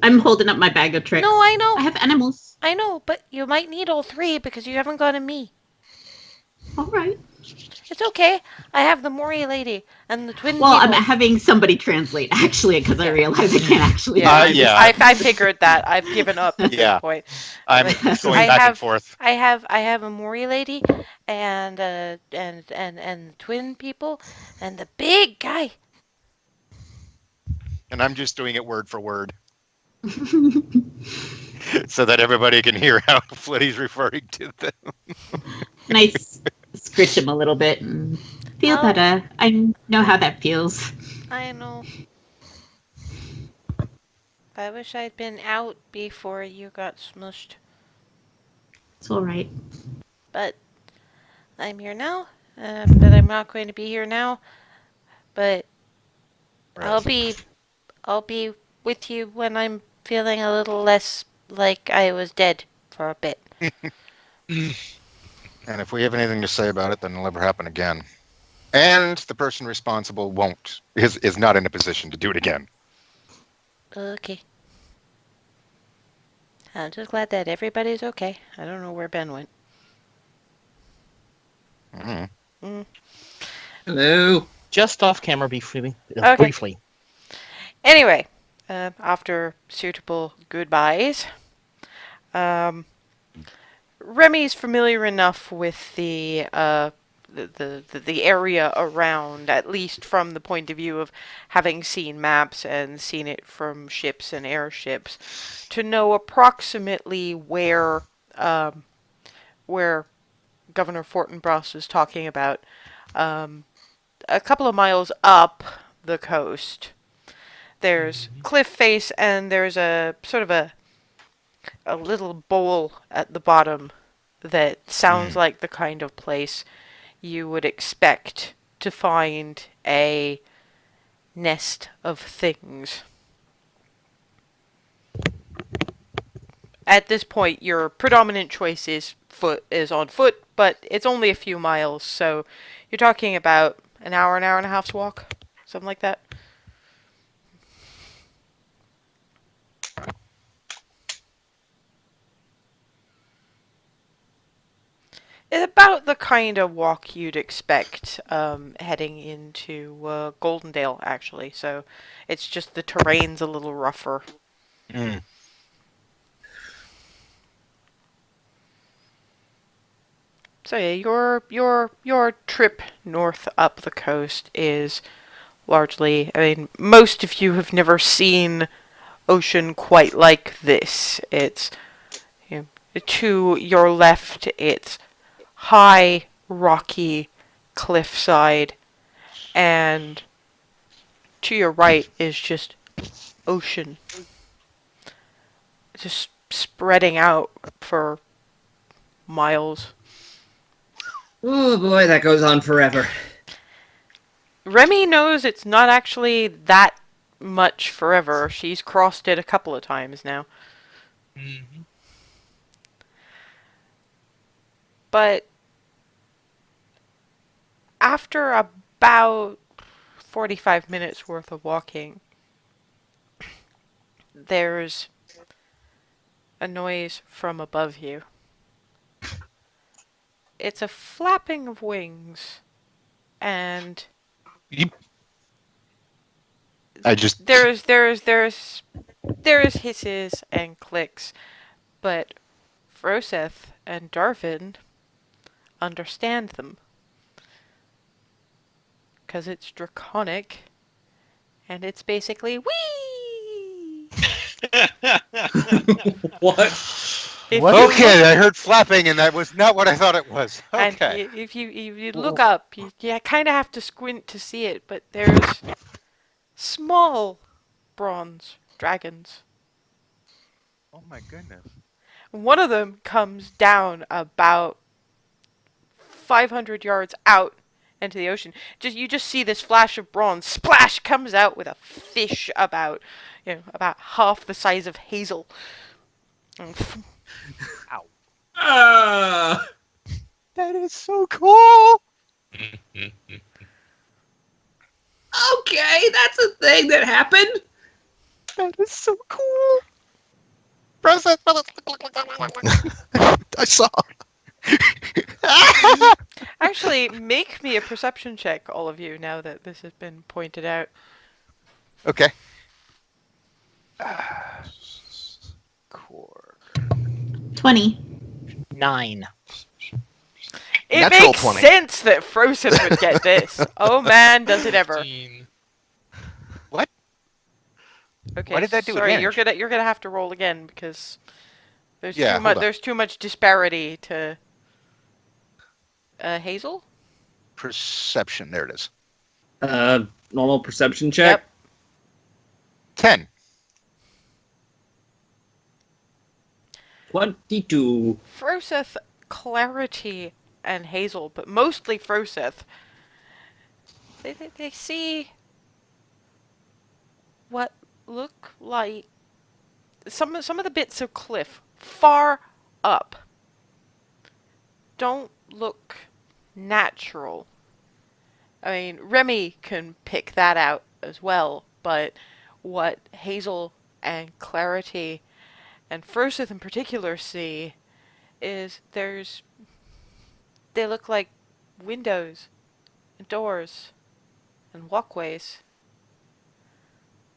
I'm holding up my bag of tricks. No, I know. I have animals. I know, but you might need all three because you haven't got a me. All right. It's okay. I have the Mori lady and the twin Well, I'm people. having somebody translate, actually, because I Yeah. realize I can't actually. Yeah, Yeah. I figured that. I've given up at Yeah. this point. I'm But going I back have, and forth. I have a Mori lady and twin people and the big guy. And I'm just doing it word for word so that everybody can hear how Flitty's referring to them. Nice. Scritch him a little bit and feel Oh. better. I know how that feels. I know. I wish I'd been out before you got smushed. It's all right. But I'm here now. But I'm not going to be here now. But I'll be with you when I'm feeling a little less like I was dead for a bit. And if we have anything to say about it, then it'll never happen again. And the person responsible is not in a position to do it again. Okay. I'm just glad that everybody's okay. I don't know where Ben went. Mm-hmm. Hello. Just off camera briefly. Okay. Briefly. Anyway, after suitable goodbyes, Remi's familiar enough with the area around, at least from the point of view of having seen maps and seen it from ships and airships, to know approximately where Governor Fortinbras is talking about. A couple of miles up the coast, there's cliff face, and there's a sort of a little bowl at the bottom that sounds like the kind of place you would expect to find a nest of things. At this point, your predominant choice is on foot, but it's only a few miles, so you're talking about an hour and a half's walk, something like that. It's about the kind of walk you'd expect heading into Goldendale, actually. So it's just the terrain's a little rougher. Mm. So yeah, your trip north up the coast is largely. I mean, most of you have never seen ocean quite like this. It's to your left, it's high, rocky cliffside, and to your right is just ocean. Just spreading out for miles. Oh boy, that goes on forever. Remi knows it's not actually that much forever. She's crossed it a couple of times now. Mm-hmm. But after about 45 minutes worth of walking, there's a noise from above you. It's a flapping of wings, and I just there's hisses and clicks, but Froseth and Darvin understand them. 'Cause it's draconic, and it's basically wee. What? If What? you okay. I heard flapping, and that was not what I thought it was. And Okay. if you look up, you kind of have to squint to see it, but there's small bronze dragons. Oh my goodness. One of them comes down about 500 yards out into the ocean. You just see this flash of bronze splash comes out with a fish about half the size of Hazel. Ah! That is so cool. Okay, that's a thing that happened. That is so cool. Process. I saw. Actually, make me a perception check, all of you, now that this has been pointed out. Okay. Core. 20. 9. It Natural makes 20. sense that Frozen would get this. Oh man, does it ever? 15. What? Okay, Why did that do sorry, advantage? you're gonna have to roll again because there's Yeah, too much. hold on. There's too much disparity to. Hazel? Perception. There it is. Normal perception check. Yep. 10. 22. Froseth, Clarity, and Hazel, but mostly Froseth. They see what look like some of the bits of cliff far up don't look natural. I mean, Remi can pick that out as well, but what Hazel and Clarity and Froseth in particular see is they look like windows and doors and walkways.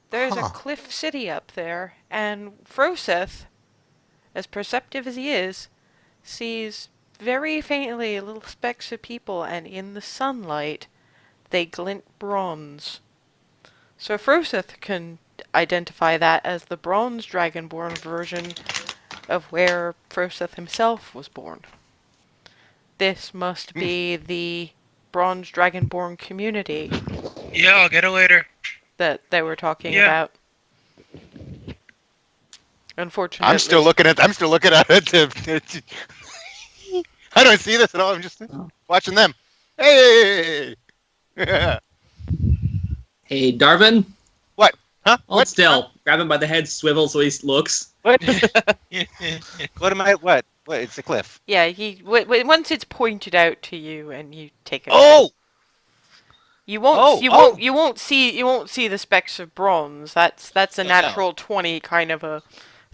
There's a cliff city up there, and Froseth, as perceptive as he is, sees very faintly little specks of people, and in the sunlight, they glint bronze. So Froseth can identify that as the bronze dragonborn version of where Froseth himself was born. This must be the bronze dragonborn community Yeah, I'll get it later. that they were talking Yeah. about. Unfortunately, I'm still looking at it. I don't see this at all. I'm just watching them. Hey! Hey, Darvin. What? Huh? Hold still. Grab him by the head, swivel so he looks. What? What am I? What? What? It's a cliff. yeah. Once it's pointed out to you and you take it. Oh! You won't. Oh, you oh. won't. You won't see. You won't see the specks of bronze. That's a No. natural 20 kind of a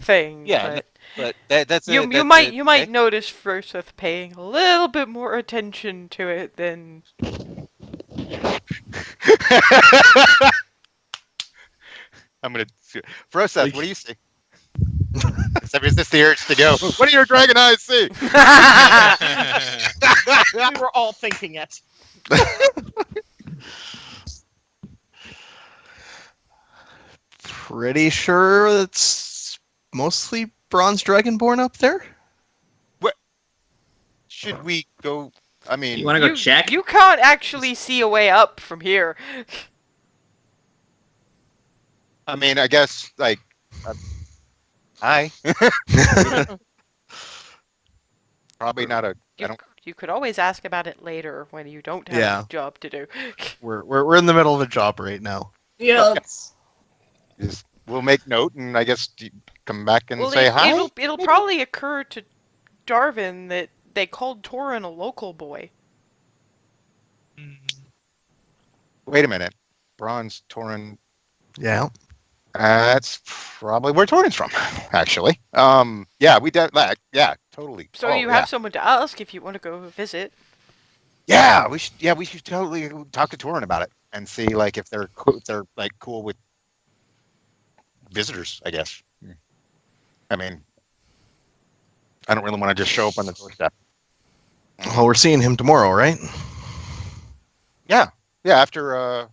thing. Yeah, but that's you might notice Froseth paying a little bit more attention to it than. I'm gonna. Froseth, what do you see? Is this the urge to go? What do your dragon eyes see? We were all thinking it. Pretty sure it's mostly bronze dragonborn up there. Should we go? I mean, You want to go check? You can't actually see a way up from here. I guess like. Hi. Probably not a. You could always ask about it later when you don't have Yeah. a job to do. We're in the middle of a job right now. Yeah. We'll make note, and I guess come back and Well, say hi. it'll probably occur to Darvin that they called Torin a local boy. Wait a minute, Bronze Torin. Yeah. That's probably where Torin's from, actually. Yeah, we did that. Yeah, totally. So you have someone to ask if you want to go visit. Yeah, we should. Yeah, we should totally talk to Torin about it and see like if they're cool with visitors. I guess. I mean, I don't really want to just show up on the doorstep. Well, we're seeing him tomorrow, right? Yeah. After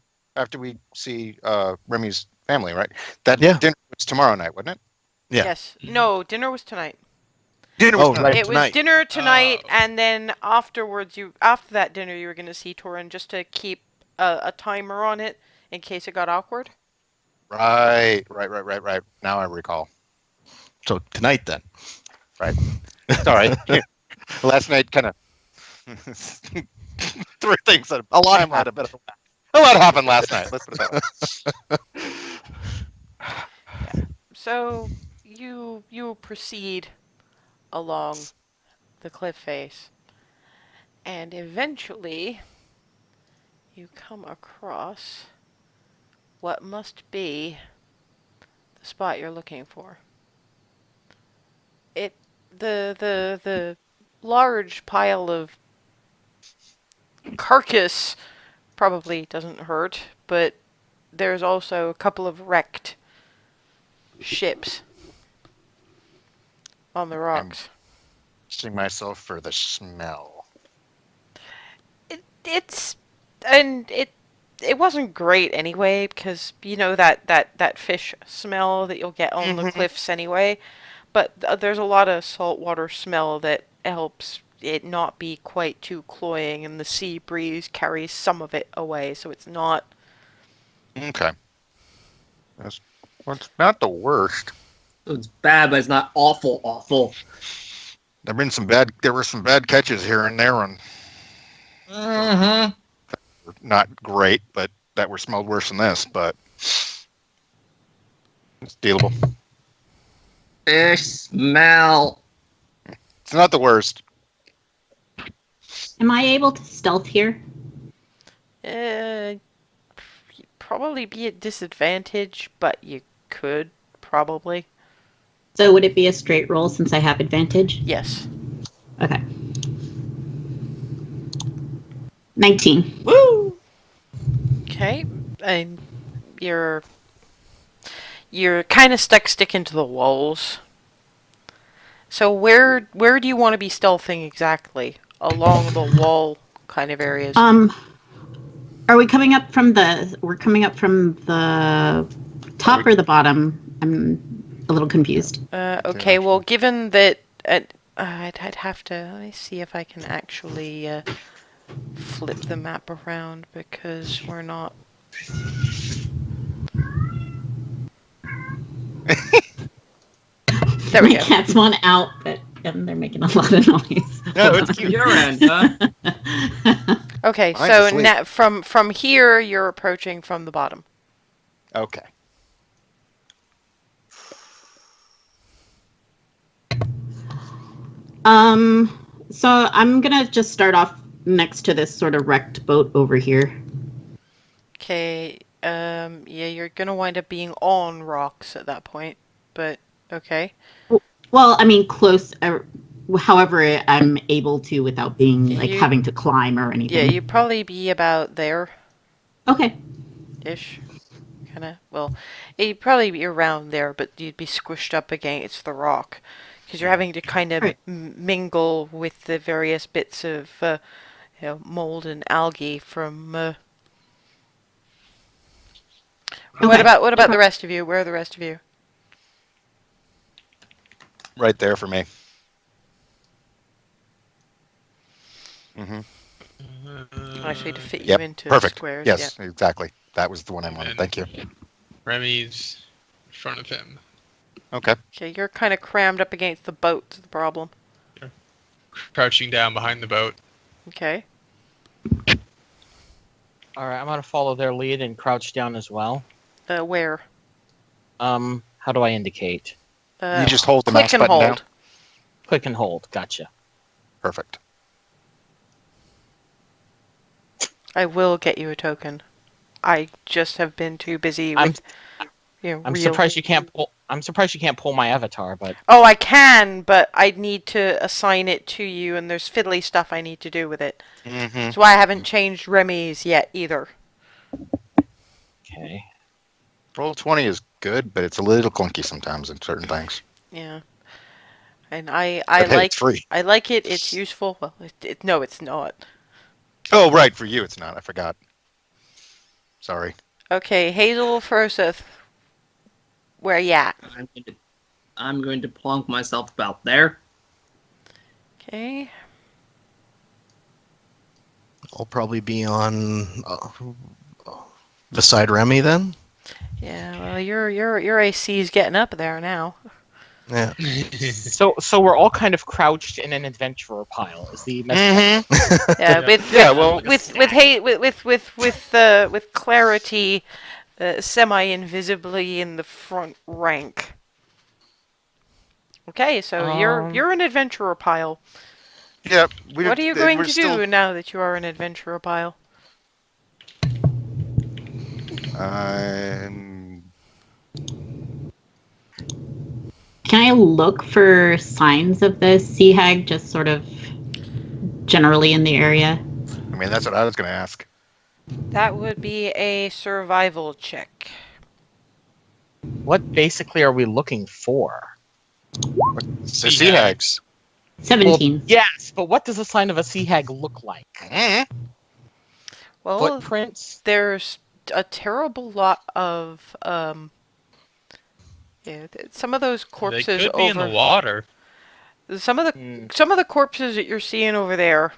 we see Remi's family, right? That Yeah. dinner was tomorrow night, wasn't it? Yeah. Yes. No, dinner was tonight. Dinner Oh, was tonight. right. It was tonight. dinner tonight, Oh. and then afterwards, after that dinner, you were going to see Torin just to keep a timer on it in case it got awkward. Right. Now I recall. So tonight then. Right. It's all right. Last night kind of Three things that a lot had a bit of a lot happened last night. Let's put it that way. So you proceed along the cliff face, and eventually you come across what must be the spot you're looking for. The large pile of carcass probably doesn't hurt, but there's also a couple of wrecked ships on the rocks. Seeing myself for the smell. It wasn't great anyway, because you know that fish smell that you'll get on the cliffs anyway. But there's a lot of saltwater smell that helps it not be quite too cloying, and the sea breeze carries some of it away, so it's not. Okay. That's not the worst. It's bad, but it's not awful. There were some bad catches here and there, and not great, but that were smelled worse than this. But it's dealable. Fish smell. It's not the worst. Am I able to stealth here? You'd probably be at disadvantage, but you could probably. So would it be a straight roll since I have advantage? Yes. Okay. 19. Woo! Okay, and you're kind of sticking to the walls. So where do you want to be stealthing exactly? Along the wall kind of areas. Are we coming up from the? We're coming up from the top or the bottom? I'm a little confused. Okay, well, given that I'd have to. Let me see if I can actually flip the map around, because we're not. There we My go. cats want out, but they're making a lot of noise. No, it's cute. Your end, huh? Okay, Mine's so asleep. from here you're approaching from the bottom. Okay. So I'm gonna just start off next to this sort of wrecked boat over here. Okay, yeah, you're gonna wind up being on rocks at that point, but okay. Well, I mean, close. However, I'm able to without being like You- having to climb or Yeah, anything. you'd probably be about there, Okay. ish. Kinda, well, you'd probably be around there, but you'd be squished up against the rock, because you're having to kind of Right. mingle with the various bits of, mold and algae from, What Okay. about the Okay. rest of you? Where are the rest of you? Right there for me. Mm-hmm. Actually, to fit you Yep. into Perfect. squares. Yes, exactly. That was the one I wanted. And- Thank you. Remy's in front of him, Okay. Yeah. Okay, you're kind of crammed up against the boat. Is the problem. crouching down behind the boat. Okay. All right, I'm gonna follow their lead and crouch down as well. Where? How do I indicate? You just hold the click mouse and button hold. down. Click and hold. Gotcha. Perfect. I will get you a token. I just have been too busy I'm- with, I'm real. surprised you can't pull. I'm surprised you can't pull my avatar, but Oh, I can, but I need to assign it to you, and there's fiddly stuff I need to do with it. Mm-hmm. That's why I haven't changed Remy's yet either. okay. Roll20 is good, but it's a little clunky sometimes in certain things. Yeah. And I But hey, like it's free. I like it. It's useful. Well, no, it's not. Oh, right. For you, it's not. I forgot. Sorry. Okay, Hazel Froseth, where you at? I'm going to plonk myself about there. Okay. I'll probably be on beside Remi then. Yeah. Well, your AC is getting up there now. Yeah. So we're all kind of crouched in an adventurer pile. Is the message? Mm-hmm. Yeah, with clarity, semi-invisibly in the front rank. Okay, so you're an adventurer pile. Yeah. What are you going to do now that you are an adventurer pile? Can I look for signs of the sea hag, just sort of generally in the area? I mean, that's what I was going to ask. That would be a survival check. What basically are we looking for? The sea hags. 17. Well, yes, but what does a sign of a sea hag look like? Well, Footprints? there's a terrible lot of some of those They corpses could be in the water. Some of the corpses that you're seeing over there.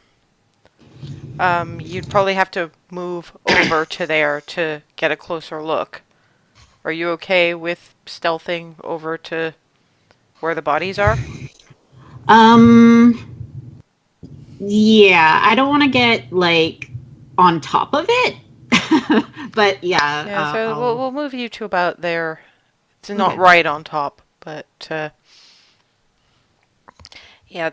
You'd probably have to move over to there to get a closer look. Are you okay with stealthing over to where the bodies are? Yeah, I don't want to get like on top of it, but yeah. Yeah, so we'll move you to about there. It's not Okay. right on top, but yeah,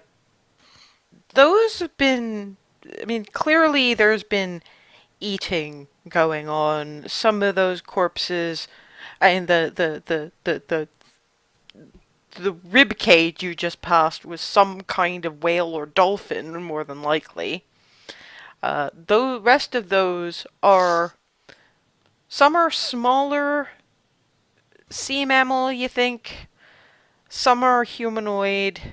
those have been. I mean, clearly there's been eating going on. Some of those corpses, and the rib cage you just passed was some kind of whale or dolphin, more than likely. The rest of those are. Some are smaller sea mammal, you think. Some are humanoid.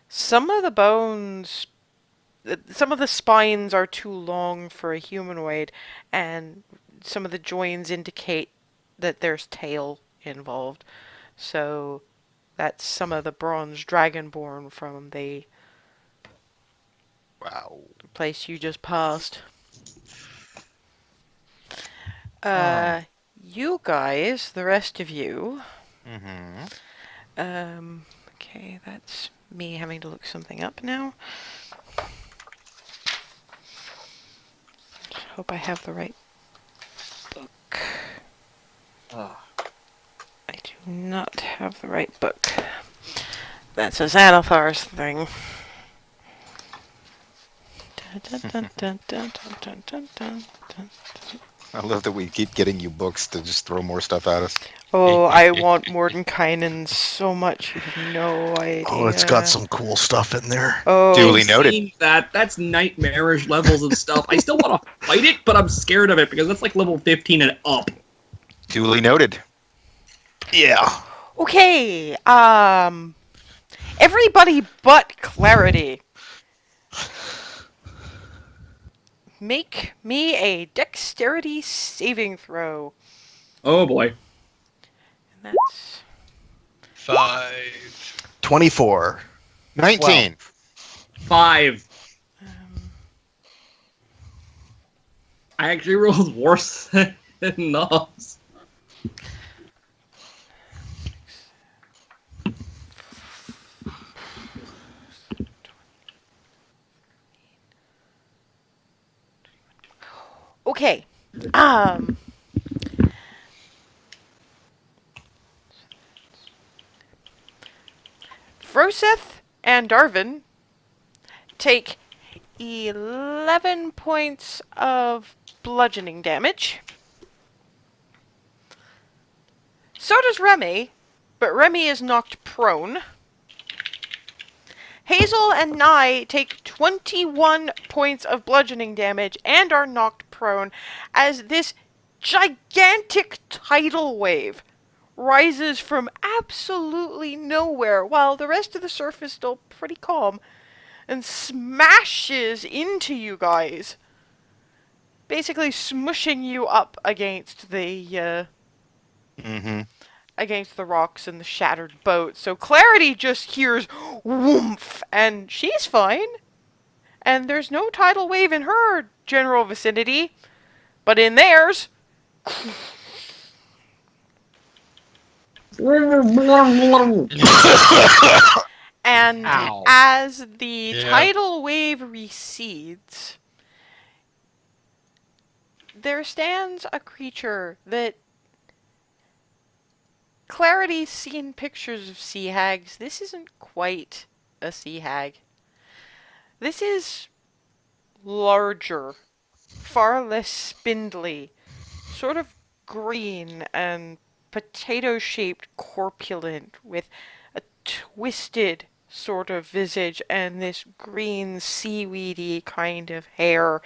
Some of the bones. Some of the spines are too long for a humanoid, and some of the joins indicate that there's tail involved. So that's some of the bronze dragonborn from the place you just passed. You guys, the rest of you. Okay, that's me having to look something up now. Hope I have the right book. I do not have the right book. That's a Xanathar's thing. I love that we keep getting you books to just throw more stuff at us. Oh, I want Mordenkainen so much. You have no idea. Oh, it's got some cool stuff in there. Oh, Duly noted. Seen that's nightmarish levels of stuff. I still want to fight it, but I'm scared of it because that's like level 15 and up. Duly noted. Yeah. okay. Everybody but Clarity. Make me a dexterity saving throw. Oh boy. And that's 5. 24. 19. 5. I actually rolled worse than Knobs. okay. Froseth and Darvin take 11 points of bludgeoning damage. So does Remi, but Remi is knocked prone. Hazel and Nye take 21 points of bludgeoning damage and are knocked prone as this gigantic tidal wave rises from absolutely nowhere while the rest of the surf is still pretty calm and smashes into you guys, basically smushing you up against the against the rocks and the shattered boat. So Clarity just hears whoomph, and she's fine. And there's no tidal wave in her general vicinity, but in theirs. And Ow. as the Yeah. tidal wave recedes, there stands a creature that Clarity's seen pictures of sea hags. This isn't quite a sea hag. This is larger, far less spindly, sort of green and potato-shaped corpulent with a twisted sort of visage and this green seaweedy kind of hair.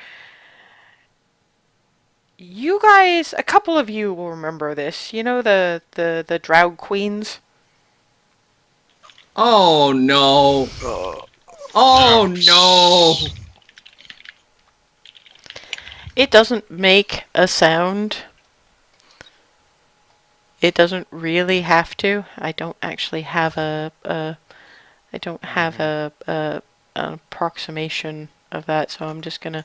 You guys, a couple of you will remember this. You know the Drow Queens? Oh no! Oh no! It doesn't make a sound. It doesn't really have to. I don't actually have an approximation of that, so I'm just gonna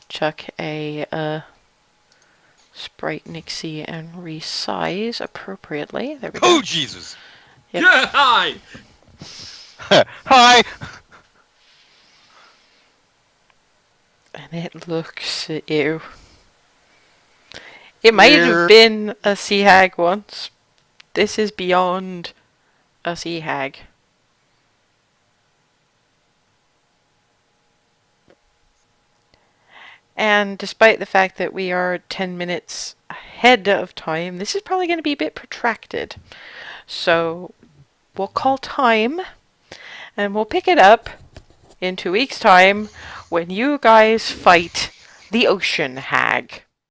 chuck a sprite Nixie and resize appropriately. There we go. Oh, Jesus. Yep. Yeah, hi! Hi. And it looks at you. It might have been a sea hag once. This is beyond a sea hag. And despite the fact that we are 10 minutes ahead of time, this is probably going to be a bit protracted. So we'll call time and we'll pick it up in 2 weeks' time when you guys fight the ocean hag.